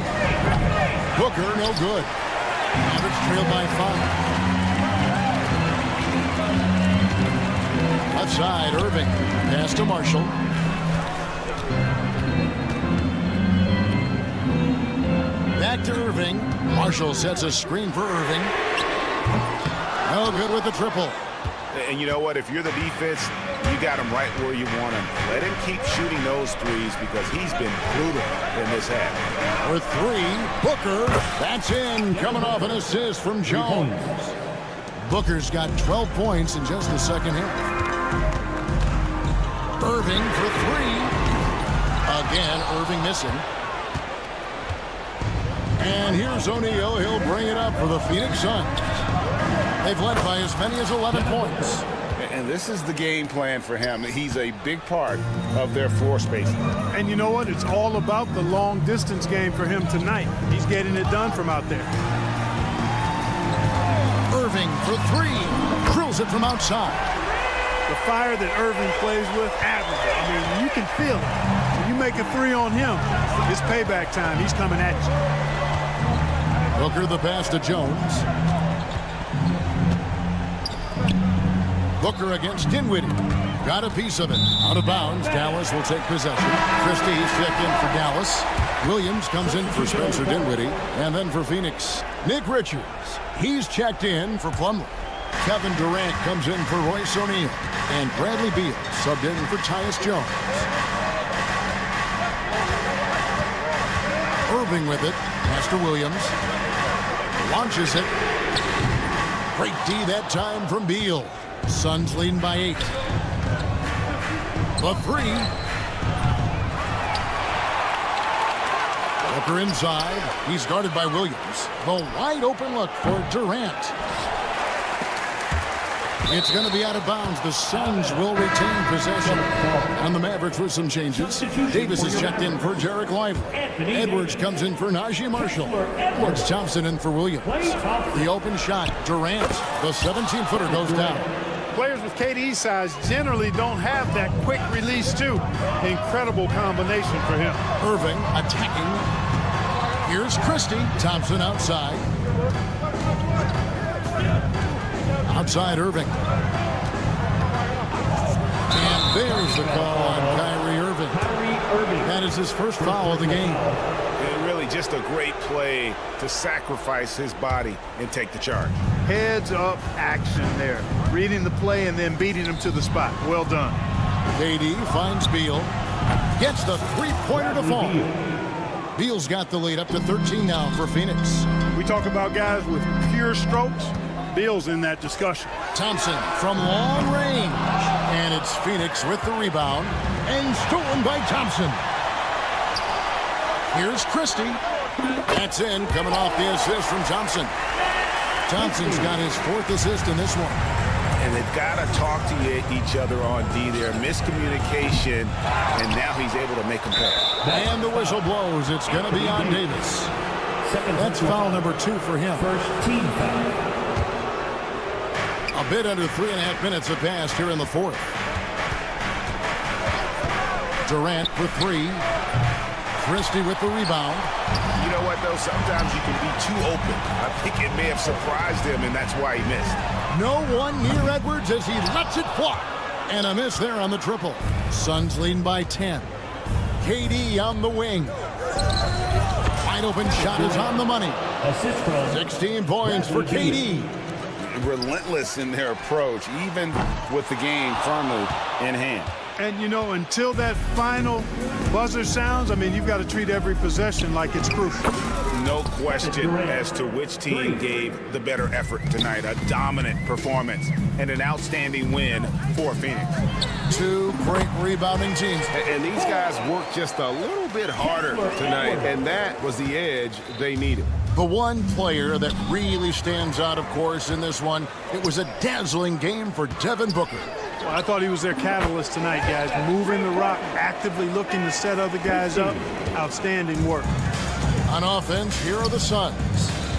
Booker, no good. Mavericks trail by 5. Left side, Irving. Pass to Marshall. Back to Irving. Marshall sets a screen for Irving. No good with the triple. And you know what? If you're the defense, you got him right where you want him. Let him keep shooting those threes because he's been brutal in this half. For 3, Booker. That's in. Coming off an assist from Jones. Booker's got 12 points in just the second half. Irving for 3. Again, Irving missing. And here's O'Neal. He'll bring it up for the Phoenix Suns. They've led by as many as 11 points. And this is the game plan for him. He's a big part of their floor spacing. And you know what? It's all about the long distance game for him tonight. He's getting it done from out there. Irving for 3. Drills it from outside. The fire that Irving plays with, admirable. I mean, you can feel it. When you make a three on him, it's payback time. He's coming at you. Booker the pass to Jones. Booker against Dinwiddie. Got a piece of it. Out of bounds. Dallas will take possession. Christie's checked in for Dallas. Williams comes in for Spencer Dinwiddie. And then for Phoenix, Nick Richards. He's checked in for Plumlee. Kevin Durant comes in for Royce O'Neal. And Bradley Beal subbed in for Tyus Jones. Irving with it. Pass to Williams. Launches it. Great D that time from Beal. Suns leading by 8. The three. Booker inside. He's guarded by Williams. The wide open look for Durant. It's going to be out of bounds. The Suns will retain possession. And the Mavericks with some changes. Davis is checked in for Jarek Lively. Edwards comes in for Najee Marshall. Edwards Thompson in for Williams. The open shot. Durant. The 17-footer goes down. Players with KD's size generally don't have that quick release, too. Incredible combination for him. Irving attacking. Here's Christie. Thompson outside. Outside Irving. And there's the call on Kyrie Irving. That is his first foul of the game. And really just a great play to sacrifice his body and take the charge. Heads up action there. Reading the play and then beating him to the spot. Well done. KD finds Beal. Gets the three-pointer to fall. Beal's got the lead up to 13 now for Phoenix. We talk about guys with pure strokes. Beal's in that discussion. Thompson from long range. And it's Phoenix with the rebound. And stolen by Thompson. Here's Christie. That's in, coming off the assist from Thompson. Thompson's got his 4th assist in this one. And they've got to talk to each other on D there. Miscommunication, and now he's able to make them pay. And the whistle blows. It's going to be on Davis. That's foul number 2 for him. First team foul. A bit under 3.5 minutes have passed here in the 4th. Durant for 3. Christie with the rebound. You know what, though? Sometimes you can be too open. I think it may have surprised him, and that's why he missed. No one near Edwards as he lets it fly. And a miss there on the triple. Suns leading by 10. KD on the wing. Wide open shot is on the money. 16 points for KD. Relentless in their approach, even with the game firmly in hand. And, you know, until that final buzzer sounds, I mean, you've got to treat every possession like it's crucial. No question as to which team gave the better effort tonight. A dominant performance and an outstanding win for Phoenix. 2 great rebounding teams. And these guys worked just a little bit harder tonight, and that was the edge they needed. The one player that really stands out, of course, in this one, it was a dazzling game for Devin Booker. Well, I thought he was their catalyst tonight, guys. Moving the rock, actively looking to set other guys up. Outstanding work. On offense, here are the Suns.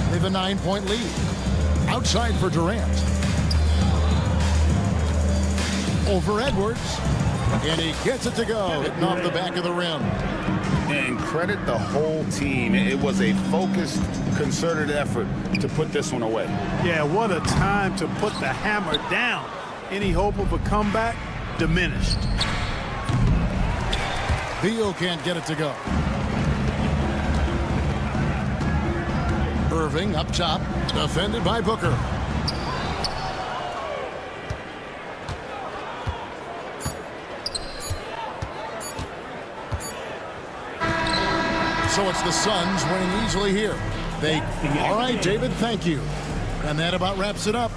They have a 9-point lead. Outside for Durant. Over Edwards. And he gets it to go, hitting off the back of the rim. And credit the whole team. It was a focused, concerted effort to put this one away. Yeah, what a time to put the hammer down. Any hope of a comeback diminished. Beal can't get it to go. Irving up top, defended by Booker. So it's the Suns winning easily here. All right, David, thank you. And that about wraps it up.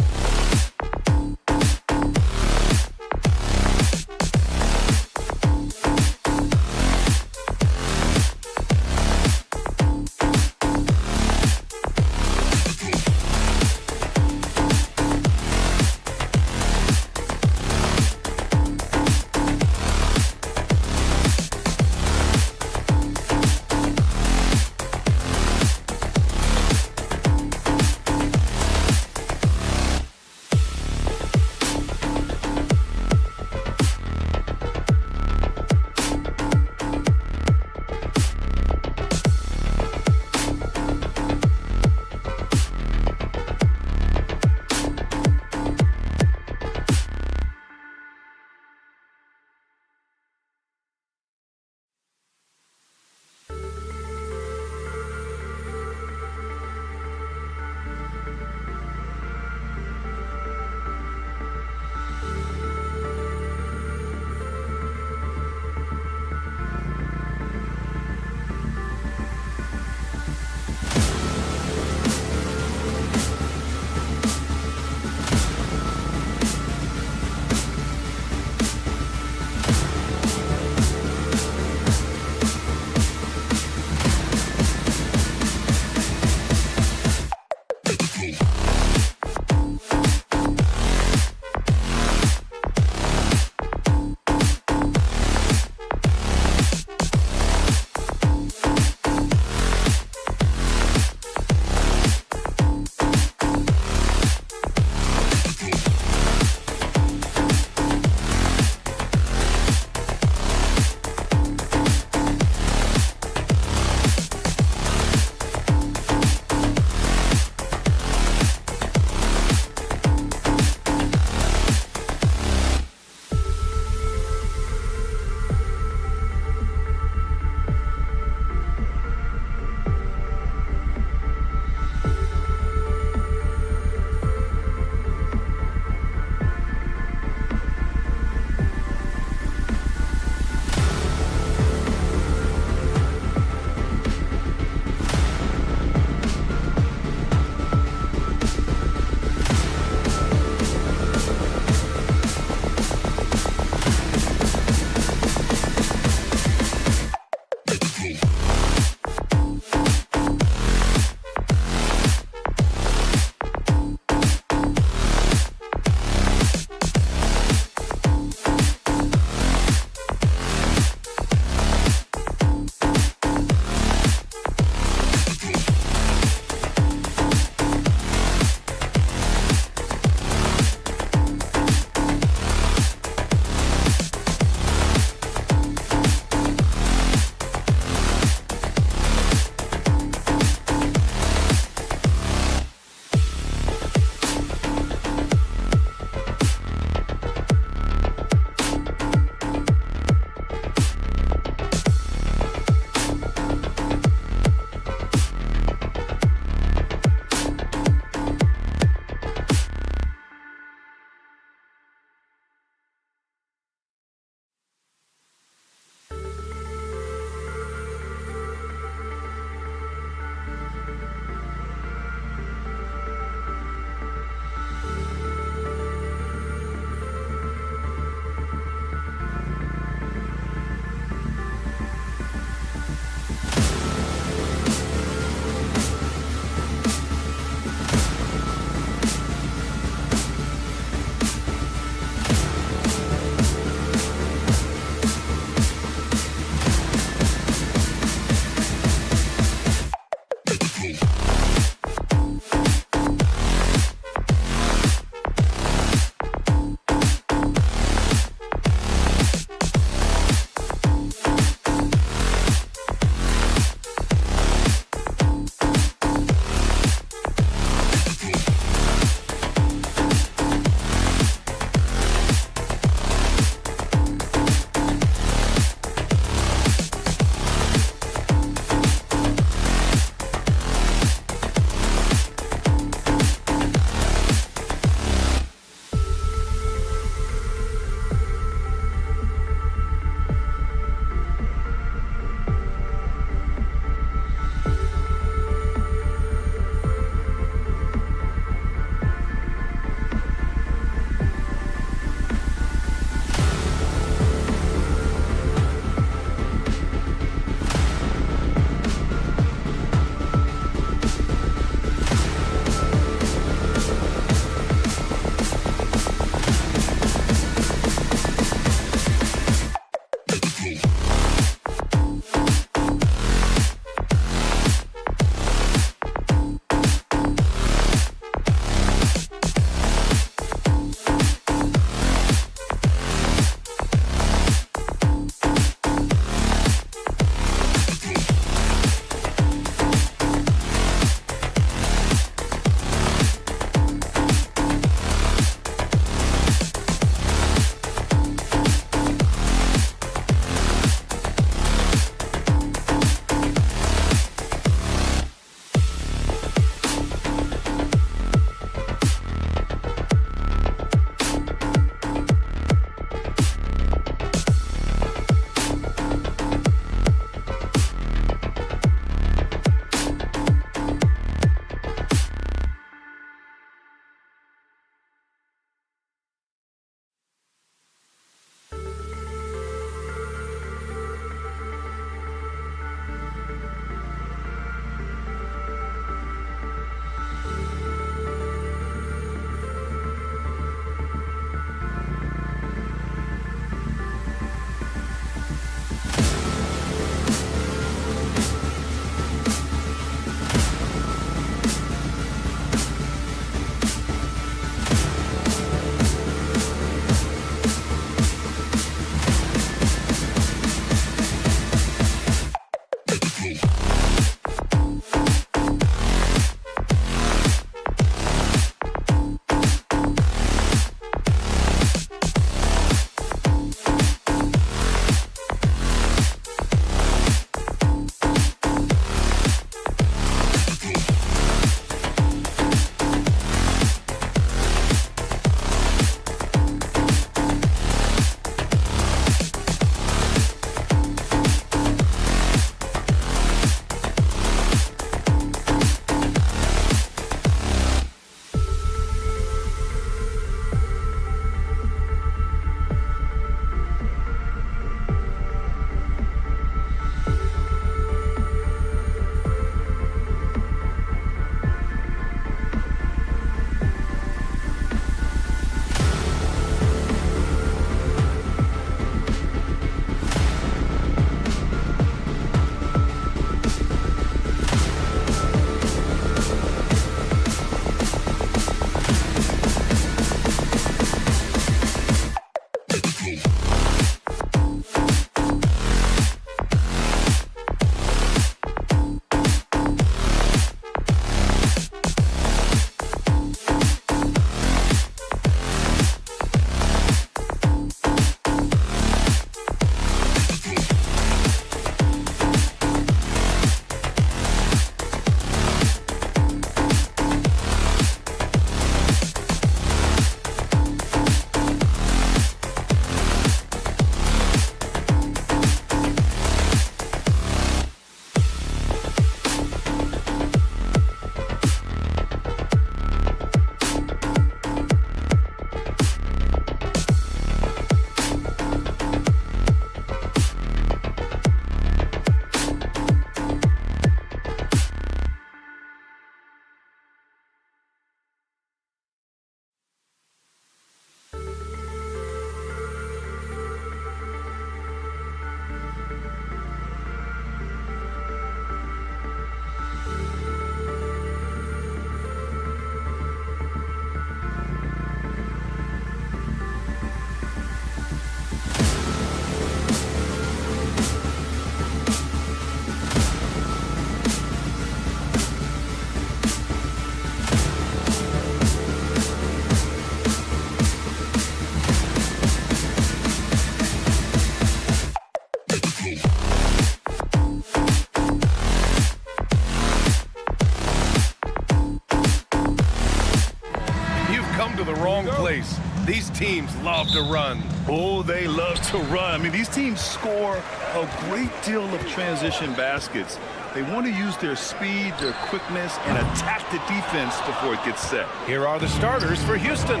wrong place. These teams love to run. Oh, they love to run. I mean, these teams score a great deal of transition baskets. They want to use their speed, their quickness, and attack the defense before it gets set. Here are the starters for Houston.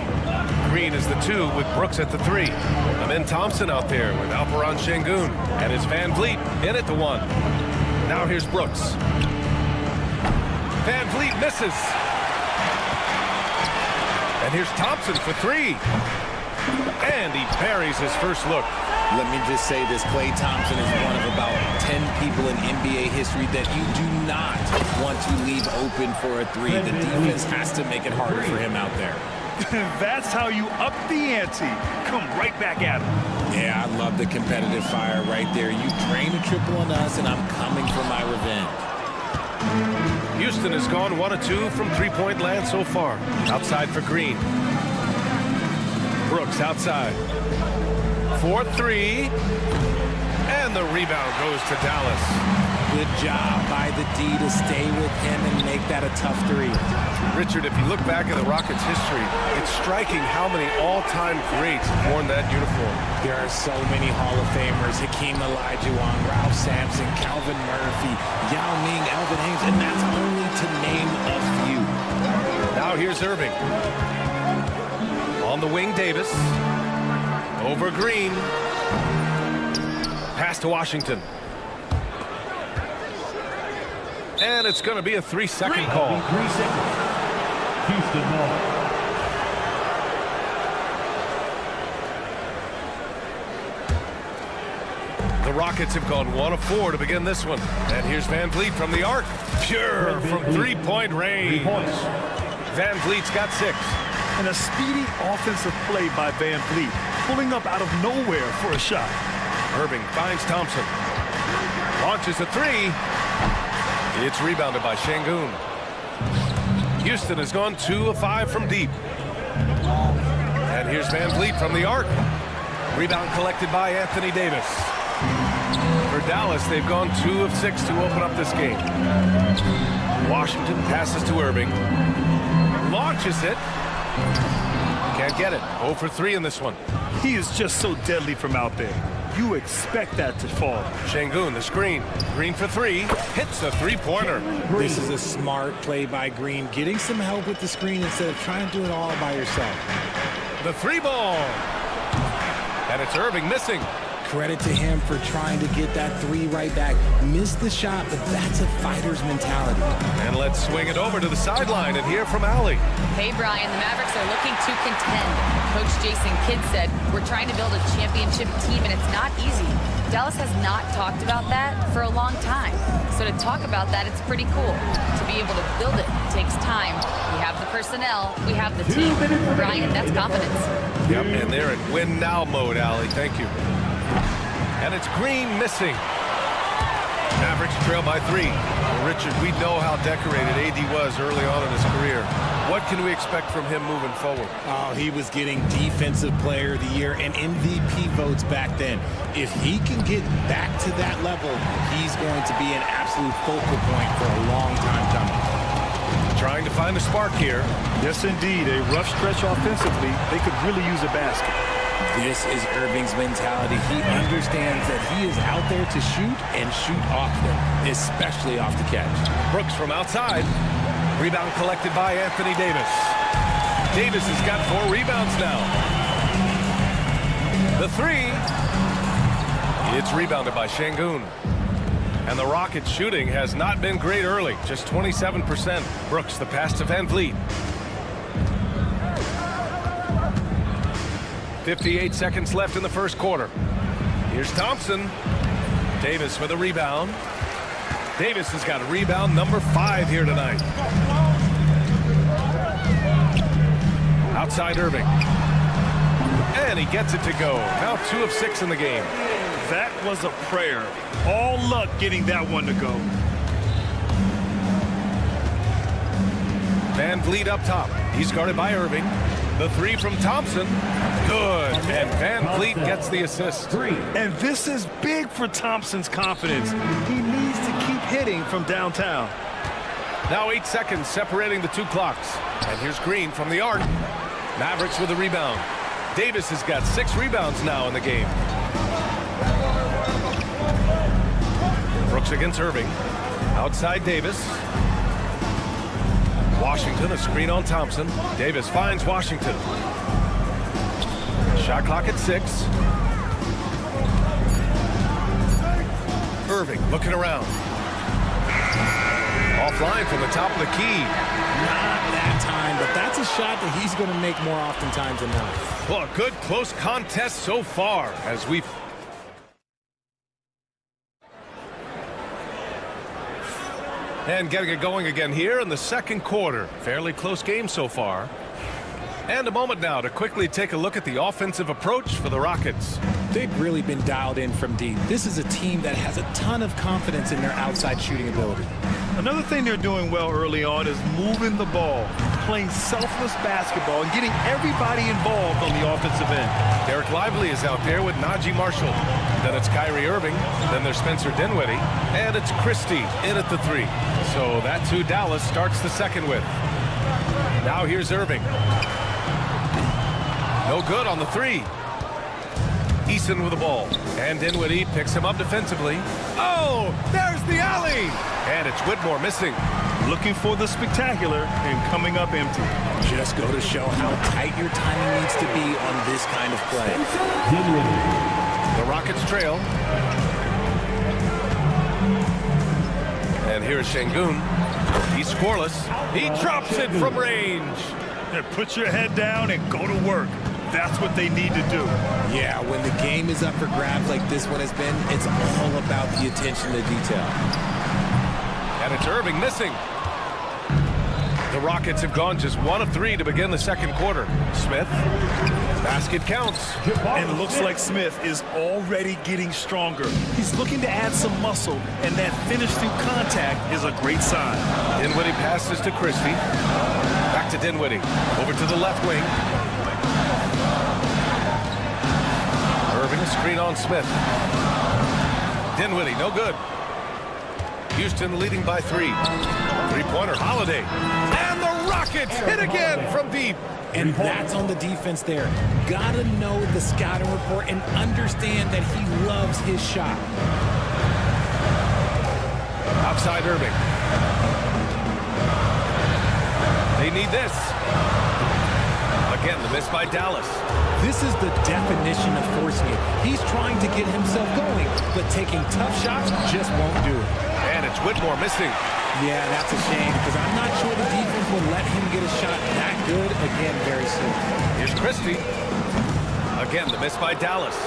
Green is the 2 with Brooks at the 3. Amin Thompson out there with Alperen Şengün. And it's Van Vliet in at the 1. Now here's Brooks. Van Vliet misses. And here's Thompson for 3. And he parries his first look. Let me just say this, Klay Thompson is one of about 10 people in NBA history that you do not want to leave open for a 3. The defense has to make it harder for him out there. That's how you up the ante. Come right back at him. Yeah, I love the competitive fire right there. You drain a triple on us, and I'm coming for my revenge. Houston has gone 1 of 2 from three-point land so far. Outside for Green. Brooks outside. 4-3. And the rebound goes to Dallas. Good job by the D to stay with him and make that a tough 3. Richard, if you look back at the Rockets' history, it's striking how many all-time greats have worn that uniform. There are so many Hall of Famers. Hakeem Olajuwon, Ralph Sampson, Calvin Murphy, Yao Ming, Elvin Hayes, and that's only to name a few. Now here's Irving. On the wing, Davis. Over Green. Pass to Washington. And it's going to be a 3-second call. 3 seconds. Houston ball. The Rockets have gone 1 of 4 to begin this one. And here's Van Vliet from the arc. Pure from three-point range. Van Vliet's got 6. And a speedy offensive play by Van Vliet, pulling up out of nowhere for a shot. Irving finds Thompson. Launches a 3. It's rebounded by Şengün. Houston has gone 2 of 5 from deep. And here's Van Vliet from the arc. Rebound collected by Anthony Davis. For Dallas, they've gone 2 of 6 to open up this game. Washington passes to Irving. Launches it. Can't get it. 0 for 3 in this one. He is just so deadly from out there. You expect that to fall. Şengün, the screen. Green for 3. Hits a 3-pointer. This is a smart play by Green, getting some help with the screen instead of trying to do it all by yourself. The 3-ball. And it's Irving missing. Credit to him for trying to get that 3 right back. Missed the shot, but that's a fighter's mentality. And let's swing it over to the sideline and hear from Allie. Hey, Brian, the Mavericks are looking to contend. Coach Jason Kidd said, we're trying to build a championship team, and it's not easy. Dallas has not talked about that for a long time. So to talk about that, it's pretty cool. To be able to build it takes time. We have the personnel. We have the team. Brian, that's confidence. Yep, and they're in win-now mode, Allie. Thank you. And it's Green missing. Mavericks trail by 3. Richard, we know how decorated AD was early on in his career. What can we expect from him moving forward? Oh, he was getting Defensive Player of the Year and MVP votes back then. If he can get back to that level, he's going to be an absolute focal point for a long time coming. Trying to find a spark here. Yes, indeed. A rough stretch offensively. They could really use a basket. This is Irving's mentality. He understands that he is out there to shoot and shoot often, especially off the catch. Brooks from outside. Rebound collected by Anthony Davis. Davis has got 4 rebounds now. The 3. It's rebounded by Şengün. And the Rockets' shooting has not been great early, just 27%. Brooks, the pass to Van Vliet. 58 seconds left in the first quarter. Here's Thompson. Davis for the rebound. Davis has got rebound number 5 here tonight. Outside Irving. And he gets it to go. Now 2 of 6 in the game. That was a prayer. All luck getting that one to go. Van Vliet up top. He's guarded by Irving. The 3 from Thompson. Good. And Van Vliet gets the assist. And this is big for Thompson's confidence. He needs to keep hitting from downtown. Now 8 seconds separating the 2 clocks. And here's Green from the arc. Mavericks with a rebound. Davis has got 6 rebounds now in the game. Brooks against Irving. Outside Davis. Washington, a screen on Thompson. Davis finds Washington. Shot clock at 6. Irving looking around. Offline from the top of the key. Not that time, but that's a shot that he's going to make more oftentimes than not. Well, a good close contest so far as we've... And getting it going again here in the second quarter. Fairly close game so far. And a moment now to quickly take a look at the offensive approach for the Rockets. They've really been dialed in from deep. This is a team that has a ton of confidence in their outside shooting ability. Another thing they're doing well early on is moving the ball, playing selfless basketball, and getting everybody involved on the offensive end. Derek Lively is out there with Najee Marshall. Then it's Kyrie Irving. Then there's Spencer Dinwiddie. And it's Christie in at the 3. So that's who Dallas starts the second with. Now here's Irving. No good on the 3. Eason with the ball. And Dinwiddie picks him up defensively. Oh, there's the alley. And it's Whitmore missing. Looking for the spectacular and coming up empty. Just go to show how tight your timing needs to be on this kind of play. The Rockets trail. And here's Şengün. He's scoreless. He drops it from range. And put your head down and go to work. That's what they need to do. Yeah, when the game is up for grabs like this one has been, it's all about the attention to detail. And it's Irving missing. The Rockets have gone just 1 of 3 to begin the second quarter. Smith, basket counts. And it looks like Smith is already getting stronger. He's looking to add some muscle, and that finish through contact is a great sign. Dinwiddie passes to Christie. Back to Dinwiddie. Over to the left wing. Irving, a screen on Smith. Dinwiddie, no good. Houston leading by 3. Three-pointer, Holiday. And the Rockets hit again from deep. And that's on the defense there. Gotta know the scouting report and understand that he loves his shot. Outside Irving. They need this. Again, the miss by Dallas. This is the definition of forcing it. He's trying to get himself going, but taking tough shots just won't do it. And it's Whitmore missing. Yeah, that's a shame because I'm not sure the defense will let him get a shot that good again very soon. Here's Christie. Again, the miss by Dallas.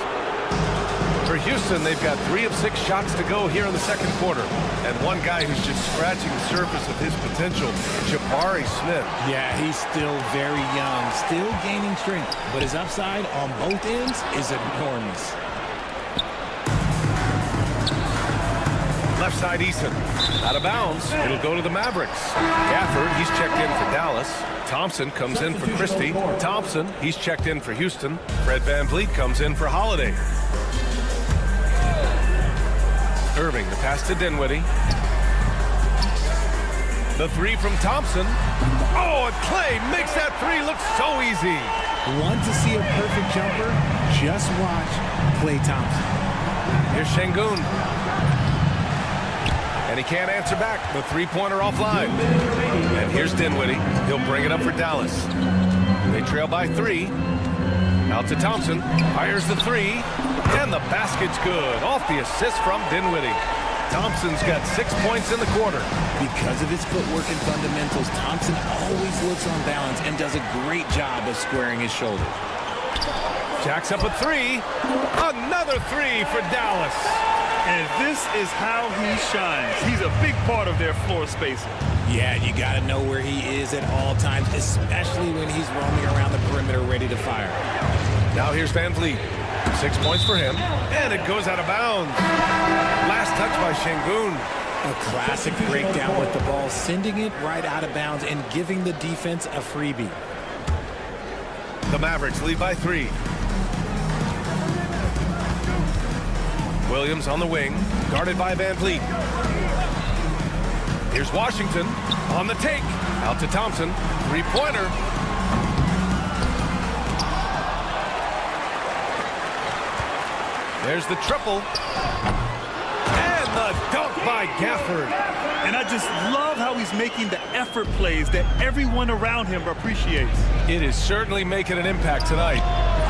For Houston, they've got 3 of 6 shots to go here in the second quarter. And one guy who's just scratching the surface of his potential, Jabari Smith. Yeah, he's still very young, still gaining strength, but his upside on both ends is enormous. Left side Eason. Out of bounds. It'll go to the Mavericks. Gafford, he's checked in for Dallas. Thompson comes in for Christie. Thompson, he's checked in for Houston. Fred VanVleet comes in for Holiday. Irving, the pass to Dinwiddie. The 3 from Thompson. Oh, and Clay makes that 3 look so easy. Want to see a perfect jumper? Just watch Klay Thompson. Here's Şengün. And he can't answer back. The three-pointer offline. And here's Dinwiddie. He'll bring it up for Dallas. They trail by 3. Out to Thompson. Fires the 3. And the basket's good. Off the assist from Dinwiddie. Thompson's got 6 points in the quarter. Because of his footwork and fundamentals, Thompson always looks on balance and does a great job of squaring his shoulders. Jacks up a 3. Another 3 for Dallas. And this is how he shines. He's a big part of their floor spacing. Yeah, you got to know where he is at all times, especially when he's roaming around the perimeter ready to fire. Now here's VanVleet. 6 points for him. And it goes out of bounds. Last touch by Şengün. A classic breakdown with the ball, sending it right out of bounds and giving the defense a freebie. The Mavericks lead by 3. Williams on the wing, guarded by VanVleet. Here's Washington on the take. Out to Thompson. Three-pointer. There's the triple. And the dunk by Gafford. And I just love how he's making the effort plays that everyone around him appreciates. It is certainly making an impact tonight.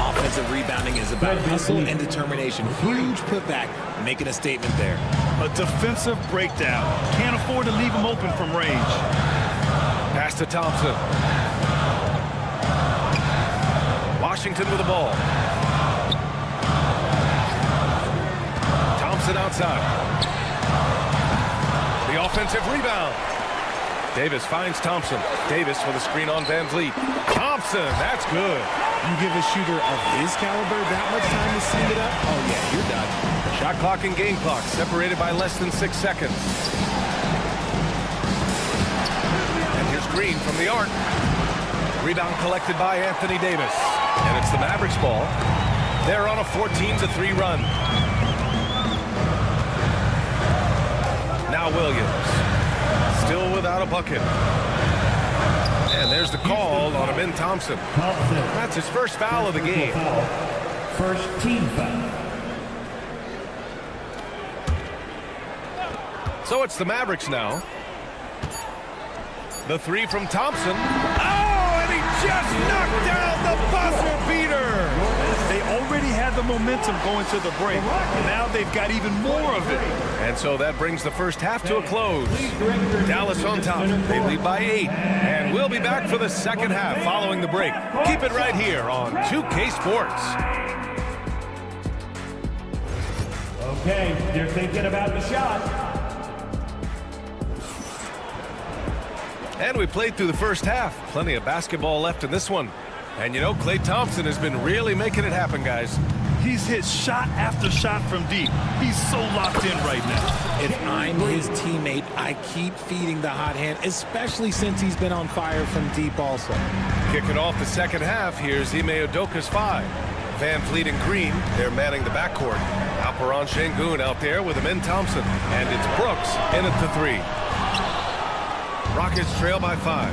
Offensive rebounding is about hustle and determination. Huge putback, making a statement there. A defensive breakdown. Can't afford to leave him open from range. Pass to Thompson. Washington with the ball. Thompson outside. The offensive rebound. Davis finds Thompson. Davis with a screen on Van Vliet. Thompson, that's good. You give a shooter of his caliber that much time to steam it up? Oh, yeah, you're done. Shot clock and game clock separated by less than 6 seconds. And here's Green from the arc. Rebound collected by Anthony Davis. And it's the Mavericks ball. They're on a 14-3 run. Now Williams. Still without a bucket. And there's the call on Amin Thompson. That's his first foul of the game. First team foul. So it's the Mavericks now. The three from Thompson. Oh, and he just knocked down the buzzer beater. They already had the momentum going to the break. Now they've got even more of it. And so that brings the first half to a close. Dallas on top. They lead by 8. And we'll be back for the second half following the break. Keep it right here on 2K Sports. Okay, you're thinking about the shot. And we played through the first half. Plenty of basketball left in this one. And you know, Klay Thompson has been really making it happen, guys. He's hit shot after shot from deep. He's so locked in right now. If I'm his teammate, I keep feeding the hot hand, especially since he's been on fire from deep also. Kicking off the second half, here's Ime Udoka's 5. Van Vliet and Green, they're manning the backcourt. Alperen Sengun out there with Amin Thompson. And it's Brooks in at the 3. Rockets trail by 5.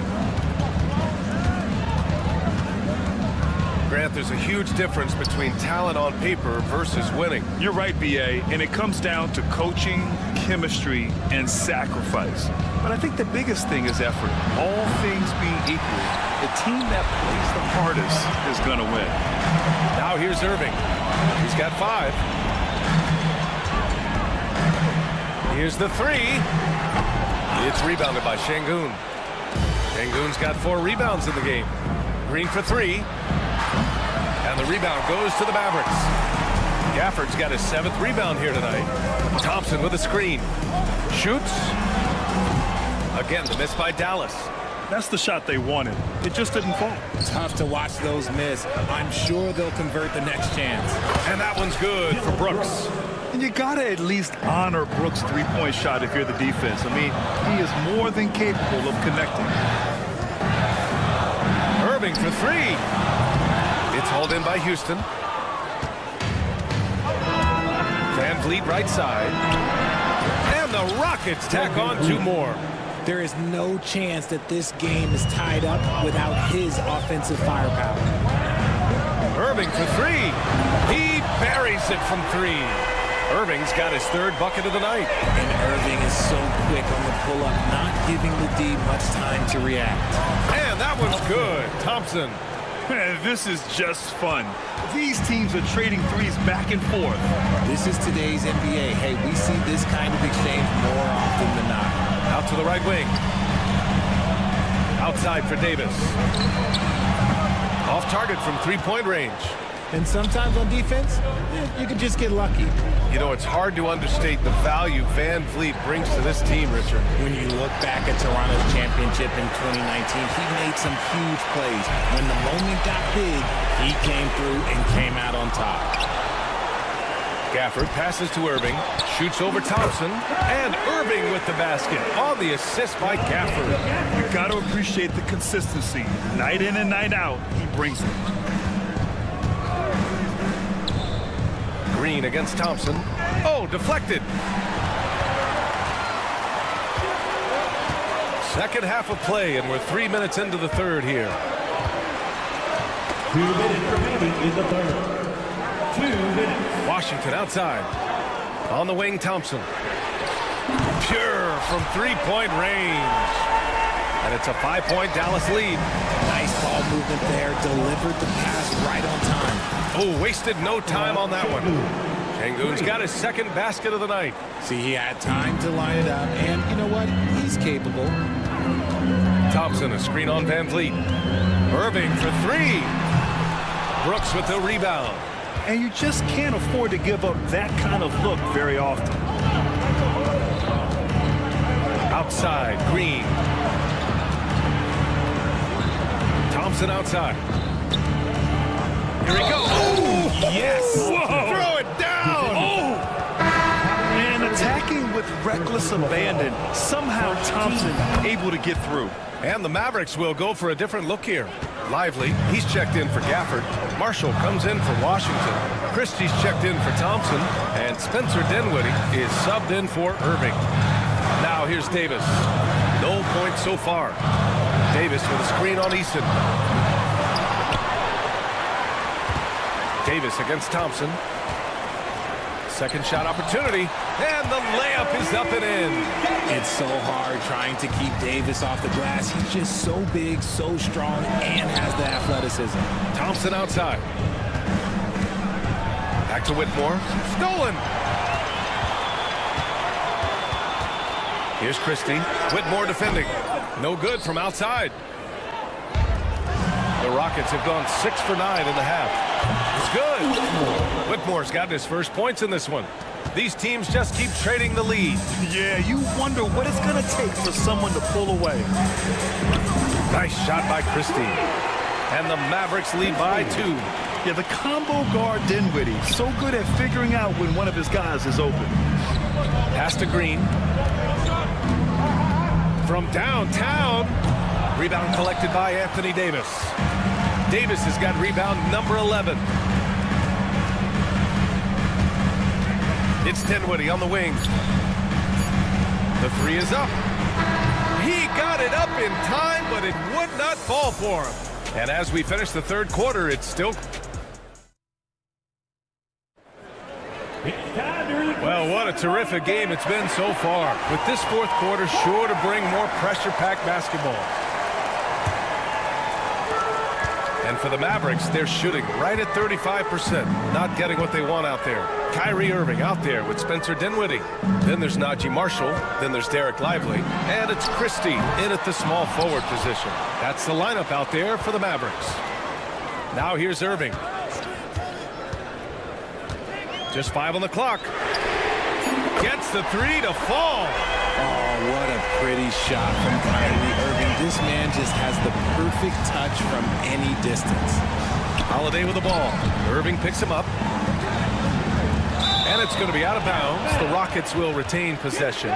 Grant, there's a huge difference between talent on paper versus winning. You're right, B.A., and it comes down to coaching, chemistry, and sacrifice. But I think the biggest thing is effort. All things being equal, the team that plays the hardest is going to win. Now here's Irving. He's got 5. Here's the 3. It's rebounded by Sengun. Sengun's got 4 rebounds in the game. Green for 3. And the rebound goes to the Mavericks. Gafford's got his 7th rebound here tonight. Thompson with a screen. Shoots. Again, the miss by Dallas. That's the shot they wanted. It just didn't fall. Tough to watch those miss. I'm sure they'll convert the next chance. And that one's good for Brooks. And you got to at least honor Brooks' three-point shot if you're the defense. I mean, he is more than capable of connecting. Irving for 3. It's hauled in by Houston. Van Vliet right side. And the Rockets tack on 2 more. There is no chance that this game is tied up without his offensive firepower. Irving for 3. He buries it from 3. Irving's got his 3rd bucket of the night. And Irving is so quick on the pull-up, not giving the D much time to react. And that one's good. Thompson. Man, this is just fun. These teams are trading threes back and forth. This is today's NBA. Hey, we see this kind of exchange more often than not. Out to the right wing. Outside for Davis. Off target from 3-point range. And sometimes on defense, you can just get lucky. You know, it's hard to understate the value Van Vliet brings to this team, Richard. When you look back at Toronto's championship in 2019, he made some huge plays. When the moment got big, he came through and came out on top. Gafford passes to Irving, shoots over Thompson, and Irving with the basket on the assist by Gafford. You got to appreciate the consistency. Night in and night out, he brings it. Green against Thompson. Oh, deflected. Second half of play, and we're 3 minutes into the 3rd here. 2 minutes remaining in the 3rd. 2 minutes. Washington outside. On the wing, Thompson. Pure from three-point range. And it's a 5-point Dallas lead. Nice ball movement there. Delivered the pass right on time. Oh, wasted no time on that one. Şengün's got his second basket of the night. See, he had time to line it up, and you know what? He's capable. Thompson, a screen on Van Vliet. Irving for three. Brooks with the rebound. And you just can't afford to give up that kind of look very often. Outside, Green. Thompson outside. Here he goes. Oh, yes. Whoa. Throw it down. Oh. And attacking with reckless abandon. Somehow Thompson able to get through. And the Mavericks will go for a different look here. Lively, he's checked in for Gafford. Marshall comes in for Washington. Christie's checked in for Thompson. And Spencer Dinwiddie is subbed in for Irving. Now here's Davis. No points so far. Davis with a screen on Easton. Davis against Thompson. Second shot opportunity. And the layup is up and in. It's so hard trying to keep Davis off the glass. He's just so big, so strong, and has the athleticism. Thompson outside. Back to Whitmore. Stolen. Here's Christie. Whitmore defending. No good from outside. The Rockets have gone 6 for 9 in the half. It's good. Whitmore's gotten his first points in this one. These teams just keep trading the lead. Yeah, you wonder what it's going to take for someone to pull away. Nice shot by Christie. And the Mavericks lead by 2. Yeah, the combo guard Dinwiddie, so good at figuring out when one of his guys is open. Pass to Green. From downtown. Rebound collected by Anthony Davis. Davis has got rebound number 11. It's Dinwiddie on the wing. The three is up. He got it up in time, but it would not fall for him. And as we finish the third quarter, it's still... Well, what a terrific game it's been so far. With this fourth quarter sure to bring more pressure-packed basketball. And for the Mavericks, they're shooting right at 35%, not getting what they want out there. Kyrie Irving out there with Spencer Dinwiddie. Then there's Najee Marshall. Then there's Derek Lively. And it's Christie in at the small forward position. That's the lineup out there for the Mavericks. Now here's Irving. Just 5 on the clock. Gets the three to fall. Oh, what a pretty shot from Kyrie Irving. This man just has the perfect touch from any distance. Holiday with the ball. Irving picks him up. And it's going to be out of bounds. The Rockets will retain possession.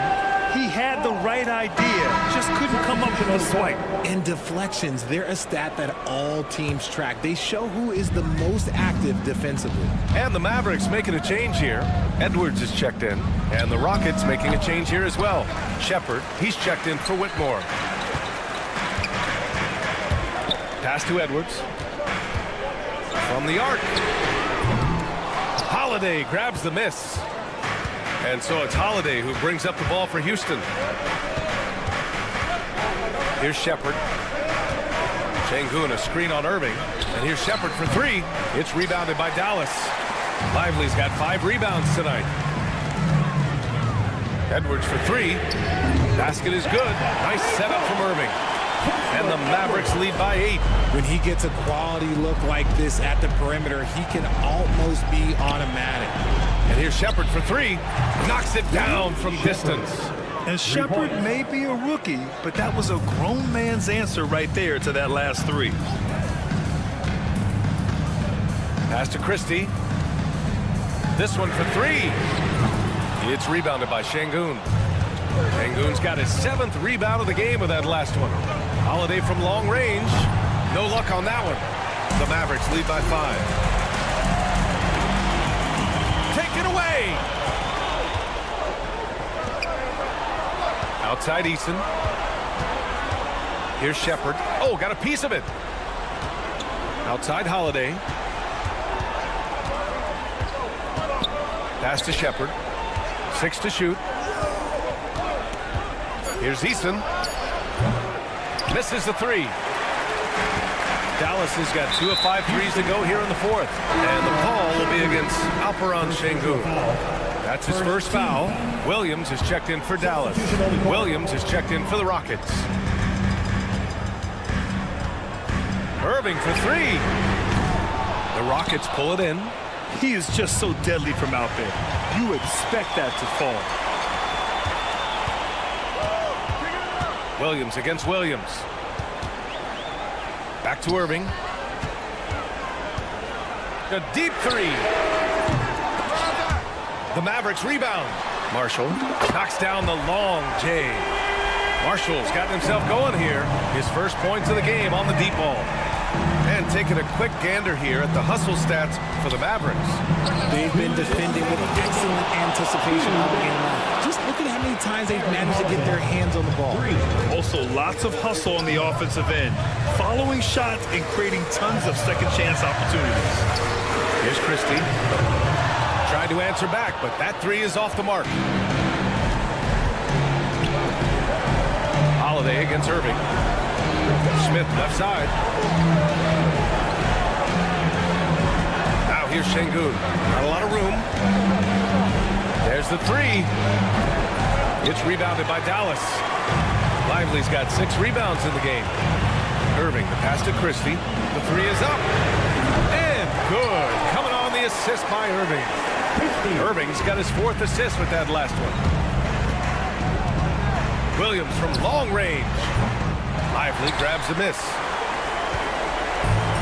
He had the right idea, just couldn't come up with the swipe. And deflections, they're a stat that all teams track. They show who is the most active defensively. And the Mavericks making a change here. Edwards is checked in. And the Rockets making a change here as well. Shepard, he's checked in for Whitmore. Pass to Edwards. From the arc. Holiday grabs the miss. And so it's Holiday who brings up the ball for Houston. Here's Shepard. Şengün, a screen on Irving. And here's Shepard for three. It's rebounded by Dallas. Lively's got 5 rebounds tonight. Edwards for three. Basket is good. Nice setup from Irving. And the Mavericks lead by 8. When he gets a quality look like this at the perimeter, he can almost be automatic. And here's Shepard for three. Knocks it down from distance. And Shepard may be a rookie, but that was a grown man's answer right there to that last three. Pass to Christie. This one for three. It's rebounded by Şengün. Şengün's got his 7th rebound of the game with that last one. Holiday from long range. No luck on that one. The Mavericks lead by 5. Take it away. Outside Easton. Here's Shepard. Oh, got a piece of it. Outside Holiday. Pass to Shepard. 6 to shoot. Here's Easton. Misses the 3. Dallas has got 2 of 5 threes to go here in the 4th. And the call will be against Alperen Şengün. That's his first foul. Williams is checked in for Dallas. Williams is checked in for the Rockets. Irving for 3. The Rockets pull it in. He is just so deadly from out there. You expect that to fall. Williams against Williams. Back to Irving. A deep 3. The Mavericks rebound. Marshall knocks down the long J. Marshall's gotten himself going here. His first points of the game on the deep ball. And taking a quick gander here at the hustle stats for the Mavericks. They've been defending with excellent anticipation all game long. Just look at how many times they've managed to get their hands on the ball. Also, lots of hustle on the offensive end. Following shots and creating tons of second chance opportunities. Here's Christie. Tried to answer back, but that 3 is off the mark. Holiday against Irving. Smith left side. Now here's Şengün. Not a lot of room. There's the 3. It's rebounded by Dallas. Lively's got 6 rebounds in the game. Irving, the pass to Christie. The 3 is up. And good. Coming on the assist by Irving. Irving's got his 4th assist with that last one. Williams from long range. Lively grabs the miss.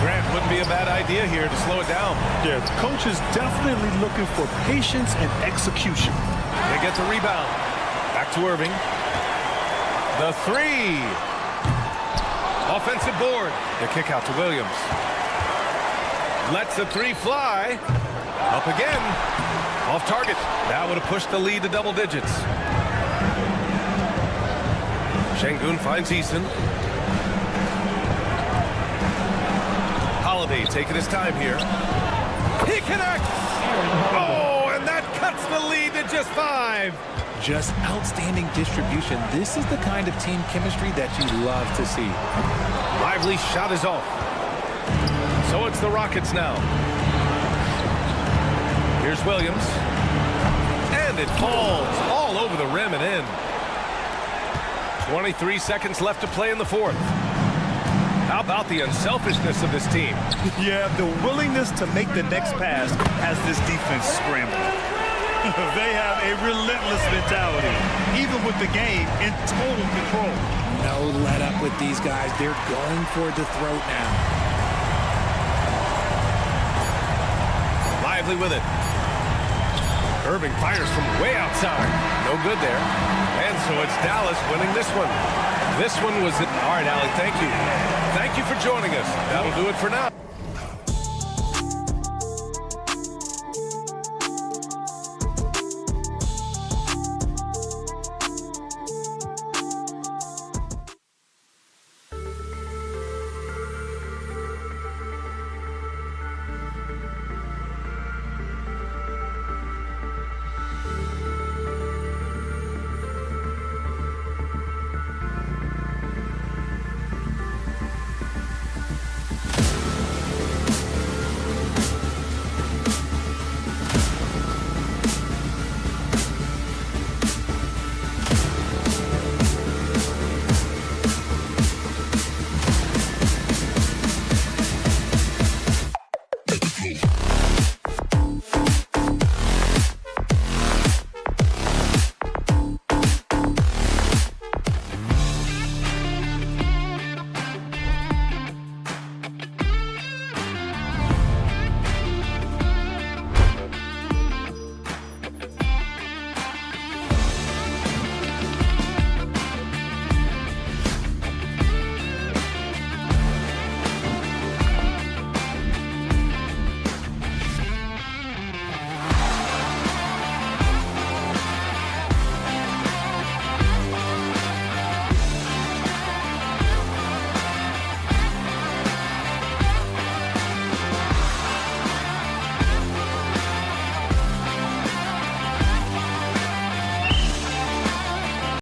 Grant wouldn't be a bad idea here to slow it down. Yeah, the coach is definitely looking for patience and execution. They get the rebound. Back to Irving. The 3. Offensive board. The kick out to Williams. Lets the 3 fly. Up again. Off target. That would have pushed the lead to double digits. Şengün finds Easton. Holiday taking his time here. He connects! Oh, and that cuts the lead to just 5. Just outstanding distribution. This is the kind of team chemistry that you love to see. Lively's shot is off. So it's the Rockets now. Here's Williams. And it falls all over the rim and in. 23 seconds left to play in the 4th. How about the unselfishness of this team? Yeah, the willingness to make the next pass has this defense scrambling. They have a relentless mentality, even with the game in total control. No let up with these guys. They're going for the throat now. Lively with it. Irving fires from way outside. No good there. And so it's Dallas winning this one. This one was it. All right, Allie, thank you. Thank you for joining us. That'll do it for now.